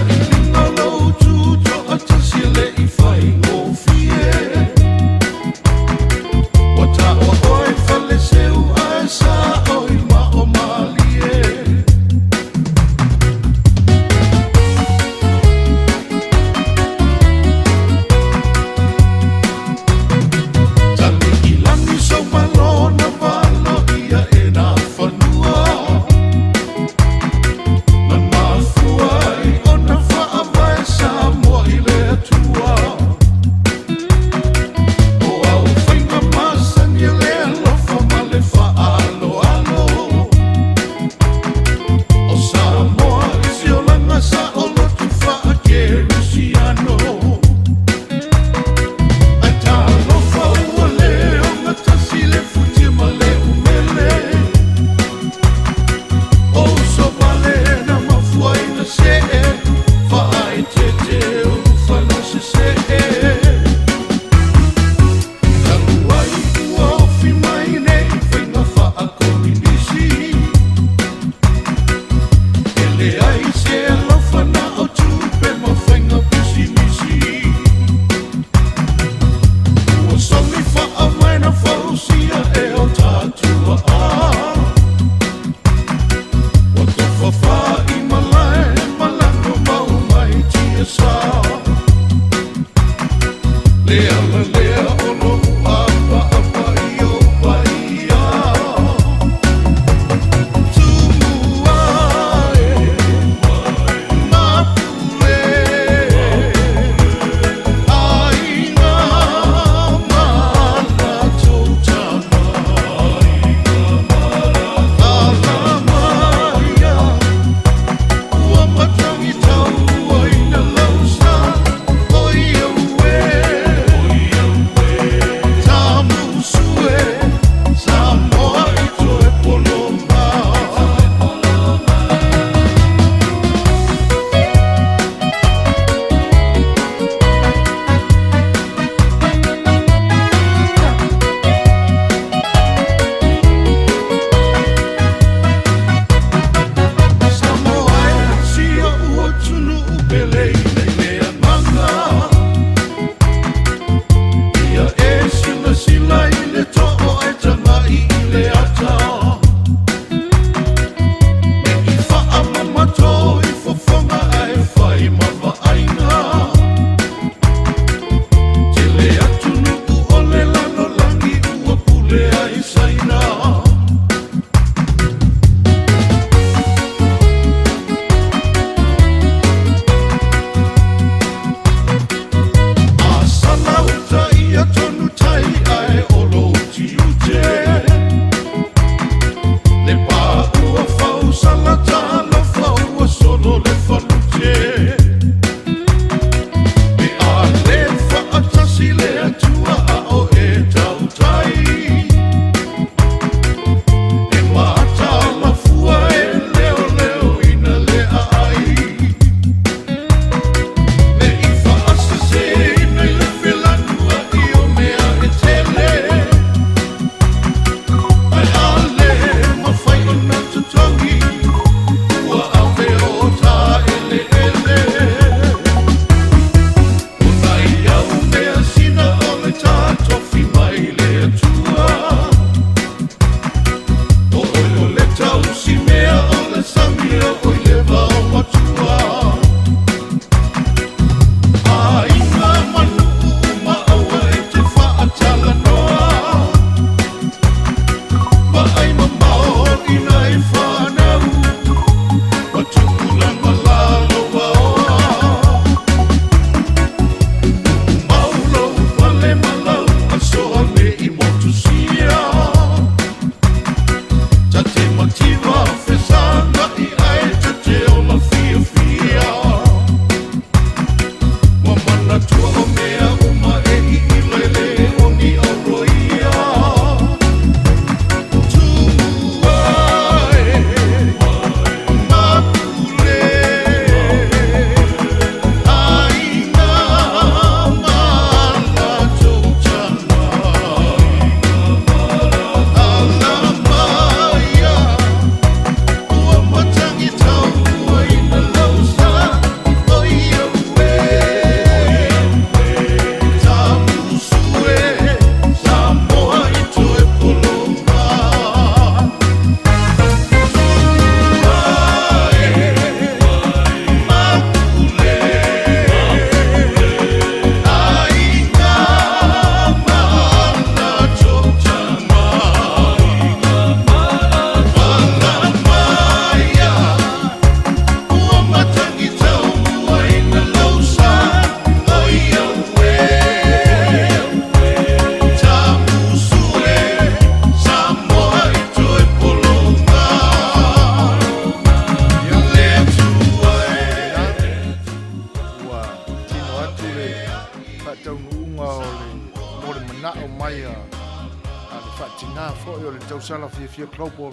tausala fia klopo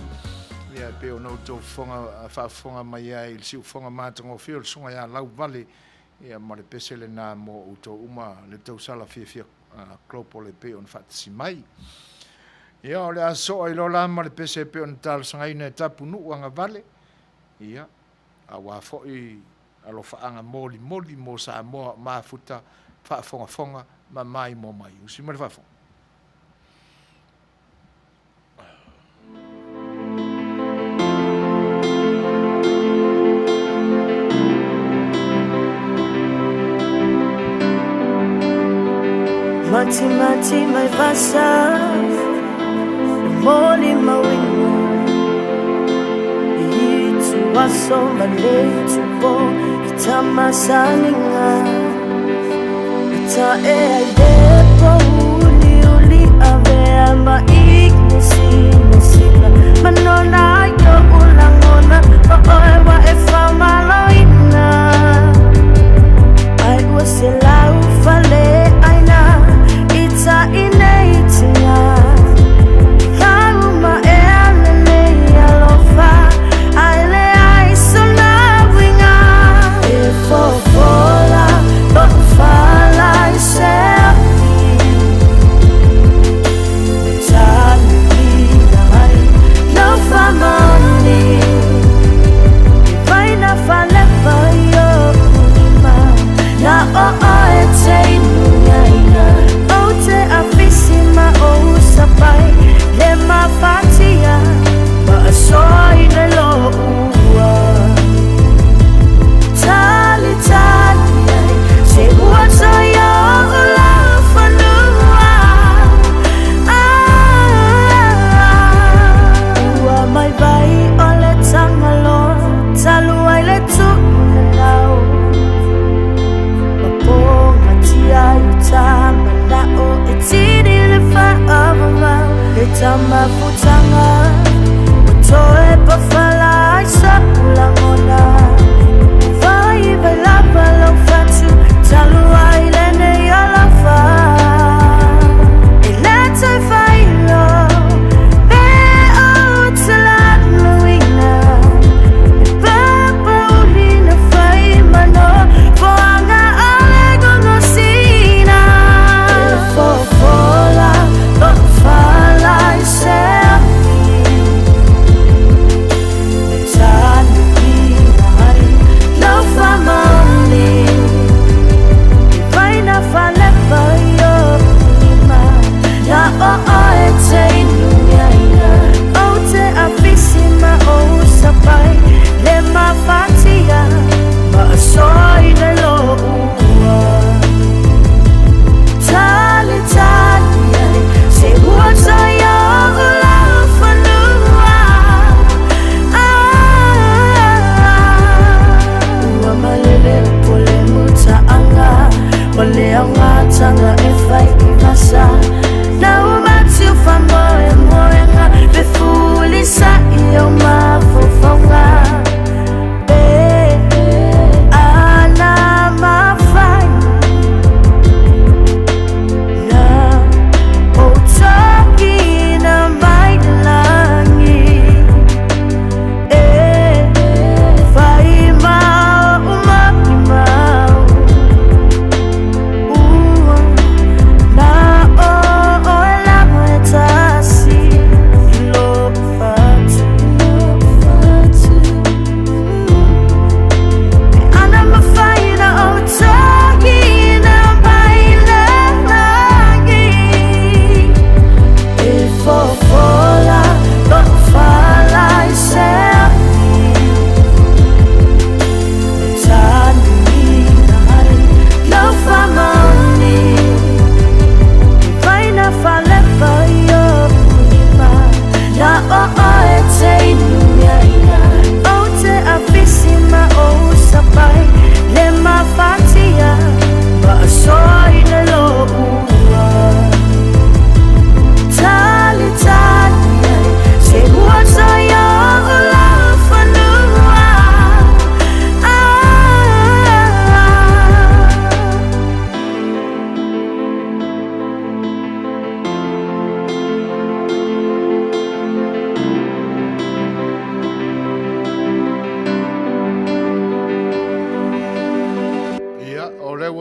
ia pe o no to fonga mai ai si fonga matango fia songa ia lau vale ia ma le pesele na mo o to uma le tausala fia klopo le pe on fatsi mai ia o le aso i lo la ma le pese pe on tal sanga ina tapu nu anga vale ia a wa fo i alo faanga moli mo sa mo ma futa fa fonga ma mai mo mai usi ma fa fonga Mati mai pasa moli mawingo itu waso male tupo itama saninga ita e depo uli ave ama ignesi manona yo ulangona wa e famaloina I was lau fale aina ita inaitinga karuma ene alofa aile aisona winga efo fola don't fala isepi tani dai no famani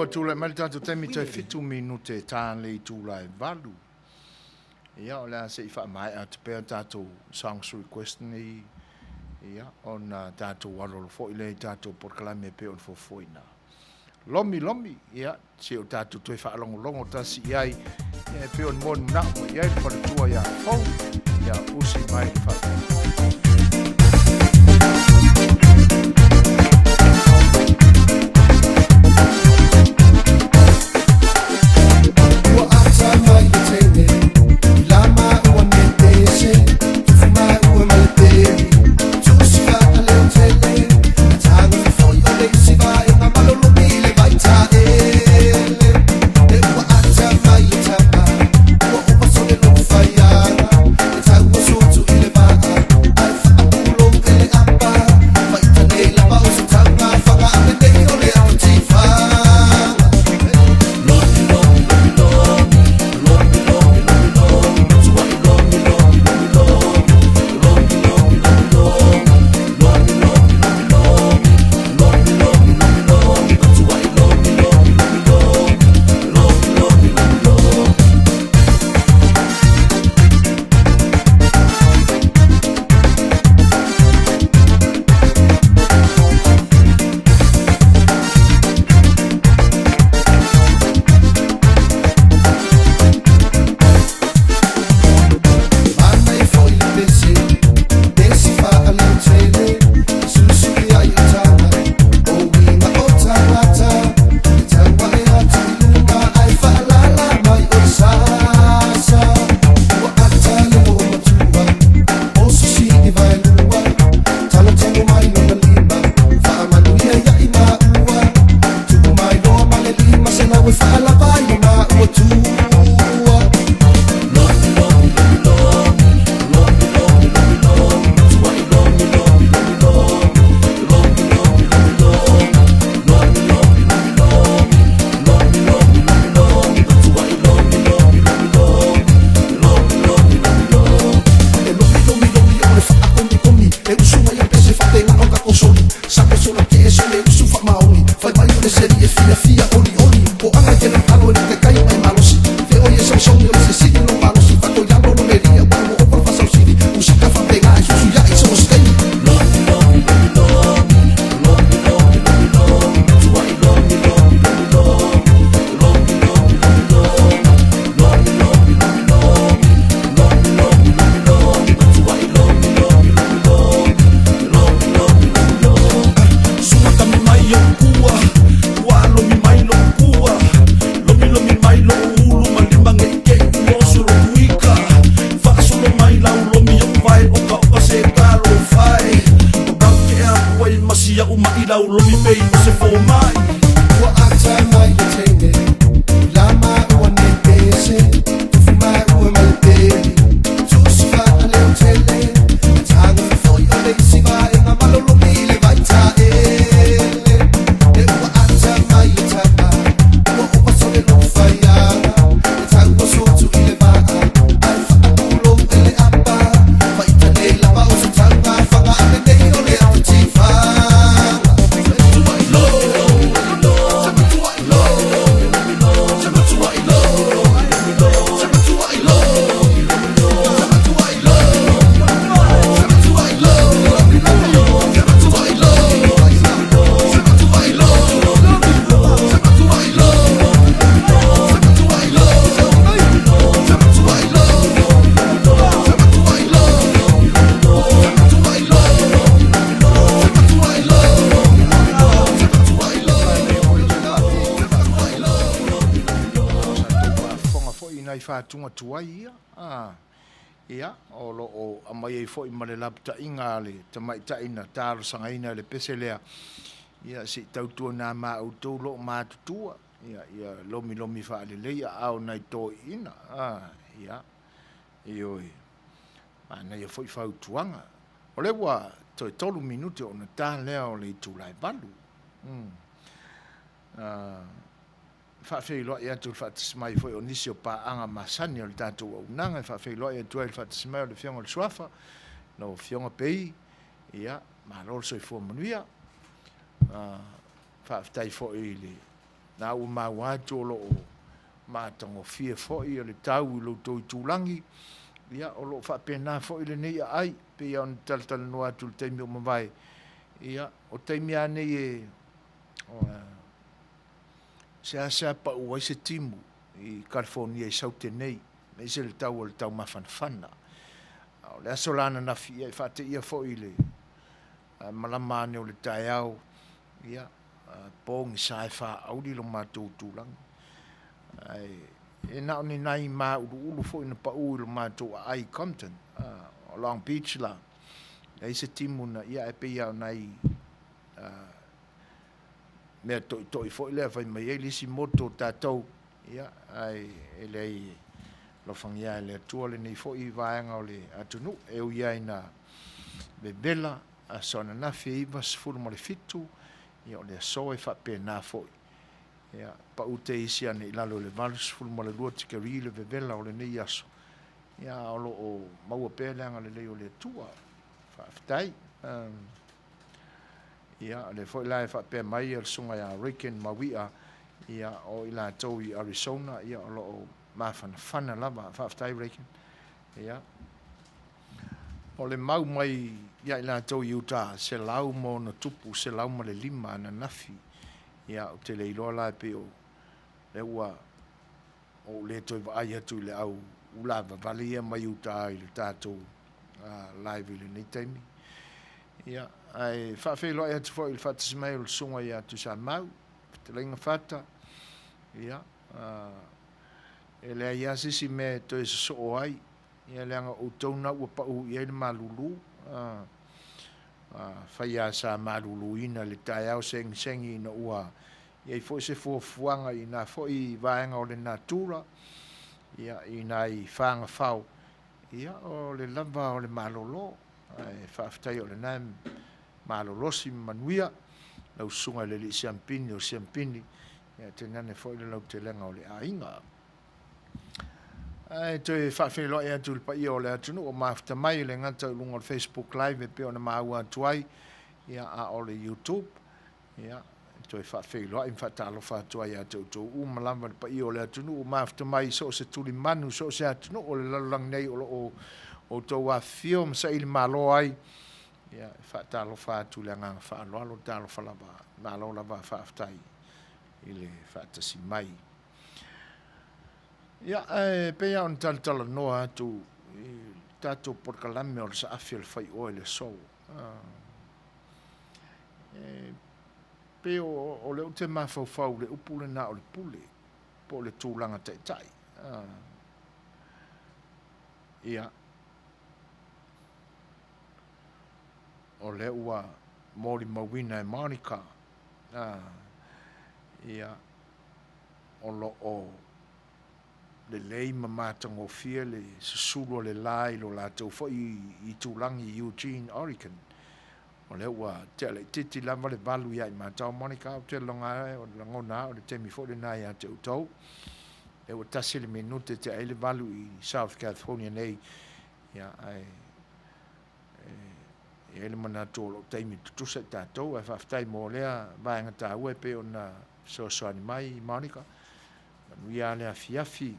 ua tūlai mali tātou temi tai 5 minute tālei tūlai valu. Ia o lea se I wha mai a te pēr tātou songs request ni. Ia o na tātou walolo fo I le tātou porkalame pe on fo foina. Lomi, ia, se o tātou toi wha alongo tasi iai. Ia pe on mon na o iai le whanatua ia fau. Ia usi mai le wha. Tunga tuai ia. Ia, o lo o amai e fo I male lapta inga le tamai taina taro sangaina le peselea. Ia si tautua nā mā autou lo mā tutua. Ia lomi whaale leia au nai tō ina. Ia, ioi. Ana ia fo I whau tuanga. O lewa, toi tolu minute o na tā lea o le tūlai balu. Whawhewhiloa ia tu whatismai foi o nisi o pāanga masani o le tātou au nanga. Whawhewhiloa ia tu e whatismai o le whionga le suafa. No whionga pei. Ia, ma lor soi fua manuia. Whawhtai foi le na ua mau atu o loo matagofie foʻi o le tau i loutou i tulangi ia o loo faapena foʻi lenei aai pe ia ona talatalanoa atu le taimi o mavae ia o taimi a nei e seasea paʻu ai se timu i California i sautenei ma i se le tau o le tau mafanafana o le aso la ananafi ia i faateʻia foʻi le malama ane o le taeao ia pogi sa e faaʻauli lo matou tulaga ai e naʻo nai mauluulu foʻi na paʻū i lo matou aai Compton o Long Beach la ai se timu na ia e peia onai mea toʻitoʻi foʻi lea fai mai ai lisi moto tatou ia ai e leai lofagia e le atua lenei foʻi vaega o le atunuu e ui ai na bebela a soananafi e 2.5 ia o le aso e faapena foʻi ia paʻu te isi ane i lalo le 2.2 tikeri le vevela o lenei aso ia o loo maua pea leaga lelei o le atua faafetai ia le foʻi la e faapea mai le suga iā Riken Manuia ia o i latou i Arizona ia o loo mafanafana lava faafetai Riken ia o le mau mai ia i latou i Utah se lau mo na tupu se lau ma le 5 ananafi ia o te leiloa la pe o le ua o le toi vaai atu i le au ula vavale ia mai Utah i le tatou live i le nei taimi ia ai faafeiloai atu foʻi i le faatasimai o le suga ia atu sa mau fetalaiga fata ia e lea ia sisi me toe sosoo ai ia leaga outou na ua paʻu i ai le malūlū faia sa malūlūina le taeao segisegi ina ua iai foʻi se fuafuaga ina foʻi vaega o le natura ia ina i fagafao ia o le lava o le malolo e faafetai o lenā malolosi manuia lausuga i le lii siampini o siampini ia tenane foʻi le lautelega o le aiga ai toe faafeiloaʻi atu le paia o le atunuu o mafutamai le gata i luga o le Facebook live e pe ona maua atu ai ia a o le YouTube ia toe faafeiloaʻi ma faatalofa atu ai iā toutou uma lava le paia o le atunuu o mafutamai so o se tulimanu so o se atunuu o le lalolagi nei o loo outou afio ma saʻi le malo ai ia e faatalofa atu le agaga faaloalo talofa lava malo lava faafetai i le faatasi mai ia e peia ona talatalanoa atu i tatou polokalame o le saafi o le Faioa i le sou pe o le te mafaufau le upu lena o le pule po le tulaga taʻitaʻi ia o le ua moli mauina e Monica ia o loo lelei ma matagofia le susulu o le lā i lo latou foʻi i tulagi Eugene, Oregon o le ua te alaʻitiiti lava le valu iā i matau Monica o te aloga o le lagona o le temi foʻi lenā iā te outou e ua tasi le minute te ai le valu i South California nei ia ai e le manatu o loo taimi tutusa i tatou e faafetai mo lea vaega tāua e pe ona soasoani mai Monica manuia le afiafi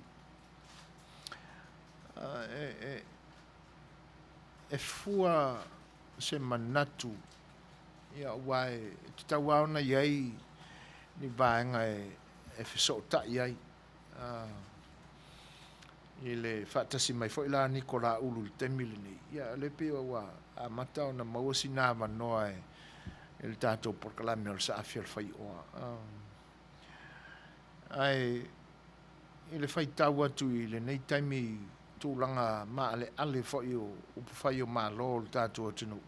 e fua se manatu ia ua e tatauā ona i ai ni vaega e fesootaʻi ai i le faatasi mai foʻi la Nikola ulu le temi lenei ia le pe ua amata ona maua sinā manoa e le tatou polokalame o le saafi o le Faioa ai i le faitau atu i lenei taimi tulaga maaleʻale foʻi o upu fai o mālō o le tatou atunuu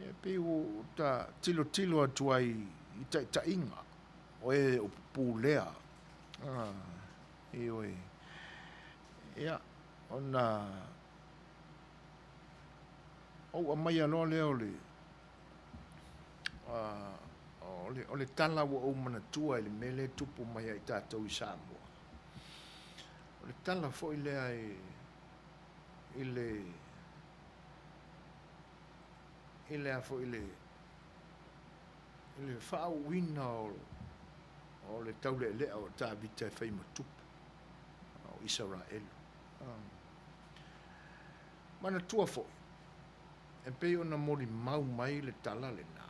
e pei ua ta tilotilo atu ai i taʻitaʻiga o e o pupulea ioe ia ona oua mai aloa lea o le tala ua ou manatua i le mele tupu mai ai tatou i Samoa o le tala foʻi lea i le a foʻi le faauina o le tau le o ta vita fai matupu o Israel. Mana tua fo. E pe ona mori mau mai le tala le na.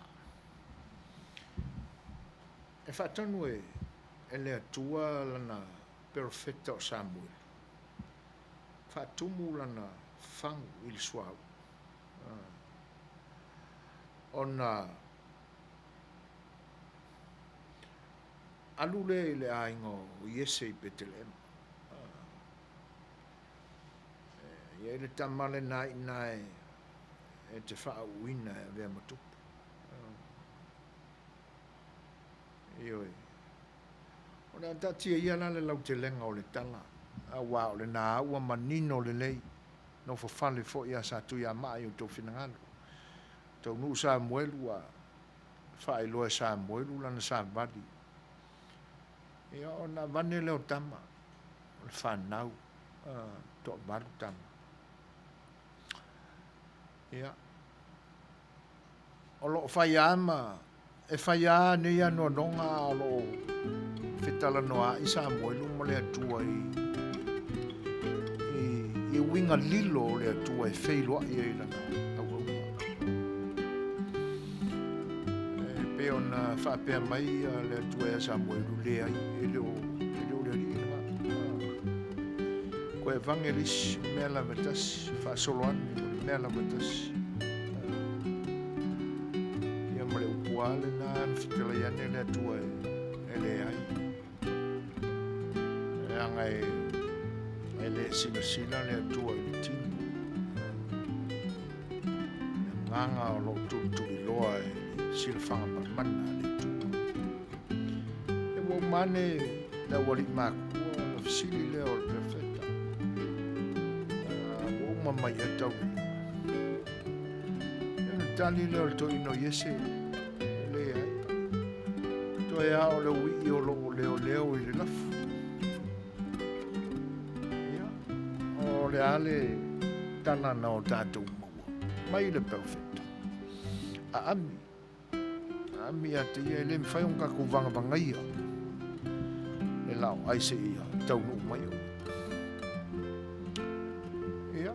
E whatanu e le atua lana perfecta o Samuel. Whatumu lana fangu i le suau. Ona alule le aingo o Iese i Betelem. Ia le tamale nai e te whaauina e vea matupu. Ioi. O le atatia ia la le lau te lenga o le tala. A wā o le nā ua manino le lei. No fafale fo ia sa tu ia mai o tō whinangalo. Tau nuu Samuelu a whaeloa Samuelu lana Samvali. Ia o na vane leo tama. O le whanau. Tō maru tama. Ia. O lo whaiama. E whaia ne ia no nonga o lo whetala noa i Samuelu mo le atua i winga lilo le atua e wheiloa i e lana au. E pe ona whapea mai le atua e Samuelu lea i leo le ringa. Ko e vangelis mea la vetas, whaasoloani mea la vetas. Le upuale na fitela yane le atua e le ai e anga e le sina le atua i le tinu e nganga o lo tuli loa e silfanga mamana le tuku e wau mane na wali makua na fisili le o le perfecta wau mamai e tau e tali le o le to ino Iese e ao le ui o lo leo i le lafu. Ia. O le ale tanana o tātou maua. Mai le perfecta. A ami. Ami a te ia le mwhai on kako vanga ia. Le lao aise ia tau no mai o. Ia.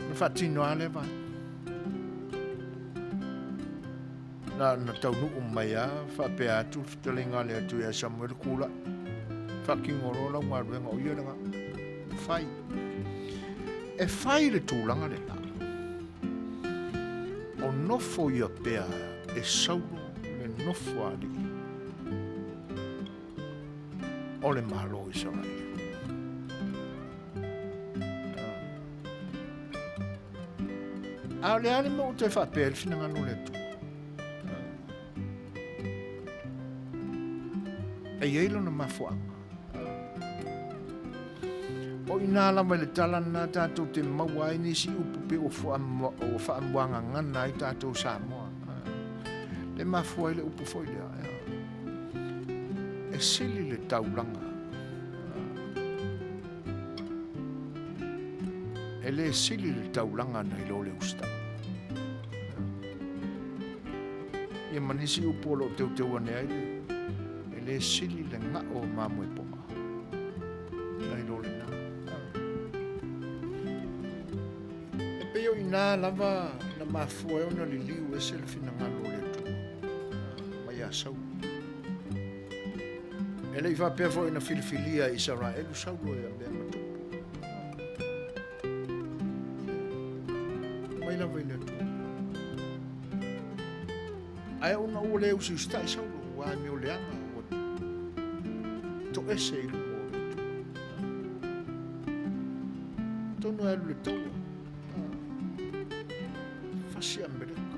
Na whatino ale vai. Na tau nuu mai a whapea atu whitalinga le atu e Samuel kula whakingoro la ngaruenga o iaranga whai e whai le tūlanga le la o nofo ia pea e sauro le nofo ali o le malo i Sarai a le ale mo te whapea le whinanga no le atu e ielo na mafuanga. O ina la le tala na tātou te maua ni si upu pe o whaamwanga ngana i tātou Samoa. Le mafua le upu foi lea. E sili le taulanga. E le sili le taulanga na ilo le usta. Ia manisi upu lo teu ane aile. Le sili le nga o mamu e ponga. Nai lo le na. E peo ina lava na mafua e ona li liu e se le fina ngalo le tu. Mai a sau. E le iwa pea fo ina filifilia i Israel u sau lo e a mea matupu. Mai lava i le tu. Ai ona ua le usi ustai sau lo wa mi o leanga. To ese i lumo tono e le toa fasi Amerika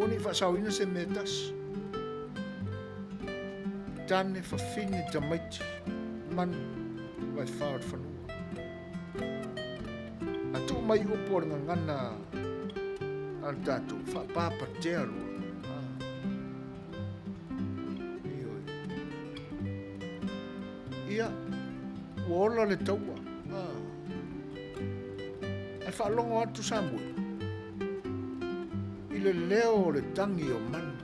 oni fasauina se metas tane fafini tamaiti man vai fawad fanua atu mai upo ngana al tatu fa papa telo ia wola le taua e whaalongo atu Samuel i le leo le tangi o mana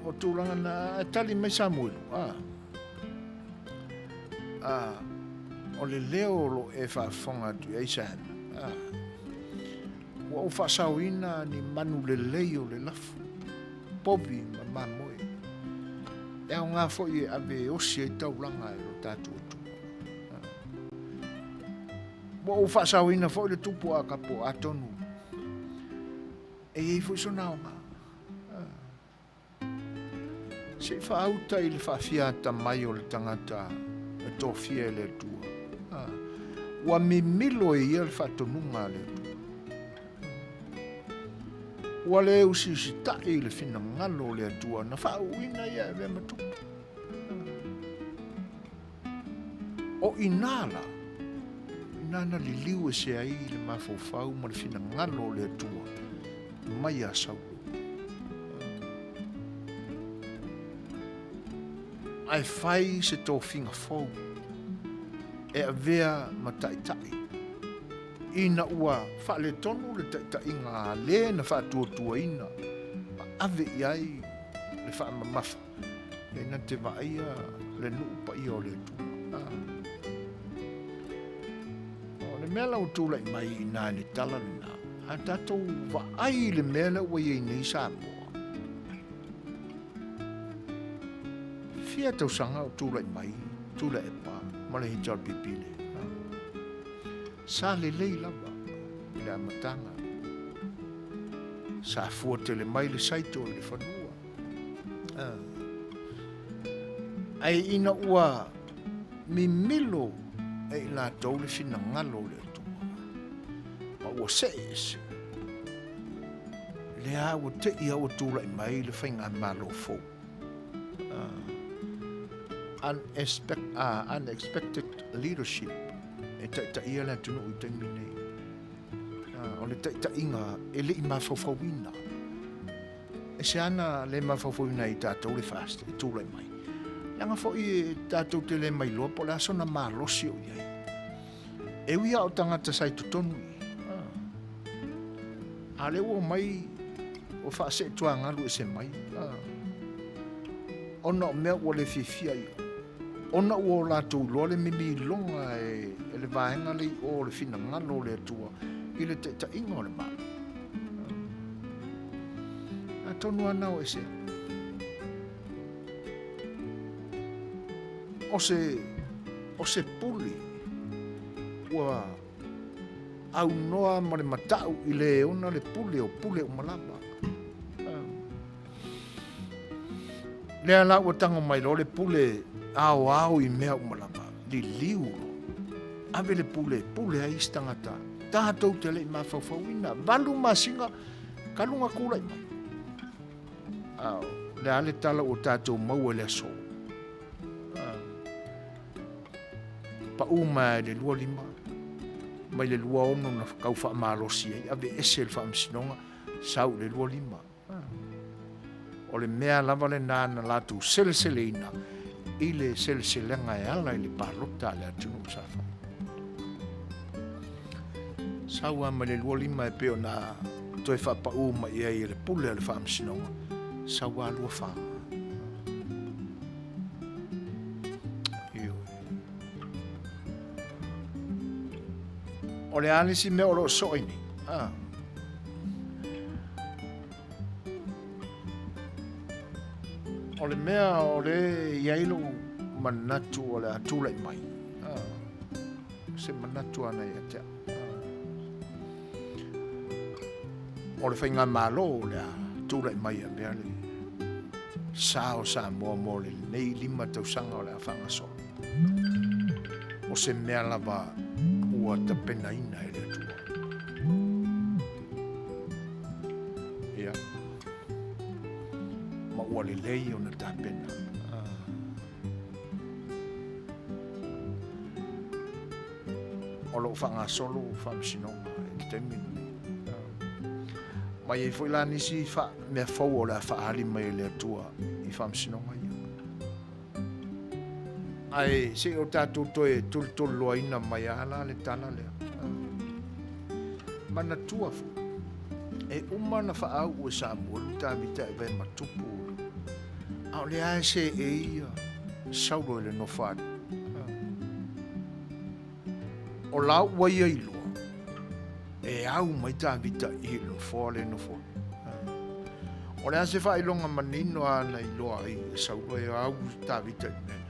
o tūlanga na tali mai Samuelu. O le leo lo e whaafonga tu eisana. Wa o whaasawina ni manu le leo le lafu. Pobi ma mamoe. E au ngā fo i ave osi e taulanga e lo tātu o tu. Wa o whaasawina fo i le tupu a kapo atonu. E ei fo iso nao ngā. Se whaauta i le whaafiata mai o le tangata e tōwhia le tua. Wa mi milo e ia le whaatonunga le tua. Wa le usi si tae le fina ngalo le tua na whaauina ia e vea matupu. O inala li liu e se ai le mawhauwhau ma le fina ngalo le tua. Mai a sau. Ai whai se tō whinga whau. E a vea ma tai. Ina ua whale tonu le tai ngā le na whātua ina. Ma ave i ai le whaamamafa. E na te vaia le nuupa i o le tua. O le mea lau tūlai mai i nā ni tala ni nā. A tātou vaai le mea lau wai ei nei Samoa. Fia tau sanga o tūlai mai, tūlai e pā, ma le hitau pipile. Sa le lei lava, i le amatanga. Sa fua te le mai le saito le whanua. Ai ina ua mi milo e ina tau le fina ngalo le tua. Ma ua sees. Le a ua te ia ua tūlai mai le whainga malo fau. Unexpected leadership e ta ia la tunu u taimi nei. O le ta inga e le i mawhauwhauina. E se ana le mawhauwhauina i tātou le fast, e tūlai mai. Langa fo i tātou te le mai loa, po le aso na mālosi o iai. E uia o tangata sai tutonu i. A le ua mai o whaase tua ngalu e se mai. Ona o mea ua le fifia i o. Ona ua o lātou loa le mimi longa e le vaenga lei o le fina ngalo le atua i le te inga o le maa. A tonu ana o ese. O se puli ua au noa ma le matau i le ona le pule o malama. Le ala ua tango mai lo le pule au i mea umalama, li liu. Ave le pule ai stangata. Tātou te le ma whauwhauina. Walu masinga, kalunga kula i mai. Le ale tala o tātou mau e le aso. Pa uma le lua lima. Mai le lua ono na kau wha maalosi ai. Ave ese le wha amsinonga, sau le lua lima. O le mea lava le nāna lātou sele ina. I le seleselenga e ala i le parota le atunu safa. Saua ma le lua lima e peo na toi whapau ma ia i le pule le whaamsinonga. Saua lua wha. O le alisi me o lo soini. O le mea o le iailo manatu o le atulai mai. Se manatu ana ia tea. O le whainga malo o le atulai mai a mea le sao sa mo le nei lima tausanga o le awhanga so. O se mea lava ua tapena ina e le atua. Ia. Ua le lei o na tāpena. O lo whanga solo o whamsinonga e teminu. Mai e fwila nisi mea fau o le a whaali mai le atua i whamsinonga ia. Ai se o tātou toe tultulua ina mai ala le tala lea. Mana tua fu. E umana whaau o Samuelu tā mita e vai matupu. Au le ai se e ia. Saulo le no whāne. O lau wai ai lua. E au mai tā vita i lo whāle no whāne. O le ase wha ilonga manino ana i loa ai. Saulo e au tā vita i mena.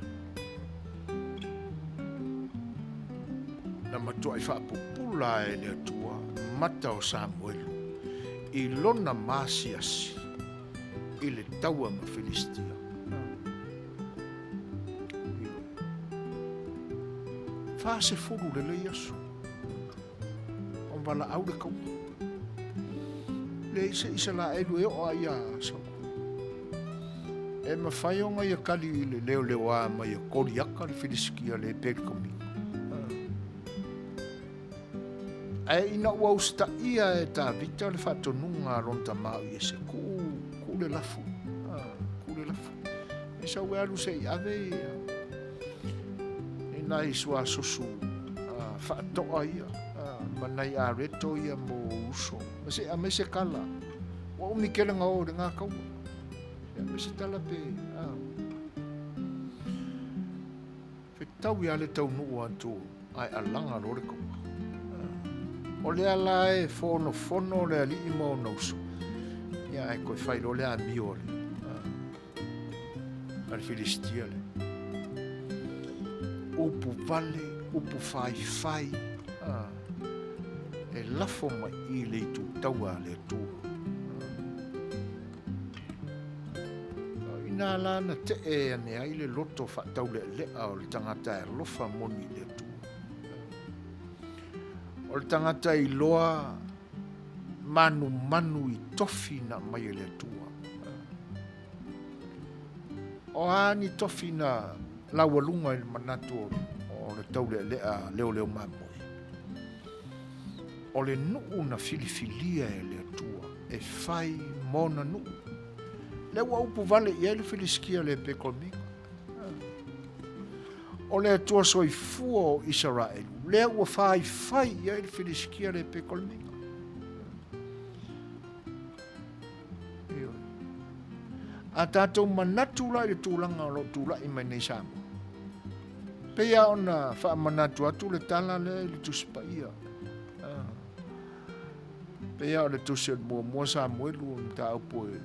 Na matua i whaapupula e le atua. Mata o Samuelu. I lona masiasi. I le taua ma Filistia. Fase furu le le yasu. On wala au le kau. Le isa la elu e o aia sau. E ma Faioa ia kali le leo leo a ma ia koriaka le Filistia le pelkomi. E ina ua usta ia e ta vita le whatonunga ronta mau i se ku le lafu. Ku le lafu. E sa ue alu se i ave ia. Nai sua susu whaatoa ia manai a reto ia mo uso a me se kala wa umi kelenga o de ngā kaua me se tala pe whetau ia le tau nuu antu ai alanga rore kaua o le ala e fono le ali i mo nausu ia e koe whairo le a mio le al Filistia le upu vale, upu fai, e lafo mai i le tu taua le tu. Ina lana te e ane ai le loto fa tau le lea o le tangata e lofa moni le tu. O le tangata i loa manu i tofi na mai le tua. O ani tofi na laualunga i manatu o le tau lea leo mamoi. O le nuu na filifilia e le atua, e fai mona nuu. Le ua upu vale i ele filiskia le pekominga. O le atua soifua o Israelu, le ua fai i ele filiskia le pekominga. A tātou manatu la i tūlanga o lo tūla i mai nei Samoa. Pea ona wha manatu atu le tala le tuspa ia. Pea o le tusi mua Samuelu mta upo e.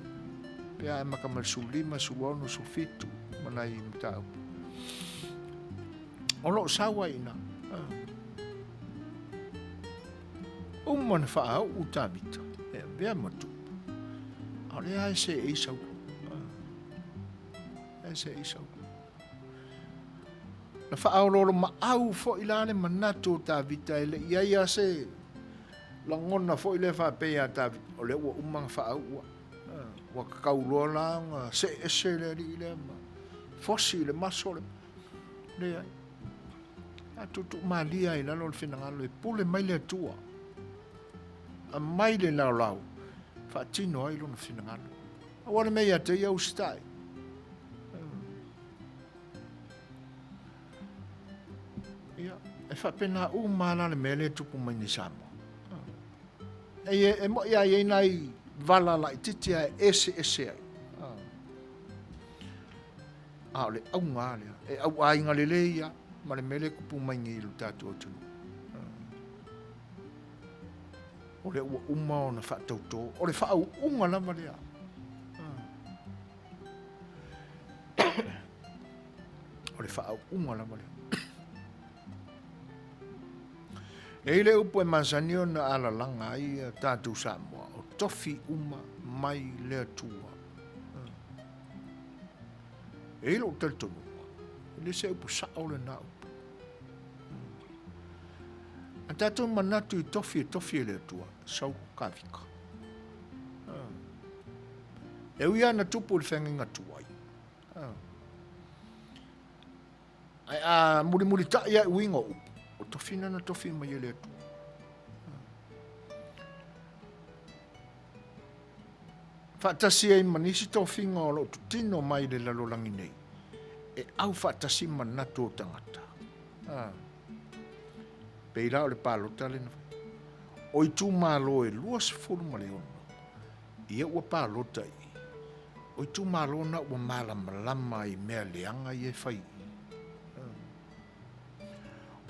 Pea e makamal sulima sulono sufitu manai mta upo. O lo sawa ina. Umman wha au utamita. E vea matu. A le ai se e sau. Se isau. Na whaauroro ma au fo ilane manatu ta vita ele ia se langona fo ile fa pe ta o le ua umang whaau wa kakauloa langa se le ri ile ma fosi le masole le ai a tutu malia i lalo le finangalo e pule mai le tua a mai le lau fa tino ai lo no finangalo a wana mei a te iau stai e whapena umana le mele tupu mai ni Samoa. E mo ia e nai vala la i titia ese ai. Le au ngā lea. E au ainga le leia, ma le mele kupu mai ngi ilu tātua tunu. O le ua uma o na whatautō. O le whaau unga lama lea. O le whaau unga lama lea. E le upo e masanio na ala langa ai tātou Samoa o tofi uma mai le atua. E lo teltonu. Le se upo sao le na upo. A tātou manatu i tofi le atua. Sau kawika. E uia na tupu le whenginga tuai. Ai a muri ta ia uinga upo. O tofina na tofi mai ele atu. Whaatasi e manisi tofinga o lo tutino mai le lalolangi nei. E au whaatasi manatu o tangata. Peira o le pālota le na. O i tū mālo e lua se furu ma le ono. Ia ua pālota i. O i tu malona ua malamalama i mea leanga i e whai.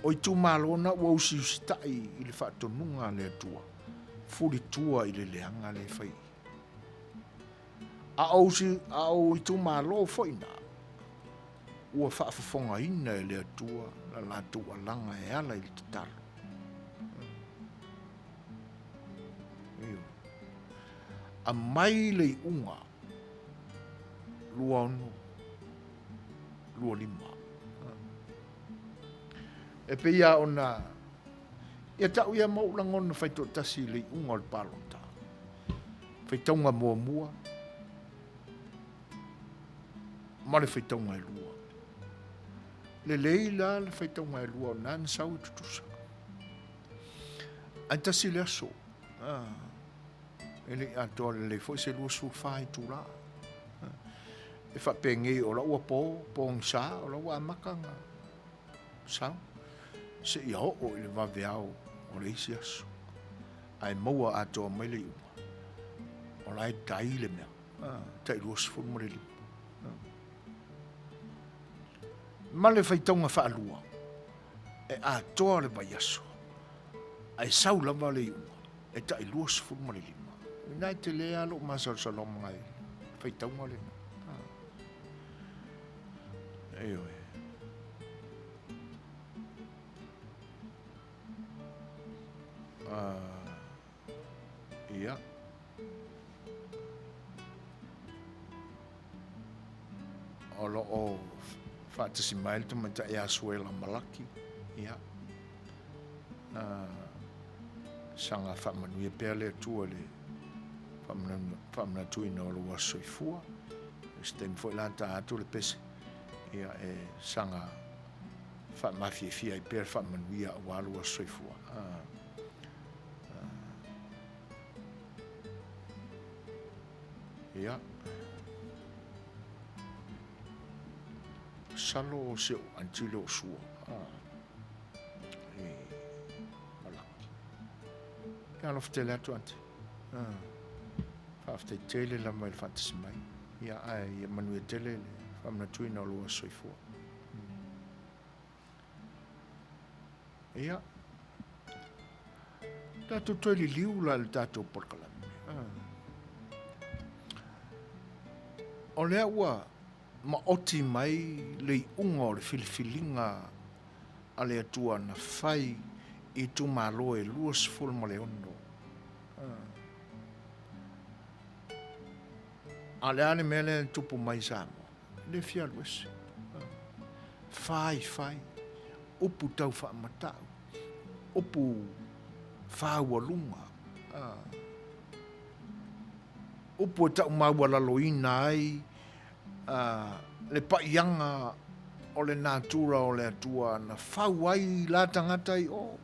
O i tu malona ua usi tai i le whaatonunga le atua. Furi tua i le leanga le whai. A au i tu malo whaina. Ua whaafafonga ina e le atua la latu alanga e ala i le tatalo. A mai le unga lua ono lua lima e pe ia ona ia tau ia mau langona fai to tasi le unga o le palota fai taunga mua ma le fai taunga e lua le leila le fai taunga e lua o nan sau tutusa an tasi le aso ele ato le foi se lu su fai tu la e fa penge o la ua po sa o la ua makanga sa se ia o le va veao o le isi aso ai moa ato mai le uma o la dai le mea tai lu su mo le ma le fai tonga fa lua e ato le vai aso ai sau la va le uma e tai lu su mo le nai te lea lo masal salom ngai fai taunga le eoi ia o lo o fatasi mail tu mata e asuela malaki ia sanga fa Manuia pele tu le famna tu ino lo Suasua stem foi la ta tu le pese ia e sanga fa mafia fia i per fa Manuia wa lo Suasua ia salo se antilo sua e malaki kana ftela tu anti after tele la mai fantasy mai ia ai Manuia tele famna tu ino lo Suasua ia tatu toli liu la tatu porkala o lea ua ma oti mai le unga o le filifilinga a le atua na fai i tu malo e luas ful ma le ono a le ane mele tupu mai samo le fia luas fai upu tau wha matau upu whaua lunga upu tau maua laloina ai le paianga o le natura o le atua na whau ai la tangata i o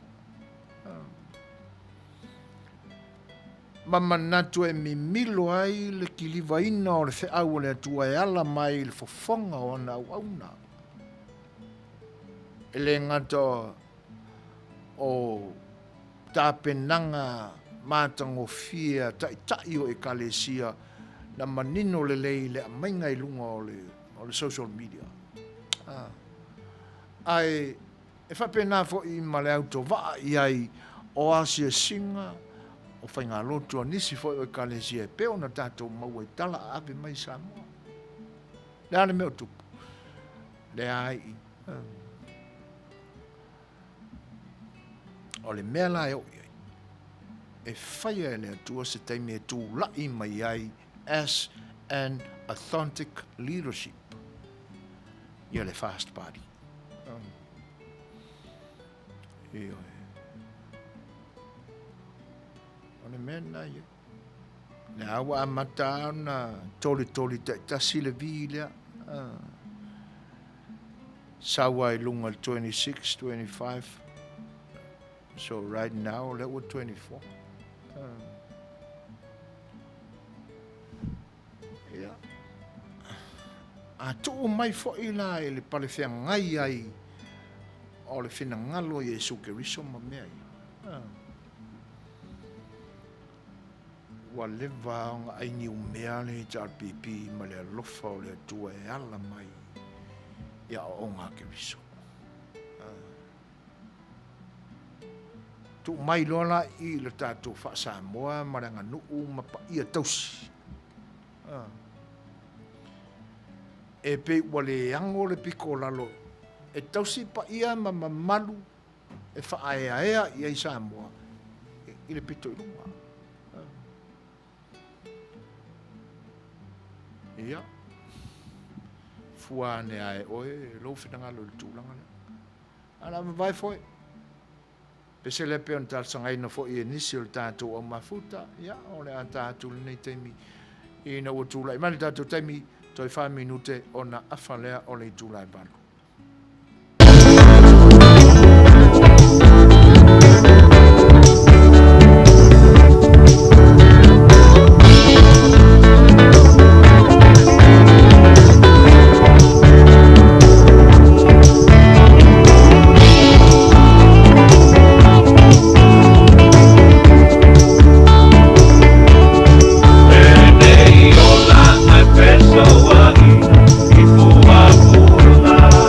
mama natu e mi milo ai le kiliva ina o le wheau o le atua e ala mai le fofonga o na auna e le ngata o tāpenanga mātango fia tai o e kalesia na manino le lei le mainga i lunga o le social media. Ai, e whapena fo i male auto waa i ai o asia singa o whainga lotu a nisi fo o e kalesia e peo na tātou maua i tala ave mai Samoa. Le ane meo tupu. Le ai i. O le mea la e o iai. E whaia e le atua se teime e tū lai mai ai as an authentic leadership. Ia le fast party. Ia e. O le mea na ia. Le awa amata na toli tasi le vi lea. Sawa i lunga 26, 25. So right now, that was 24. Yeah. A to mai fo ila e le pale fea ngai ai o le fina ngalo i e suke riso ma mea i. ua leva o aini o mea le pipi ma le alofa o le atua e ala mai ia o ngā keriso. Tu mai lola i le tātou wha Samoa ma ranga nuu ma pa ia tausi. E pe ua le ango le piko lalo e tausi pa ia ma malu e wha aea ia i Samoa i le pito i runga. Ia. Fua ne ai oe lo whitanga lo le tūlanga le. Ana ma vai foi. Pese le pe on tal sangai na fo i nisi o tātou au mafuta. Ia, o le a tātou le nei teimi. I na ua tūlai. Mali tātou teimi toi 5 minute o na awhalea o le tūlai balu. Pessoa, e for a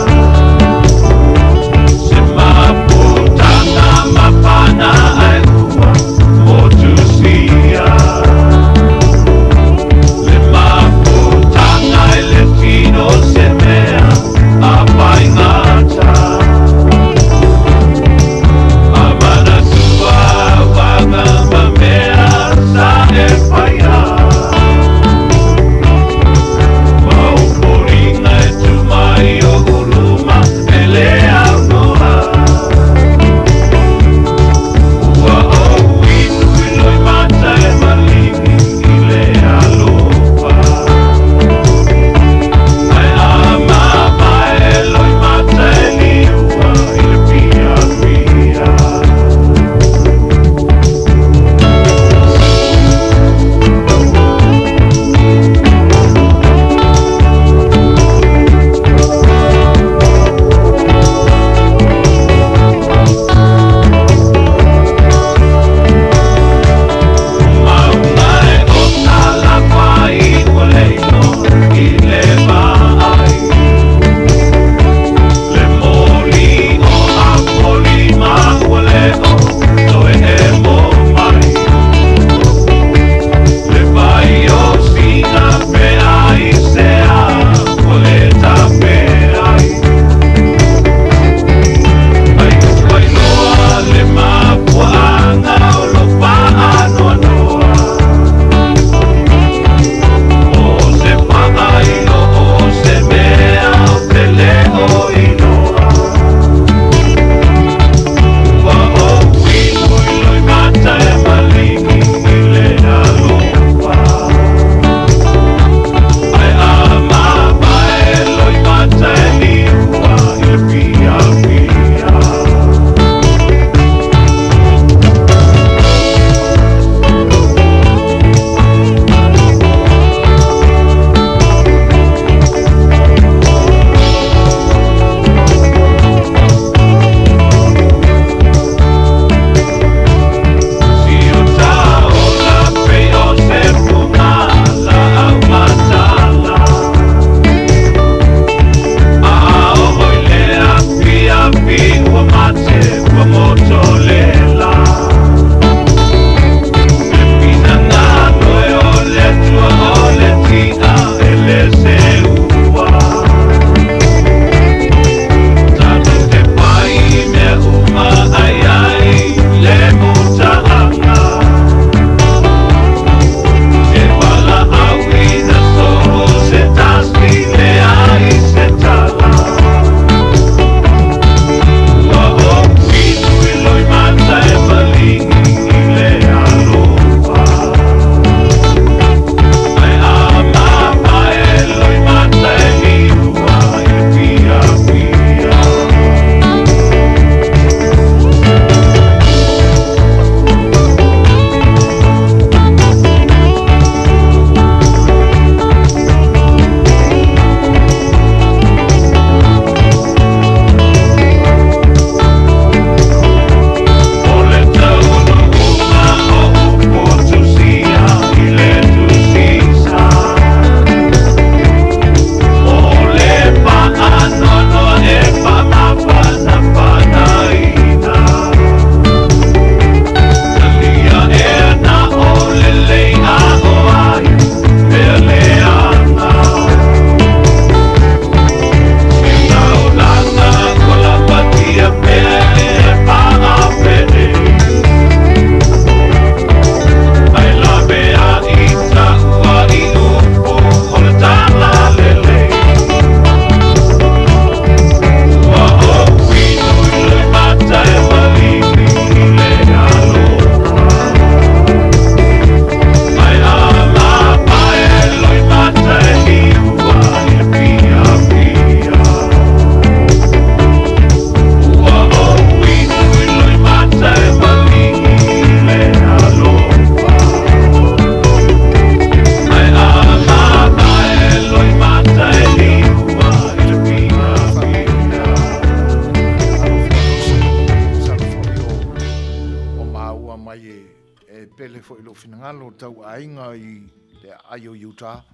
fo ilo finangalo tau ainga I le ayo Utah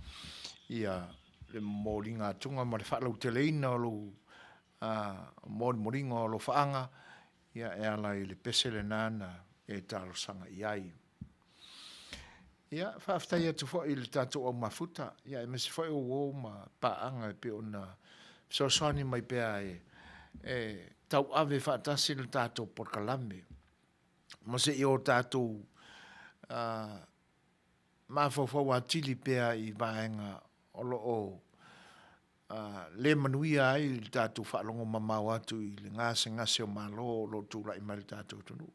ia le moringa tunga ma le whaalau teleina o lo moringa o lo whaanga ia e ala I le pese le nana e talo sanga iai. Ia whaaftai atu fo I le tato o mafuta ia e mesi fo I o ma paanga pe ona so soni mai pea e tau ave whaatasi le tato porkalame. Ma se I o tato mafofo wa tili pea I vaenga o lo o le manuia ai le tatou whaalongo mamau atu I le ngase o malo lo tūla I mai le tatou tunu.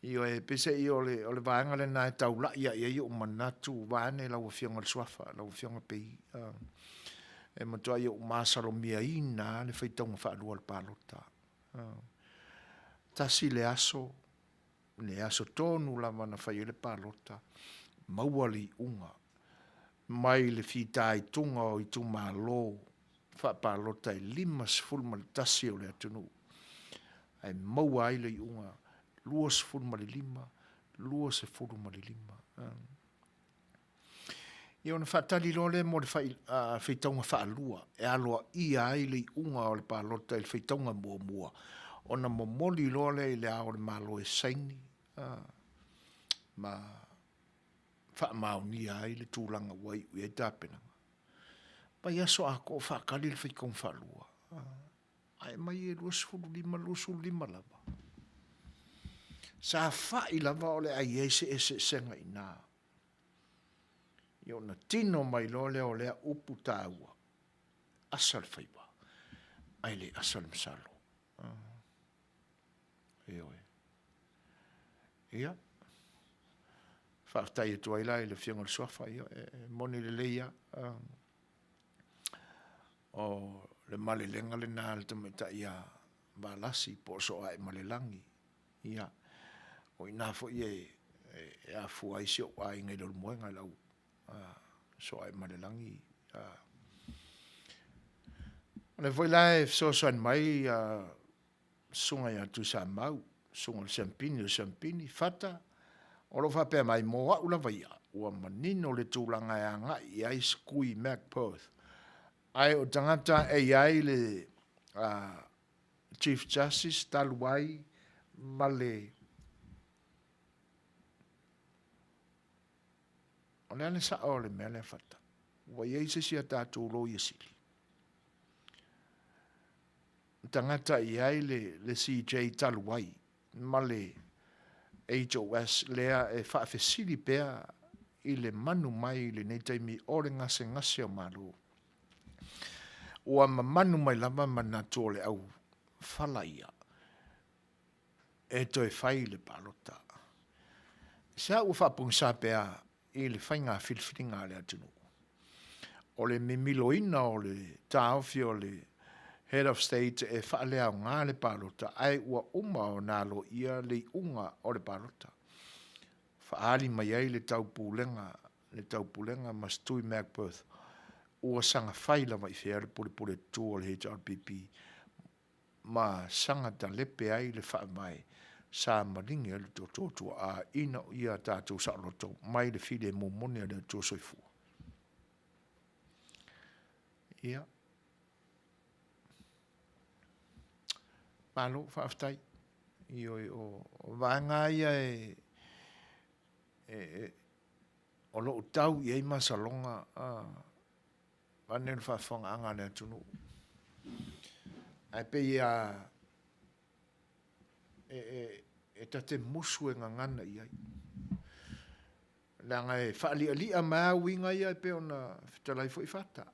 Io e pese I o le vaenga le nai tau la ia ia o manatu vane lau fionga le suafa, lau fionga pei. E matua ia o masalo mia ina le whaitonga whaalua le palota. Tasi le aso tonu la mana whai le palota. Maua li unga. Mai le fitai tunga o I tu malo whapalota I 5 ma le tasi o le atunu. Ai maua ai le unga 2 ma le 5, 2 ma le 5. Ia ona whaatali lole mo le whaitaunga whaalua. E aloa ia ai le unga o le palota I le whaitaunga mua. Ona momoli lole I le ao le malo e saini. Ma whaamaunia ai le tūlanga wai ui e tāpenanga. Pai aso a ko whaakali le whaikong whaalua. Ai mai e 2.5 lava. Sa whai lava o le ai ese senga I nā. Io na tino mai lole o lea upu tāua. Asal whaiwa. Ai le asal msalo. Eoe. Ia. Whaftai e tuai lai le whianga le soafa ia. Moni le leia. O le male lenga le nā le tamita ia balasi po so ai male langi. Ia. O ina fo ia e a fua isi o ai ngai lor moenga lau. So ai male langi. Le foi lai so mai sunga ia tu sa mau. Sunga le champini fata. O lo whapea mai moa ula vaia. Ua manino le tūlanga e anga I ai skui Mac Perth. Ai o tangata e ai le Chief Justice taluai male. O le ane sa o le mea le fata. Ua iei se sia tātou lo I asili. Tangata I ai le CJ taluai male. HOS lea e whaafesiri pea I le manu mai le nei taimi o le ngase o malu. Ua manu mai lava manatu o le au whalaia. E toi whai le palota. Sa ua whapungsa pea I le whainga whilwhiringa le atunu. O le mimiloina o le tāwhi o le Head of State e whaalea o ngā le palota ai ua o nalo ia le unga o le palota. Whaali mai ai le taupūlenga mastui Mac Perth ua sanga whaila mai whea le pule tū o le HRPP ma sanga ta lepe ai le wha mai sa maringi le tōtua a ina ia tātou sa loto mai le while mōmone le tō soifua. Ia. Malo whaaftai. O vanga ia o lo tau I masalonga ane le whaafonga anga le atunu. Ai pe ia e tate musu e ngangana ia. Langa e whaali maa winga ia pe ona whitalai fo I whata.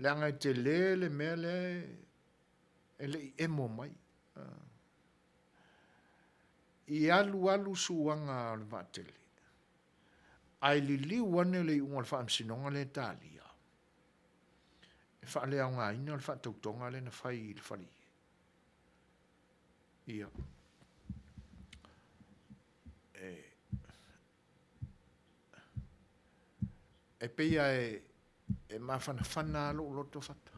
Langa e te le mea le ele emo mai. I alu suanga le vatele. Ai li wane le unga le whaamsinonga le talia. E whaale au ngā ina le whaatautonga le na whai le whali. Ia. E peia e mawhana lo loto whata.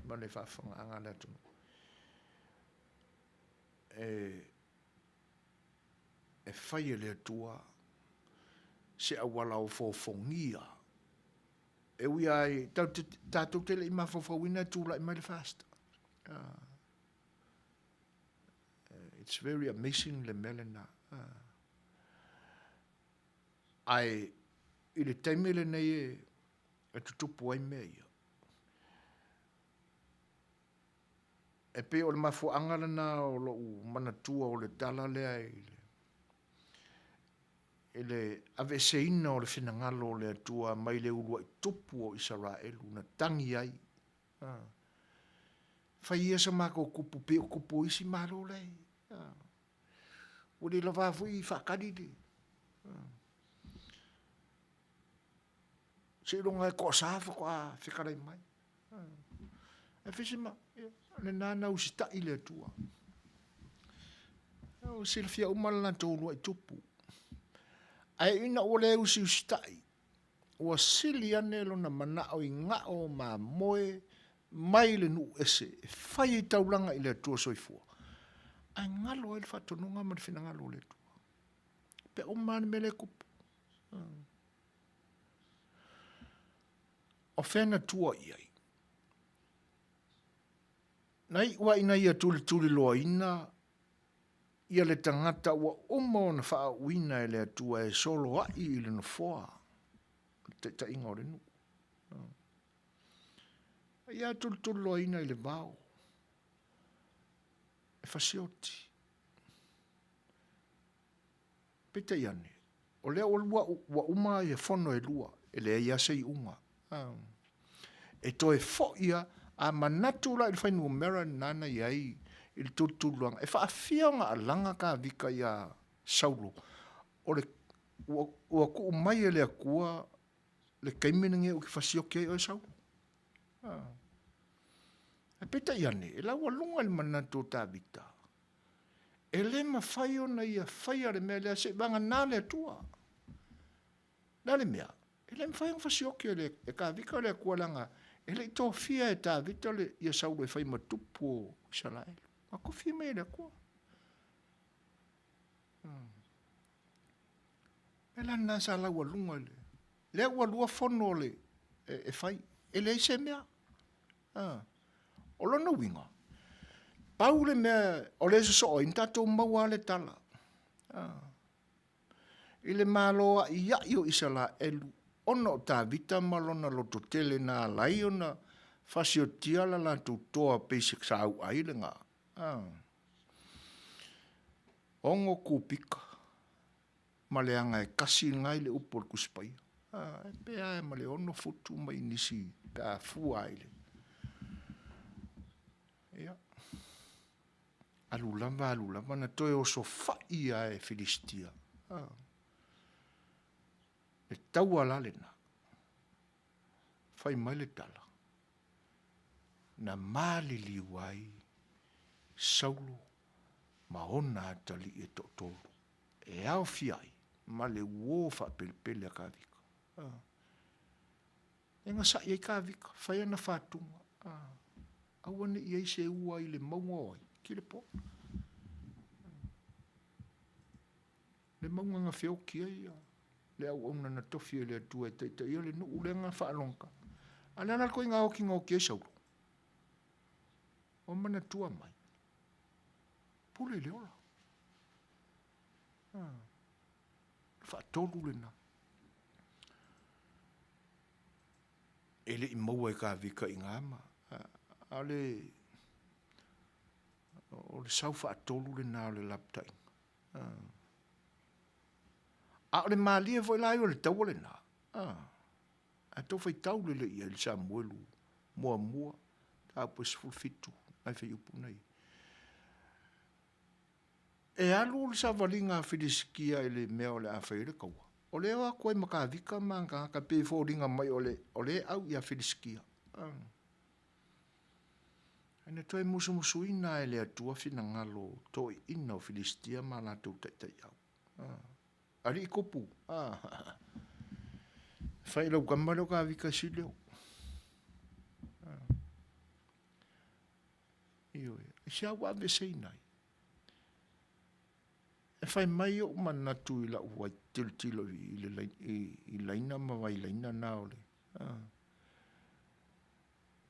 Ma le whaafonga anga le atunu. e whai e le atua, se awala o fōwhongia. E ui ai, tātou tele i mawhawhawina tūla i mai le fast. It's very amazing le melena. Ai, i le taimele nei e tutupu ai mea ia. E pe o le mafuanga lana o lo manatua o le tala lea i le aveseina o le finangalo o le atua mai le urua i tupu o Israelu na tangi ai. Fai ia sa mako kupu pe o kupu isi malo lei. O le lavafu i whakariri. Se longa e ko safa ko a whikarai mai. E fisi ma, le nana usita i le atua. O silfia umala tōrua i tupu. Ai ina o le usi ustai. O sili ane lo na mana o i ngao ma moe mai le nu ese. E whai i taulanga i le atua soifua. Ai ngalo e le whatonunga ma le whina ngalo le atua. Pe o mani me le kupu. O whena tua i ai. Nai wa ina ia tuli loa ina. Ia le tangata ua umo na wha uina e le atua e solo ai i le no foa. Ta inga o le nu. Ia tuli loa ina i le vau. E fasioti. Peta iane. O lea o lua ua uma i e fono e lua. E lea ia se i unga. E to e fo ia a manatu la il fainu mera nana iai il tutuluanga. E wha awhianga a langa ka vika ia saulo. O le ua ku umai e lea kua le kaiminange o ki fasio kei o e saulo. E peta iane, e lau alunga le manatu ta vita. E le ma whaio na ia whaia le mea lea se vanga nā lea tua. Nā le mea. E le mwhai ngwhasio ki e ka vika lea kua langa. E le tō fia e tā vita le ia saulo e whai matupu o Israelu. Ma ko fia mea lea kua. E la nā sa lau alunga le. Lea ua lua fono le e whai. E le se mea. O lona winga. Pau le mea o le se so in tatou maua le tala. I le maloa i o Israelu. Ono ta vita malona lo totele na lai ona fasio tiala la tutoa basic sa au ailenga. Ongo kupika. Maleanga e kasi ngai le upor kuspai. Pea e male ono futu mai nisi ka fu aile. Ia. Alulama na toe o so fai a e Filistia. E taua lalena. Fai mai le tala. Na mali liwai saulo maona atali e totoro. E au fiai. Ma le uofa pelepele a kavika. E nga sa iei kavika. Fai ana fatunga. Awane iei se ua i le maunga oi. Ki le po. Le maunga nga feo kia ia. Le au ona na tofi e le atua e teita ia le nuu le nga whaalonka. Anana ko inga oki ngā oki e sauro. O mana tua mai. Pule le ola. Whaatolu le na. Ele i maua e ka vika i ngā ama. Ale o le sau whaatolu le na o le laptai. A le malia foi lai o le tau le na. A tau fai tau le ia le Samuelu. Mua. Ta pues fulfitu. Ai fai upu nei. E alu le sa valinga Filiskia le mea o le a fai le kaua. O le oa koe makavika manga ka pe fōringa mai o le au ia Filiskia. Ane toi musu ina e le atua fina ngalo toi ina o Filistia ma la tau taitai au. Ari kopu. Fai lau kamaro ka vika sileo. Iyo e. Sia wa vesei nai. e fai mai o manatu i la uai tilo i laina ma vai laina na ole.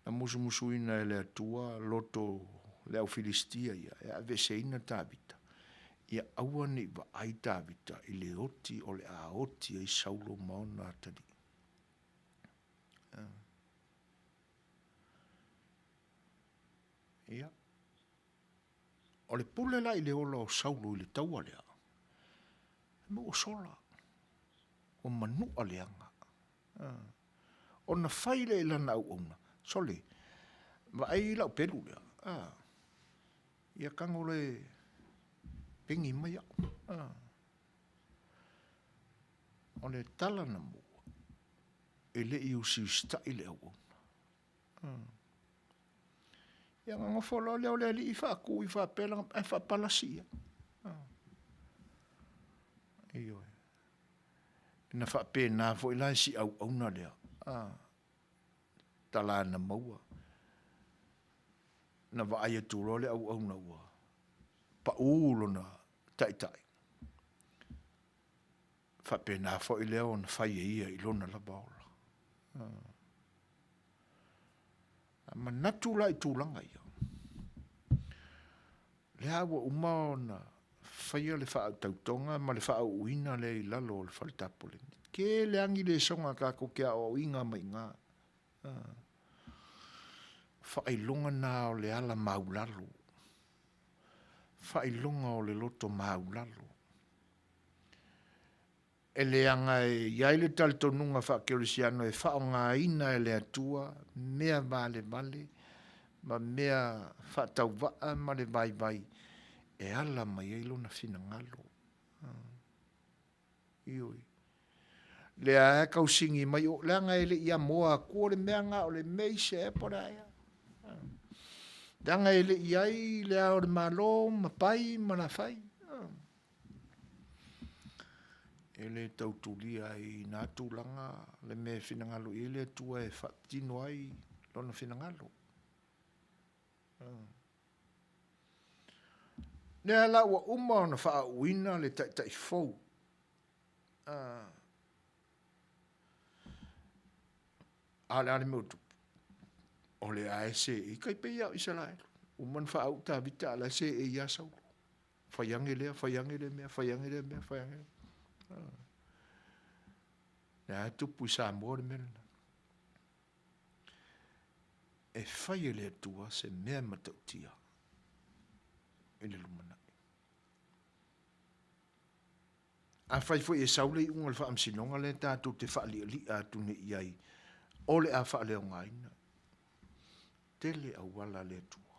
Na musu ina e le atua loto le au filistia ia e ave seina tabita. Ia aua ni va ai tabita i le oti o le a oti e saulo maona atari. Ia. O le pule la i le ola o saulo i le taua lea. Mo o sola. O manu a leanga. O na whaile i lana au ona. Sole. Ma ai lau peru lea. Ia kango le pengi mai au. O le tala na mua. E le i usi sta i le au ona. Ia ngafo lo leo le li i whaaku i whaapela e whaapalasia. Iyo. Ina whaape nā fo i lai si au auna lea. Tala na maua. Na wa aia tūro le au auna ua. Pa ulo na tai. Whaape nā fo i leo na whai e ia i lona la baola. Ma natu la i tūlanga ia. Le hawa umao na whaia le wha au tautonga, ma le wha au uina le i lalo o le whaletapole. Ke le angi le songa kako kia o inga mai ngā. Whailonga nā o le ala maulalo. Whailonga o le loto maulalo. E le anga e iaile tal tonunga whakeolisiano e whao ngā ina e le atua, mea vale, ma mea whatau waa ma le vai, e ala mai eilo na whina ngalo. Ioi. Le a kausingi mai o le anga e le ia moa kua le mea ngā o le meise e poraia. Le anga e le iai le a o le malo, ma pai, ma na whai. E le tautulia i nā tūlanga, le me whinangalo i le tua e whatino ai lona whinangalo. Ne ala ua uma ona wha uina le tai fau. Ale meutu. O le aese i kai pe ia Israel. Uman wha au ta vita ala se e ia sau. Whaiange lea, whaiange lea. Nā tupu i sā mōre mena. E whai le atua se mea matautia. E le lumana. A whai fwoi e saule i unga le wha amsinonga le tātou te wha li a tune iai. Ole a wha leo ngaina. Tele au wala le atua.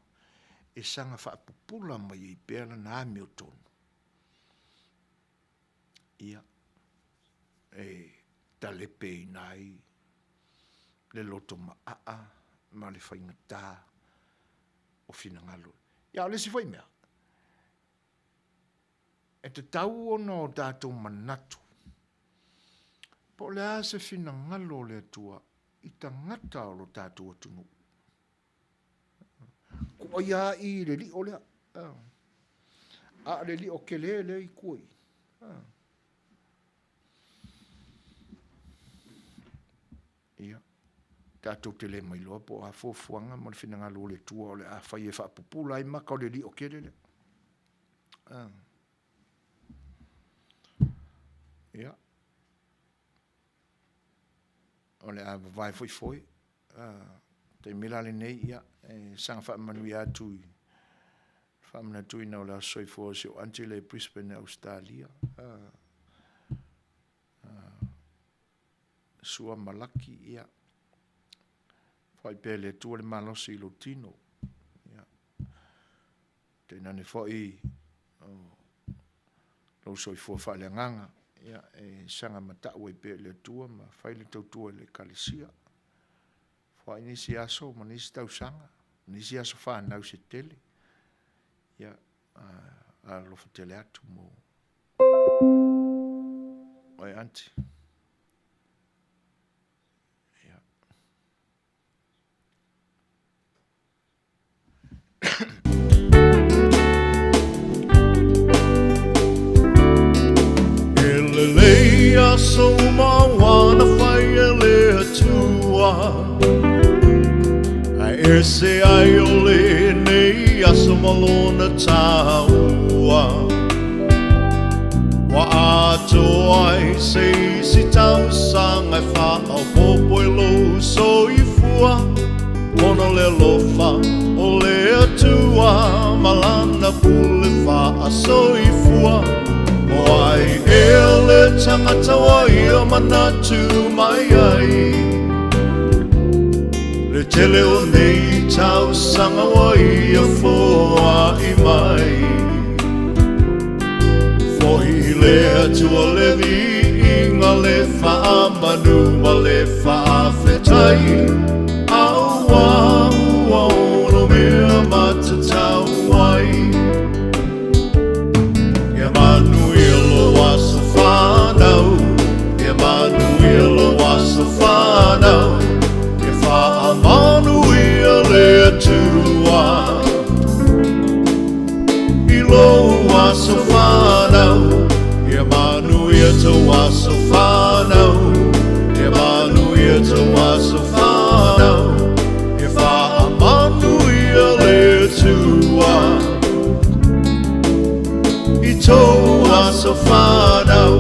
E sanga wha pupula mai i pēla nā meo tonu. Ia. E talepe i nai. Le loto maa. Ma le whaingata. O whinangalo. Ia, le si whai mea. E te tau ona o tātou manatu. Po le a se whinangalo le atua. I tangata o lo tātou atunu. Ko ia i le li o lea. A le li o kele le i kui. Ia. Tātou te le mai loa po a fōfuanga ma le whinangalo le tua o le a whai e whapupula i maka o le li o kele le. Ia. O le a vai foi. Te mila le nei ia. Sanga wha Manuia tui. Wha mana tui na o la soi fō se o Antile Brisbane, Australia. Sua malaki ia. Whai pēle tua le malosi i Lotino. Ia. Te nane whai lau soi fō wha le nganga. Ia, e sanga matau e pēle tua ma whai le tau tua le kalisia. Whai nisi aso ma nisi tau sanga. Nisi aso whanau se tele. Ia, a lofa tele atu mo. Oi, anti. so ma wana fai le tua ai ese ai ole nei aso malona taua wa ato ai se si tau sanga fa o popo lo so i fua ono le lofa o le atua malana pule fa so i fua o ai ele tangata wa ia manatu mai ai le tele o nei tau sanga wa ia foa i mai fohi le atua le vi inga le fa manu ma le fa fetai aua ua ono mea matatau ai e Manuia lo waso whanau e Manuia lo waso whanau e wha Manuia le atua i lo waso whanau e Manuia to waso whanau e Manuia to waso whanau e wha Manuia le atua i to waso whanau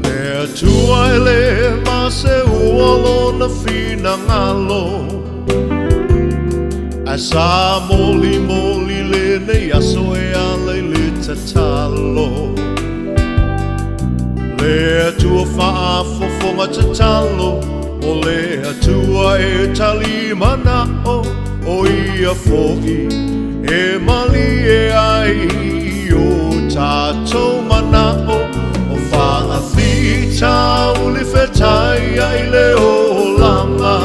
le atua e le mase ualo na fina ngalo a sa moli moli le nei aso e ale le tatalo le atua whaafofonga tatalo o le atua e tali mana o ia fo'i e mali e ai o tātou mana o whaathi tau li whetai ai le o langa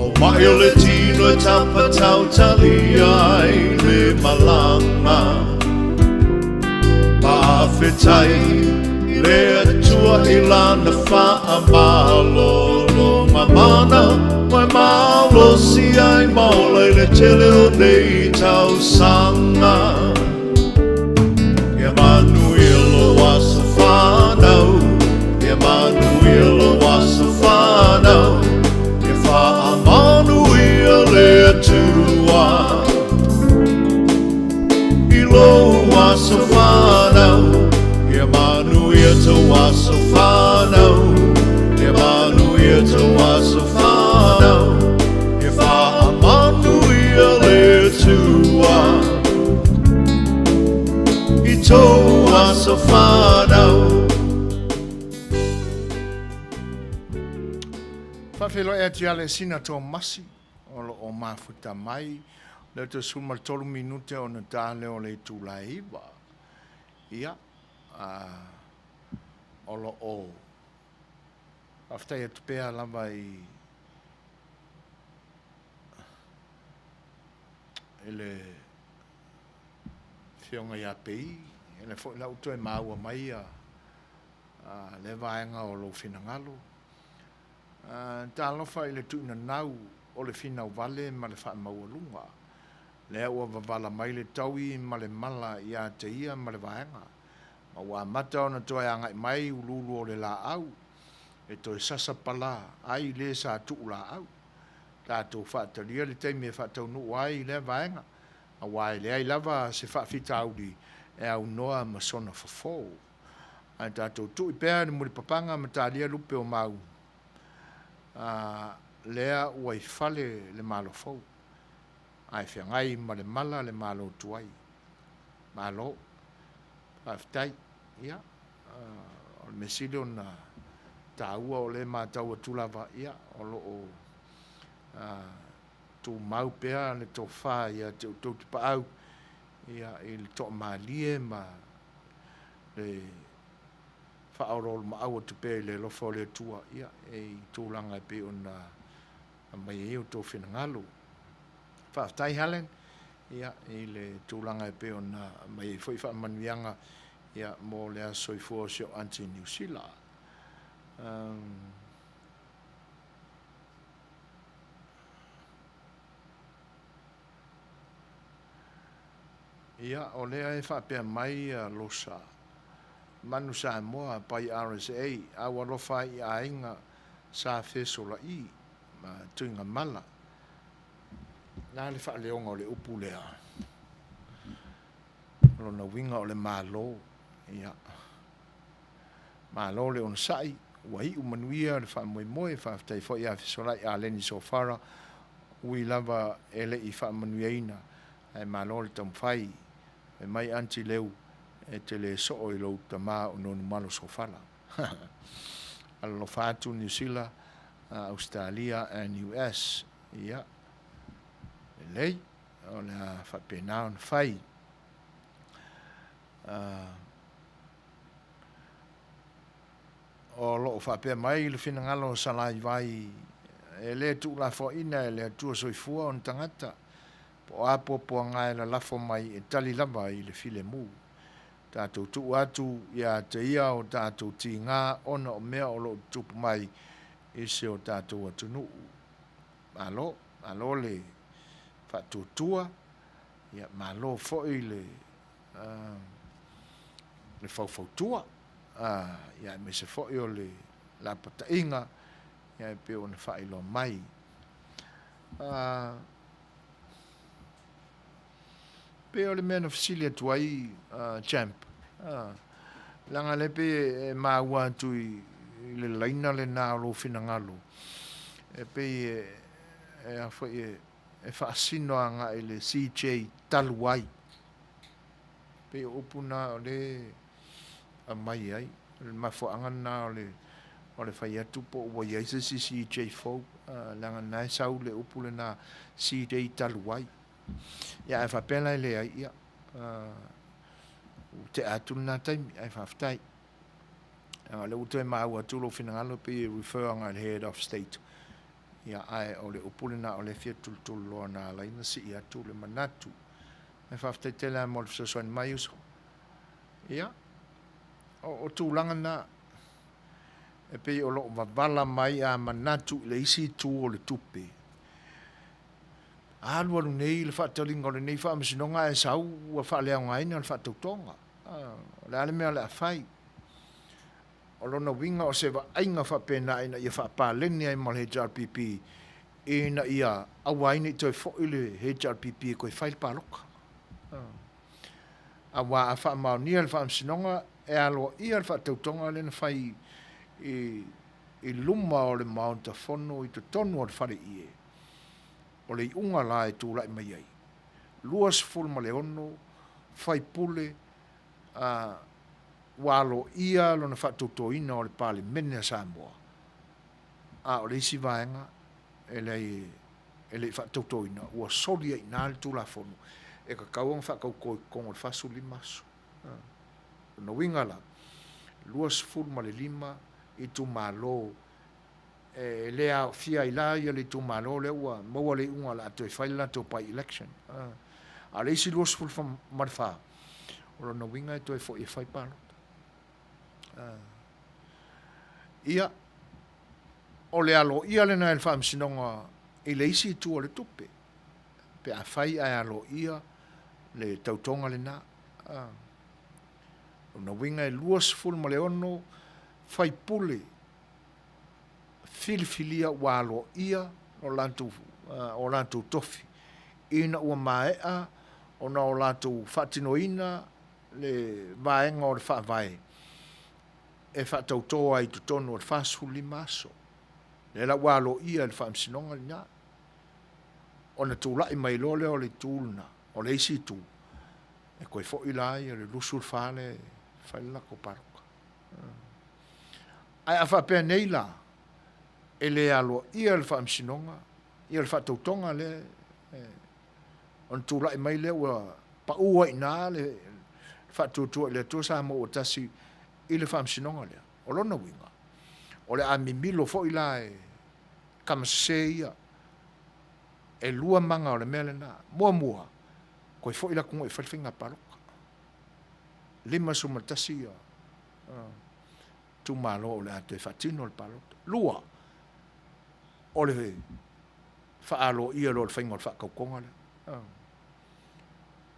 o mai o le tino e tampa tau tali ai le malanga pawhetai le atua i lana wha malolo mamana mai malo si ai maula i le tele o nei tau sanga e Manuia lo waso whanau e Manuia lo waso whanau e wha Manuia le atua i lo waso whanau e Manuia to waso whanau e Manuia to waso whanau e wha Manuia le atua i to waso whanau Whawhelo e ati ale sina tō masi o mafuta mai le te suma 3 minute o na tāle o le tūlaiwa ia olo o aftai atu pēa lava i ele whionga ia pei ele fo lau to e maua mai le vaenga o lo finangalo talofa i le tuina nau o le finau vale ma le wha maua le ua wavala mai le taui ma le mala ia te ia ma le vaenga ma ua mata ona toa angai mai ululu o le la au e toi sasa pala ai le sa tuu la au tātou whaatalia le teime whaatau nu ai le vaenga a wai le ai lava se whaafita auri e au noa ma sona fafo ai tātou tui pēr ni muri papanga ma tālia lupe o mau lea ua i fale le malo fau ai whiangai ma le mala le malo tuai malo whaftai ia o le mesile o na tāua o le mātau atulava ia o lo o tō mau pēa le tō whā ia te tō te paau ia i le tō mālie ma le whaarol ma awa tu pēi le lofa o le tua ia e tōlanga pe o na mai e o tō whenangalo whaftai halen ia i le tōlanga pe o na mai e whai whaamanuianga ia mō le a soifua seo anti New Zealand Ia, o lea e whapea mai losa. Manu sa moa pai RSA, awa lofa i a inga sa fesola i, ma tuinga mala. Nā le wha leonga o le upu lea. Lona winga o le malo, ia. Malo le on sai, wai u manuia le wha moe moe, wha tai fo ia fesola i a leni so fara, ui lava ele i wha manuia ina, ai malo le tamwhai, e mai anti leu, e te le so o i lau tamā o nonu malo so fala. Ala lo whātu New Zealand, Australia and US, ia. Lei, o le whapena on whai. O lo whapea mai le whina ngalo salai vai, e le tu la fo ina, e le tua soifua on tangata, po apo po ngai la lafo mai e tali lava i le file mu. Tātou tu atu ia te ia o tātou ti ngā ona o mea o lo tupu mai i se o tātou atu nuu. Malo le whatutua, ia malo foi le whauwhautua, ia me se foi o le lapata inga, ia e peo ne whailo mai. Peo le mena fasilia tuai champ. Langa le pe e maua tu i le laina le nā lo fina ngalo. E pe e a foi e whaasino anga i le CJ taluai. Pe opuna o le a mai ai. Le mafo angana o le whai atu po ua iaisa si CJ fau. Langa nai sau le opule na CJ taluai. Ia e whapela i le ai ia. Te atu nā taimi, ai whaftai. Le uto e maua tulo fina ngalo pe refer anga le head of state. Ia ai o le upule na o le fia tulu loa nā laina si i atu le manatu. Ai whaftai te la mo le fisasoani mai uso. Ia. O tūlanga nā. E pe o lo wavala mai a manatu le isi tu o le tupe. Alu alu nei le whaatalinga o le nei whaamasinonga e sau ua whaaleanga aina le whaatautonga. Le ale mea le a whai. O lona winga o se wa ainga whapena ina ia whaapaleni ai ma le HRPP ina ia awaini toi fo ile HRPP koe whaile paloka. Awa a whaamaunia le whaamasinonga e aloa ia le whaatautonga le na whai i luma o le maunta whono i te tonu o le whare ie. O le unga la e tūlai mai ai. Luas ful ma le ono, whai pule, walo ia lo na whatutoina o le pāle mene a Samoa. O le isi vaenga, e le whatutoina, ua soli ai nā le tūla whono, e ka kauang whakau koi kongo le whasu limaso. No winga la, luas ful ma le lima, i tu malo, le a fia i la ia le tu malo le ua maua le unga la atu e whaila to pai election. A le isi luas ful marfa. O na winga e to e fo e whai palo. Ia, o le alo ia le na e wha amsinonga i le isi tu o le tupe. Pe a whai ai alo ia le tautonga le na. O na winga e luas ful ma le ono whai pule filifilia walo ia o lantu tofi. Ina ua maea o na o lantu whatinoina le vaenga o le whaavai. E whatautoa i tutonu o le whasu limaso. Le la walo ia le whaamsinonga le nga. O na tūlai mai lole o le tūlna, o le isi tū. E koe fo ilai o le lusul whale whaila ko paruka. Ai a whapea nei la. E le alo ia le whaamsinonga, ia le whatautonga le, on tūlai mai le ua paua i nā le whatutua le tūsa mo o tasi i le whaamsinonga le. O lona winga. O le a mimilo fo ila e kamasese ia. E lua manga o le mele na. Mua. Koe fo ila kungo e whalwhinga paroka. Lima sumatasi ia. Tu malo o le atu e whatino le paroka. Lua. O le whaalo ia lo le whainga o le whakaukonga le.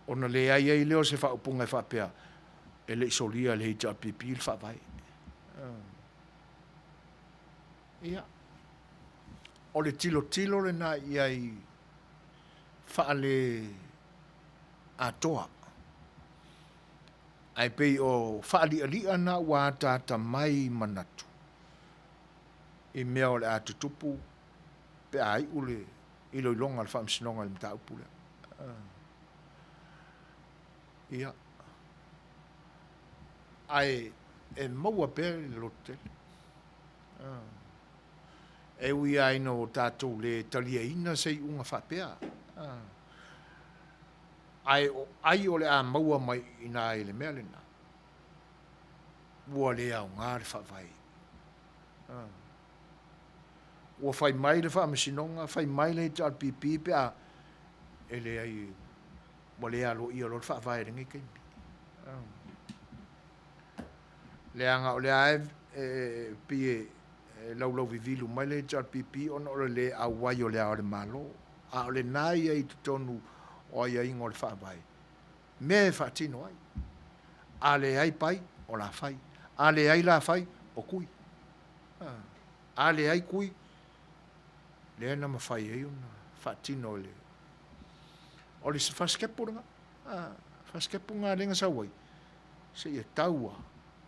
Ona le ai ai leo se whaupunga e whapea. E le isolia le hita pipi il whawai. Ia. O le tilo le na iai whaale atoa. Ai pei o whaali alia na wā tāta mai manatu. I mea o le atutupu pe ai ule ilo ilonga le whaamsinonga le mta upule. Ia. Ai e maua pe le lote. E ui ai no tātou le talia ina sei unga whapea. Ai o le a maua mai ina ai le mea lena. Ua le au ngā le whawai. Ua whai mai le whaamasinonga, whai mai le tal pipi pe a e le ai ua le alo i alo le whawai ringi keimi. Le anga o le ae pie lau vivilu mai le tal pipi ona o le au wai o le ao le malo. A o le nai ai tutonu o ai ingo le whaavai. Me whaatino ai. A le ai pai o la whai. A le ai la whai o kui. A le ai kui. Le ana ma whai ei una whaatino le. O le se whaskepo nga. Whaskepo nga renga sa wai. Se ia taua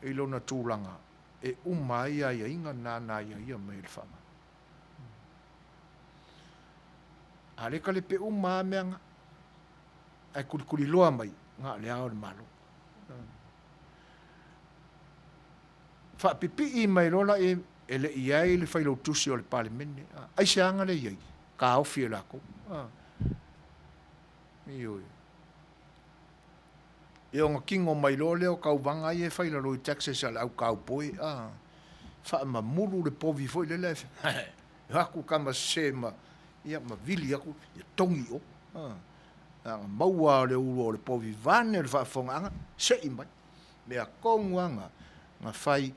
e lona tūlanga. E umai ai inga nāna ia me le whama. A le ka le pe umai meanga. Ai kuri loa mai ngā le ao le malo. Whaapipi i mai lola e le iai le whailau tusi o le palimene. Ai se anga le iai. Ka ofi e lako. Ioi. E o ngā kingo mai loa leo kau vanga i e whailau i taxes al au kau poi. Wha ma muru le povi foi le lefe. Haku kama se ma. Ia ma vili aku. Ia tongi o. Maua le uro o le povi vane le whaafonga anga, se i mai. Mea konguanga, ngā whai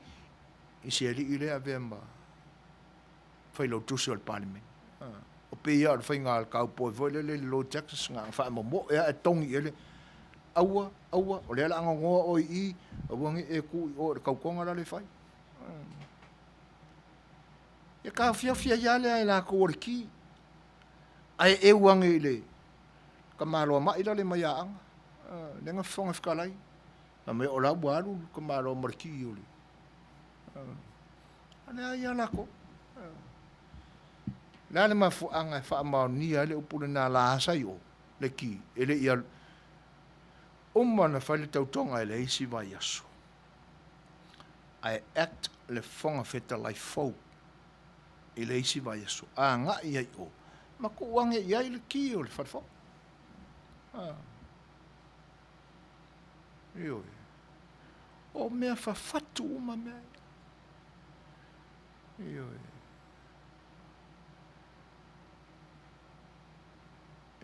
i se li i lea vema whai lau tusi o le parliament. O pe ia le whai ngā le kaupoi voi le low taxes ngā wha mo ea e tongi ele. Aua, o le ala anga ngoa o i, a wangi e ku i o le kaukonga la le whai. Ia ka fia ia lea i la ko o le ki. Ai e wangi i le. Ka māloa mai la le mai aanga. Nenga whonga whakalai. Na me o lau waru ka māloa mariki i ole. Ane ai alako. Nā le mafuanga e wha maonia le upune nā la asai o. Le ki. E le ia. Umana whale tautonga e le isi vai aso. Ai act le whonga wheta lai fau. E le isi vai aso. A ngā iai o. Ma ko wange iai le ki o le whatwhau. Ioi. O mea whawhatu uma mea. Ioi.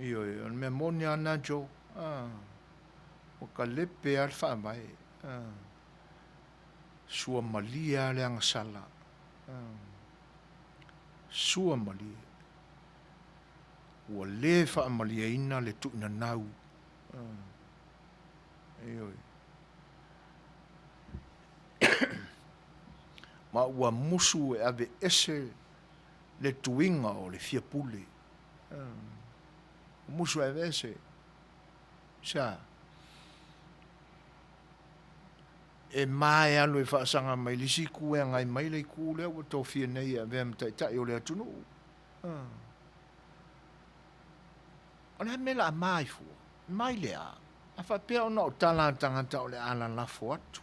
Ioi. On mea moni ana jo. O ka lepe al whaamai. Sua malia le anga sala. Sua malia. Ua le whaamalia ina le tuina nau. Ioi. Ma ua musu e ave ese le tuinga o le fia pule. Musu e ave ese. Sa. E mai alo e whaasanga mai lisi ku e ngai mai le ku lea ua tō fia nei a vea mtai tai o lea tunu. Ona me la mai fu, mai lea. A fa pea ona o tala tangata o le ala lafo atu.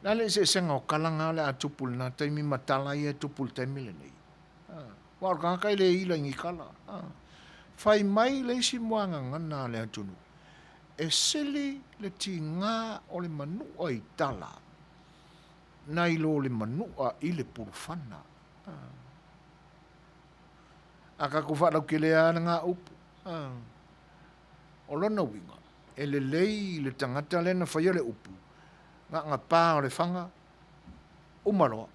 Na le se senga o kalanga le a tupul na taimi matala i e tupul taimi le nei. Wa o kanga le ila ingi kala. Fai mai le isi moanga ngana le atunu. E sili le ti ngā o le manua i tala. Na ilo le manua i le purufana. Aka ku whalau ke lea na ngā upu. O lona winga. E le lei le tangata le na whaia le upu. Ngā pā o le whanga. Umaroa.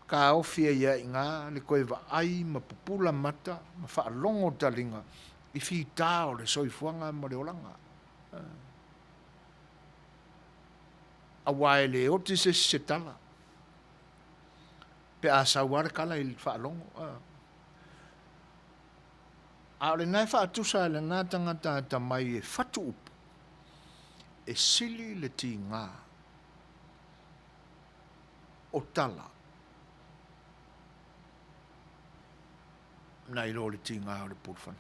ka ofia ia inga le koe va ai ma pupula mata ma fa longo talinga i fi tao le soifuanga ma le olanga a wai le o te se tala pe a sa wale kala i fa longo a le nai fa atusa le nga tangata ta mai e fatu upu e sili le ti ngā o tala na i lo le ti ngā o le pulfan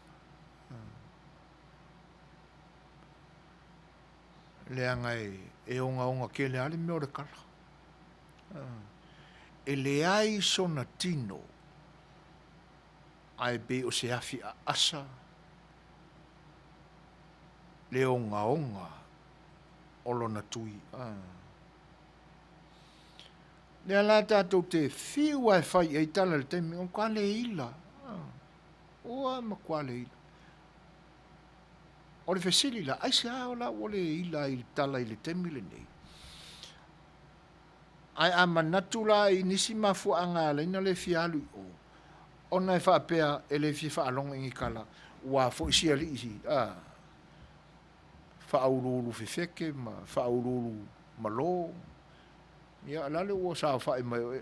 le angai e onga ke le ale meo le kala e le ai sona tino ai be o se afi a asa le onga o lona tui le ala tātou te whiu ai whai e tala le temi o kwa le ila oa ma kwa le ila o le fesili la ai se ao la o le ila i tala i le temi le nei ai a manatu la i nisi mafuanga le ina le fialu o na fa pea e le fi fa long i kala wa fo isi ali isi fa aurulu fefeke ma fa aurulu malo ya la le wo sa fa mai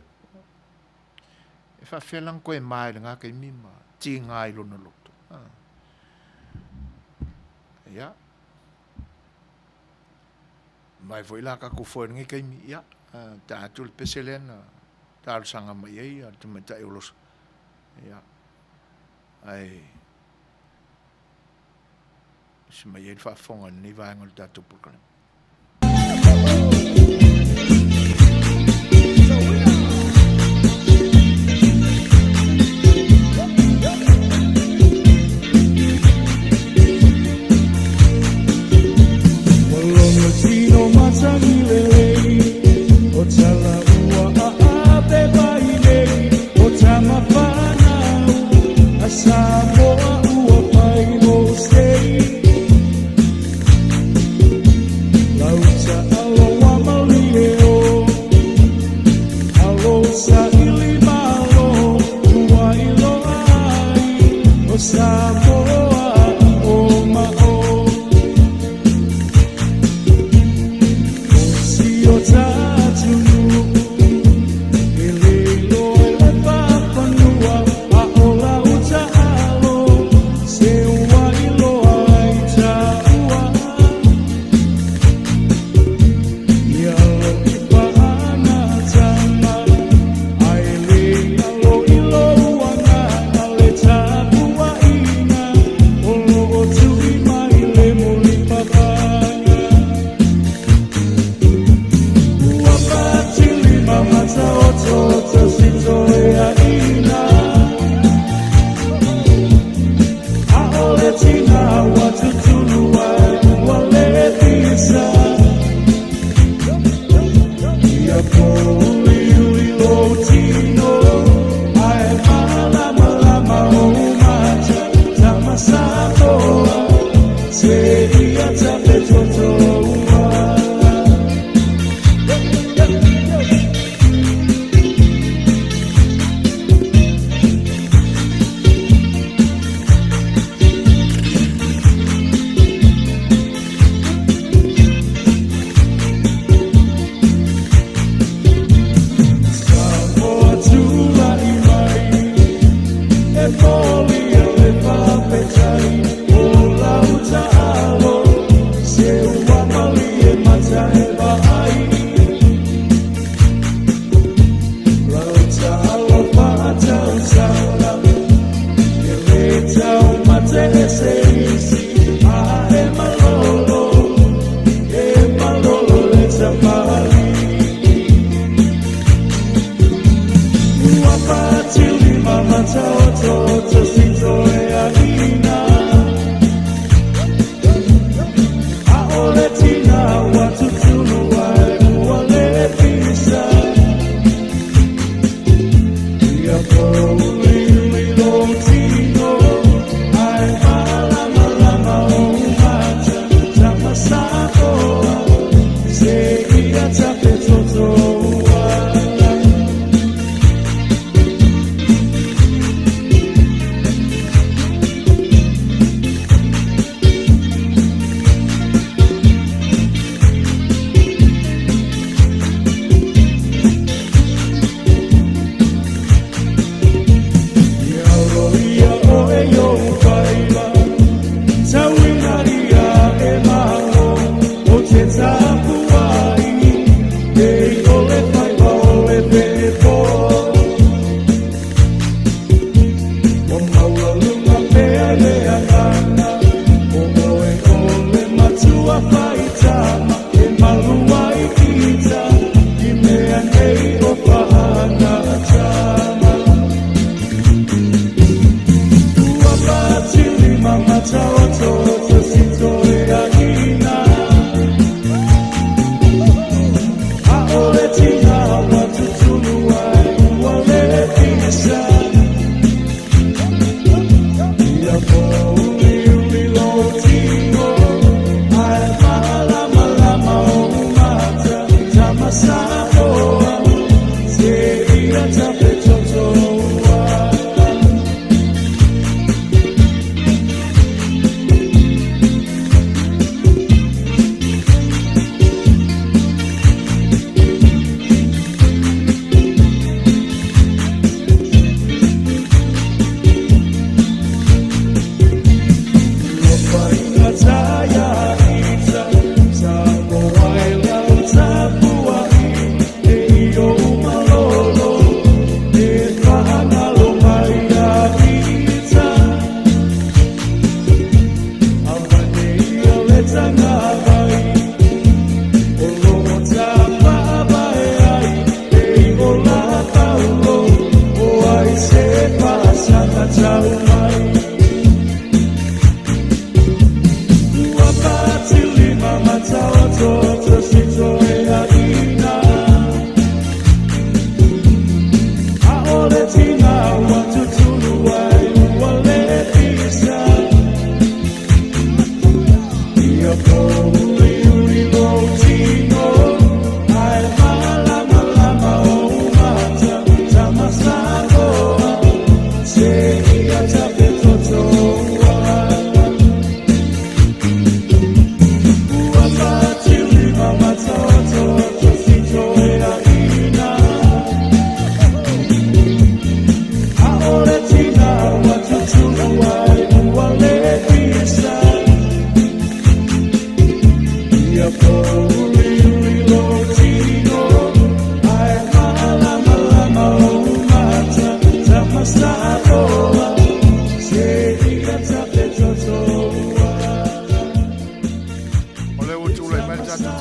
e fa felang ko e mai nga ke mima ti ngai lo no loto ya mai foi la ka ku fo ngi ke mi ya ta tul peselena ta sanga mai ya tu meta e los ja ai se mai ele fa fonga ni vai ngol datu program All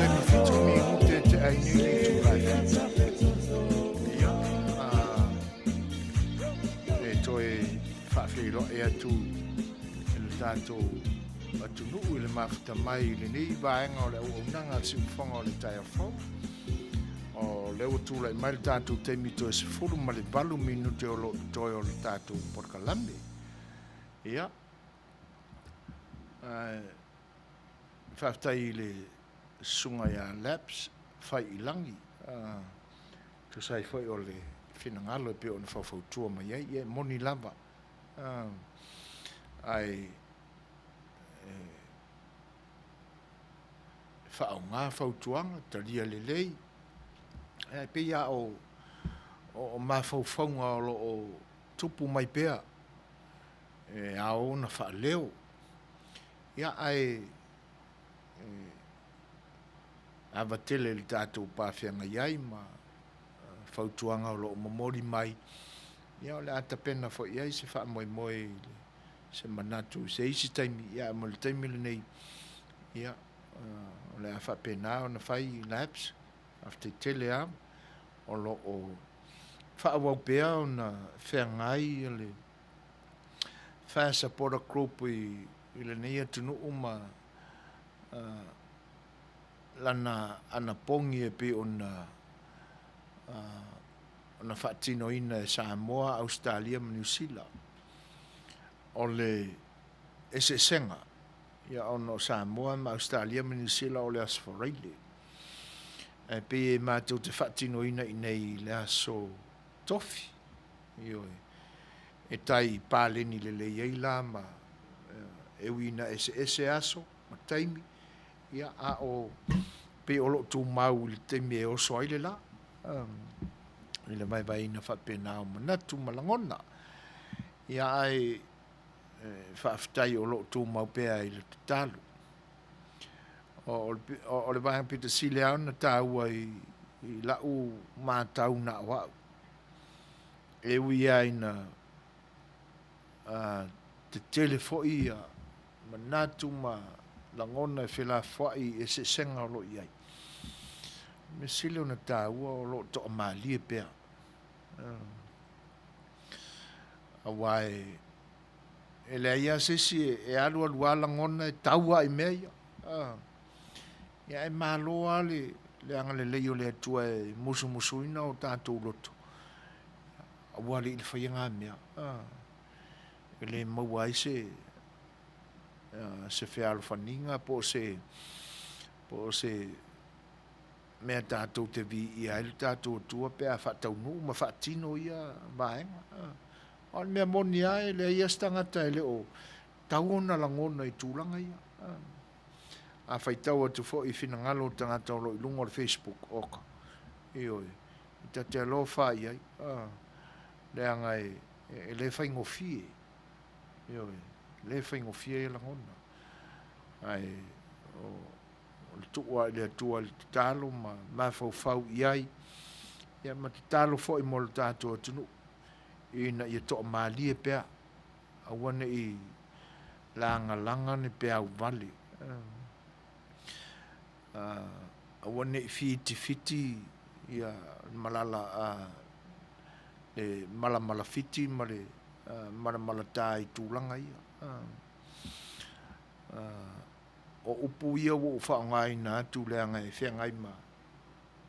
mi fitu minute te ai ni tu lai. Ia. E toi whawhiro e atu le tātou atu nuu le mafuta mai le nei vaenga o le au unanga si uwhanga o le tai awhau. O leo tu lai mai le tātou te mito e se furu ma le balu minute o lo toi o le tātou porkalame. Ia. Whaftai le sunga ia laps whai ilangi. Tu sai whai o le whinangalo e pe o na whawhautua mai ai. Ia moni lava. Ai whao ngā whautuanga, taria le lei. Ai pe ia o mā whauwhaunga o tupu mai pea. E ao na wha leo. Ia ai awa tele le tātou pāwhianga iai ma whautuanga o lo mamori mai. Ia o le atapena fo iai se wha moe moe se manatu se isi taimi. Ia mo le taimi le nei. Ia o le a wha pena o na whai laps. After tele am. O lo o wha awau pea o na whengai le wha sapora group i le nei atunu uma lana ana pongi e pe ona whaatino ina e Samoa, Australia, ma New Zealand. O le ese senga. Ia ono Samoa, ma Australia, ma New Zealand o le asforeile. E pe e mātou te whaatino ina i nei le aso tofi. Io e tai pāleni le leiei la ma e wina ese aso, ma taimi. Ia a o pe o lo tu mau le taimi e oso aile la. I le mai vai na whapena o manatu malangona. Ia ai whaaftai o lo tu mau pea i le tatalu. O le vai pita sile au na tāua i lau mātau na wau. E ui ai na te telefoi a manatu ma langona e whela whai e se senga o lo iai. Me sile o na tāua o lo to amali e pea. A wai e le ia sesi e alu alua langona e taua i mea ia. Ia e māloa le anga le leio le atua e musu musuina o tātou loto. A wale i le whaianga mea. E le maua i se whialo whaninga po se mea tātou te vi i ailu tātou tua pea whatau nu ma whatino ia vaenga. O mea moni ai le ia stangata e le o tauona langona i tūlanga ia. A whaitau atu fo i whina ngalo tangata o lo i lungo le Facebook oka. Ioi. I tate alo whai ai. Le anga e le whaingo fie. Ioi. Le whaingo fie e langona. Ai o le tuua le atua le talo ma fau iai. Ia ma te talo fo i mo le tātou atunu. Ina i toa maali e pea. Awane i langa ne pea u vale. Awane i fiti ia malala le mala fiti ma le mala tā i tūlanga ia. O upu ia o whaongai nā tū leanga e whengai ma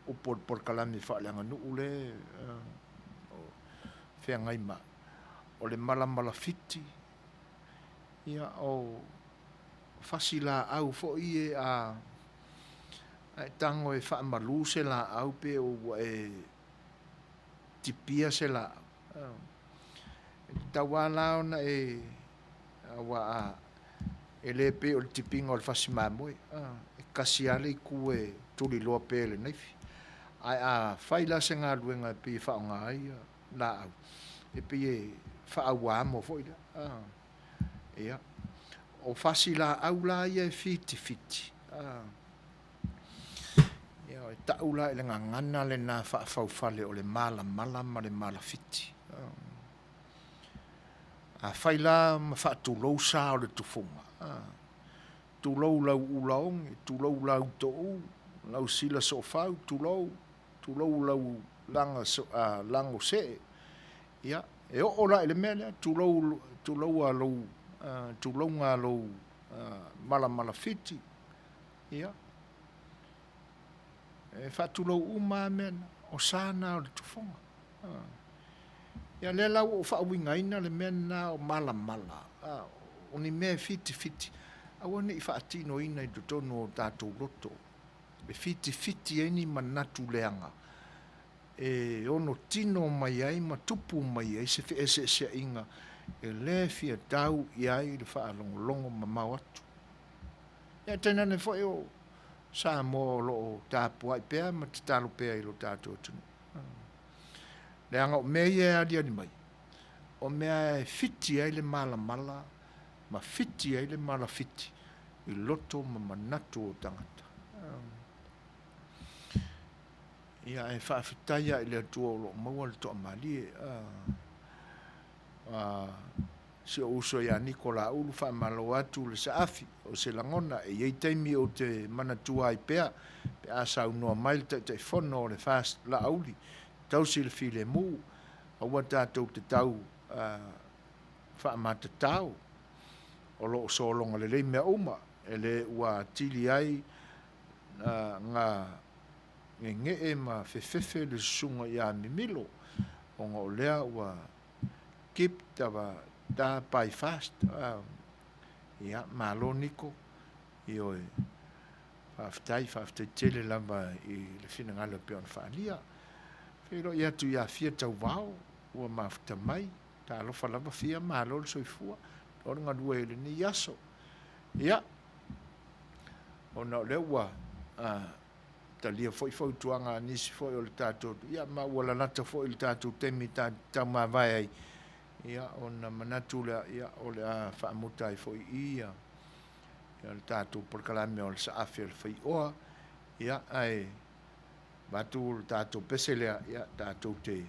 upo por kalame whaaleanga nuu le whengai ma o le mala fiti ia o fasila au fo ie a tango e whaamalu se la au pe o e tipia se la tawala ona e awa a e le pe o le tipinga o le whasimamoe e kasiale i ku e tuli loa pele neifi ai a whaila se ngā luenga pe whaonga ai la au e pe e whaawā mo fo ila ia o fasila au la ia e fiti ia e taula e le ngangana le nā whaafau o le mala ma le mala fiti a whaila ma whaatulou sa o le tufunga tulou lau ulaong tulou lau tou lau sila so fau tulou lau langa so lango se ia e o la ele mele tulou a lo tulou nga lo mala fiti ia e fa tulou uma men o sana o le tufonga ia le lau o fa winga ina le men na o mala o ni me fiti awana i fa atino ina i tono o tatou loto be fiti eni manatu leanga e ono tino mai ai matupu mai ai se inga e le fia tau i ai le fa longo mamau atu ia tena ne fo o sa mo lo tapu ai pea ma talo pea i lo tatou tunu le anga o mea ia adia ni mai o mea fiti ai le mala ma fiti ai le mala fiti i loto ma manatu o tangata ia e whaafitaia i le atua o lo maua le toa mali si o uso ia Nikola ulu whaamalo atu le saafi o se langona e iei taimi o te manatua ai pea pe asa unua mai le te whono o le fast la auli tau si le file mu aua tātou te tau whaamata tau o lo solonga le mea uma e le ua tili ai ngā nge ma fefefe le sunga ia mimilo o ngā o lea ua kip tawa da pai fast ia malo niko i oe whaftai tele lamba i le whina ngala peon whaania whiro ia tu ia fia tau wao ua mafta mai ta alofa lamba fia malo le soifua o ngā dua ele ni yaso ia o na le ua talia foi tuanga nisi foi o le tatou ia ma ua lanata foi le tatou temi tau mawai ai ia ona manatu le ia o le whaamuta ai foi ia le tatou porkalame o le saafi o le Faioa ia ai batu le tatou peselea ia tatou te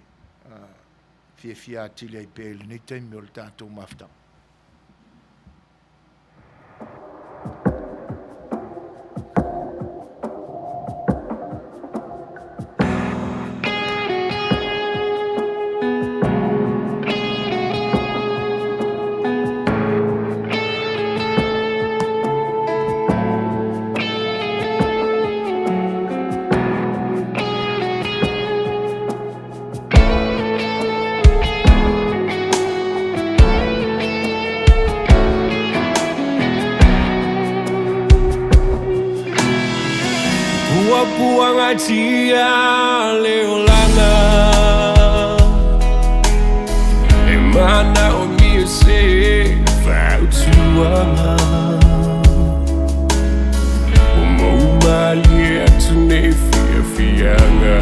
fia atili ai pe le nei temi o le tatou mafta Buang atia leolana e mana o mio se fautuanga o mo mali atune fianga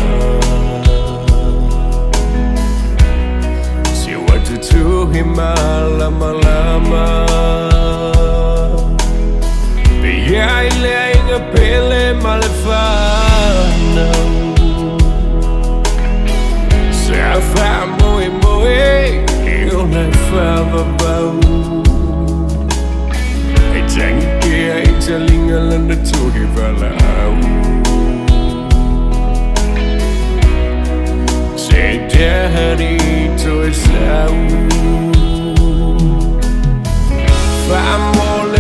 se watu tu himala malama be ai le pele malefana se fa moe eu na fava bau e tangi ke ai talinga lana toke vala au se dehari to sau fa mole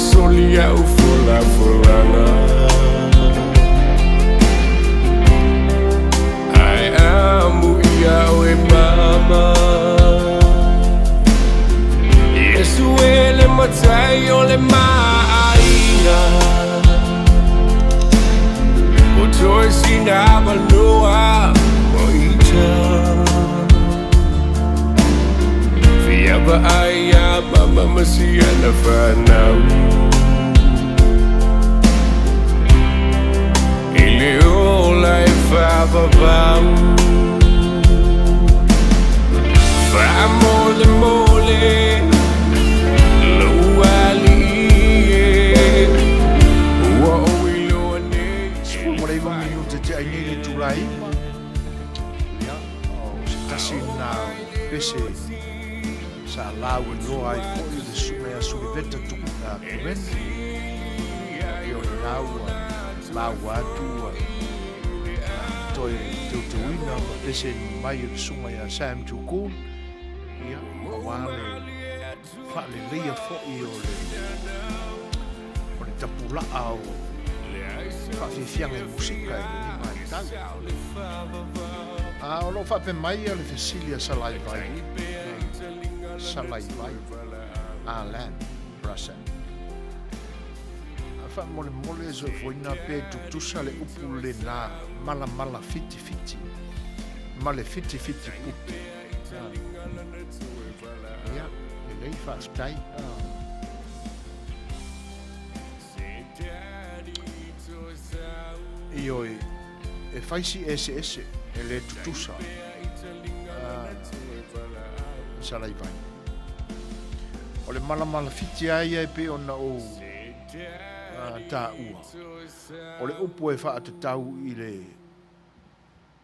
solia o fulana ai amu ia o e mama Yesu ele matai o le maina o toi sinava loa o ita Fiaba aia mama masia na whanau Ele ola e whawawau Whamole mole Lauali e Ua o iloa nei Mora iwa minuta te ai nere turai. Ia, o se tasi nā pese sa lau e loa ai fōi le sume a sume veta tuku nā kurene. Ia o nau a lau atu a toi teutuina ma pese mai o le sume a Sam Tukun. Ia, a wale whale leia fōi o le tapulaa o whawhiwhianga e musika e ni mai tau. O lo whape mai a le Cecilia Salai Vai. Salai Vai. Alan Brasa. Wha mole mole so foina pe tutusa le upu le nā mala fiti fiti. Male fiti fiti puti. Ia, e lei whaastai. Io e faisi ese e le tutusa salai vai o le mala fiti ai e pe ona o ta ua o le upu e wha atatau i le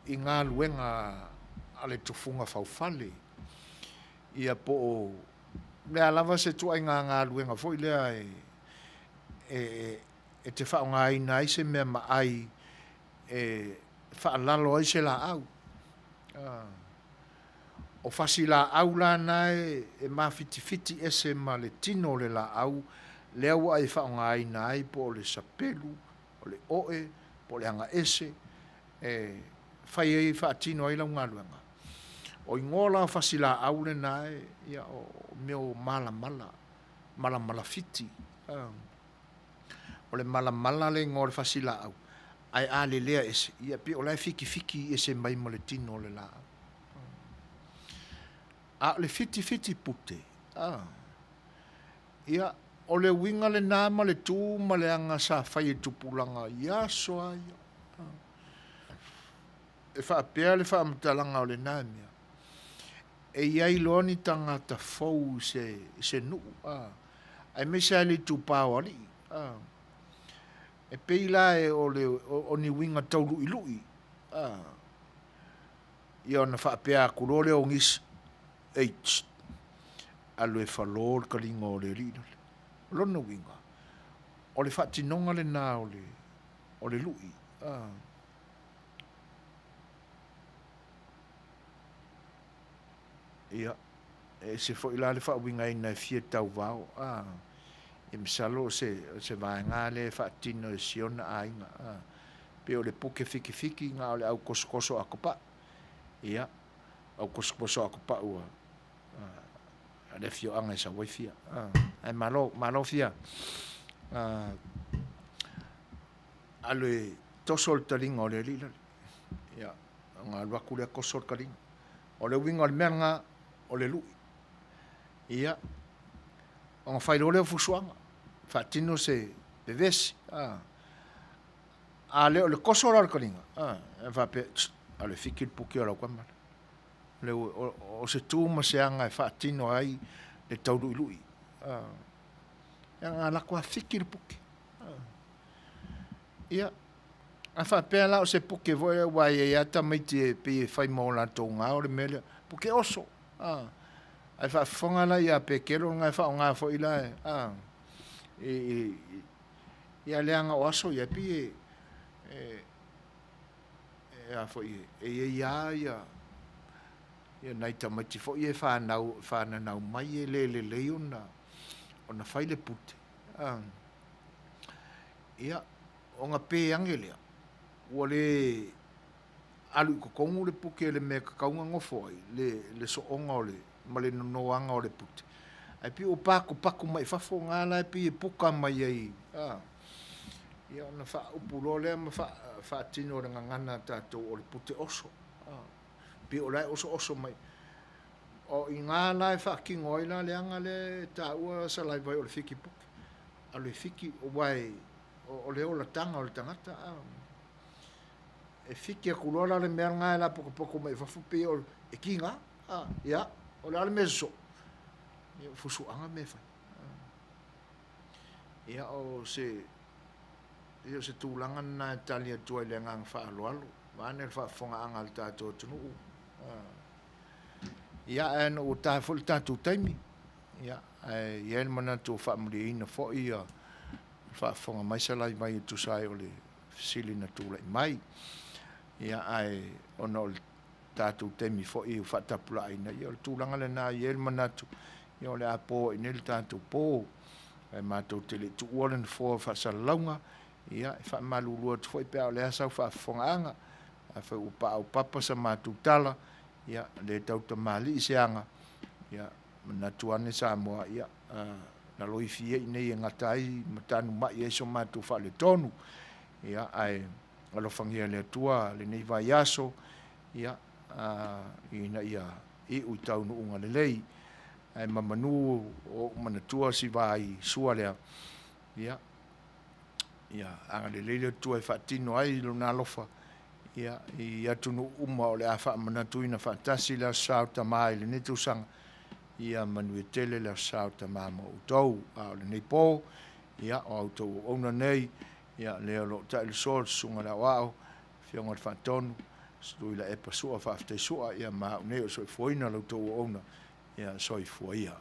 i ngā luenga a le tufunga faufale ia po o le alava se tua i ngā luenga fo i lea e te wha o ngā ina i se mea ma ai whaalalo ai se la au. O whasi la au la nae e mawhiti fiti ese ma le tino le la au lea ua ai whaonga ai nai po le sapelu, o le oe, po le anga ese whai ei whaatino ai lau ngā luenga. O ingola whasi la au le nae ia o meo mala fiti. O le mala le ngore whasi la au. Ai a le lea ese, ia pe o lai fiki ese mai mo le tino le la. A le fiti pute. Ia, o le winga le nā ma le tū ma le anga sa whai e tupulanga. Ia soa ia. E wha apea le wha amatalanga o le nā mea. E iai loani tanga ta fau se nuu. Ai me se ali tupau ali. E peila e o ni winga taulu i lui. Ia ona whaapea kurore o ngis H. Alo e whalor kalinga o le rina. Lona winga. O le whaatinonga le nā o le lui. Ia. E se fo ila le whaawinga ina e fia tau vau. E misalo se vai ngā le whaatino e siona a inga. Pe o le puke fiki ngā o le au koso a kopa. Ia, au koso a kopa ua. A le fio anga e sa waifia. Ai malo fia. Alo e tosol taringa o le lila. Ia, ngā luaku le kosol taringa. O le winga o le meanga o le lui. Ia, o ngā whailole o fusuanga. Whaatino se bevesi. A leo le koso raro karinga. E whape, a le fikir puki o lau kamara. Leo o se tūma se anga e whaatino ai le tauru ilui. Ia ngā lako a fikir puki. Ia, a whapea la o se puki voe wai e ata maiti e pe e whai maola tō ngā o le mele. Puki oso. Ai whaafonga la ia pe kero ngai wha o ngā fo ila ia leanga o aso ia pi a fo ia nai tamati fo ia whanau mai e le ona whaile pute. ia o ngā pēange lea ua le alu i kokongu le puke le mea kakaunga ngofo ai le soonga o le ma le nonoanga o le pute ai pi o paku mai fafo ngā lai pi e puka mai ai ia ona wha upulo lea ma wha tino le ngangana tātou o le pute oso pi o lai oso mai o i ngā lai wha kingo i la leanga le tā ua sa lai vai o le fiki puke a le fiki o wai o leo la tanga o le tangata e fiki a kulola le mea ngai la poko mai fafu pe o e kinga ia o le ale meso ia fusu anga me fa ia o se tūlanga na talia tua le ngang fa alo wane fa fonga anga le tato tunu ia en o ta fol tatu taimi ia ia el mana tu fa mri ina fo ia fa fonga mai sa lai mai tu sai o le sili na tu lai mai ia ai ono tatu temi fo i fa tapula ina ia tu langa le na ia mana tu ia le apo i nel tatu po ai mato tele tu wolen fo fa sa longa ia fa malulu tu foi pe le sa fa fonga anga fa upa papa sa matu tala ia le tau tamali seanga ia na tuane sa mo ia na loi fie nei ngatai matanu mai e so matu fa le tonu ia ai alo fangia le tua le nei vai aso ia ina ia e u tau no unga le lei ai mamanu o manatua si vai sua le ia anga le le tua fa tino ai lo na lofa ia ia tunu uma o le afa manatu ina fantasi la sauta mai le ne tusanga ia Manuia tele la sauta mama utou a le nei po ia o auto ona nei ia le lo ta il sol sunga la wao fionga fa tonu stu ila e pasua fa afte sua ia ma nei so foina lo to ona ia so foia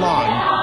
line.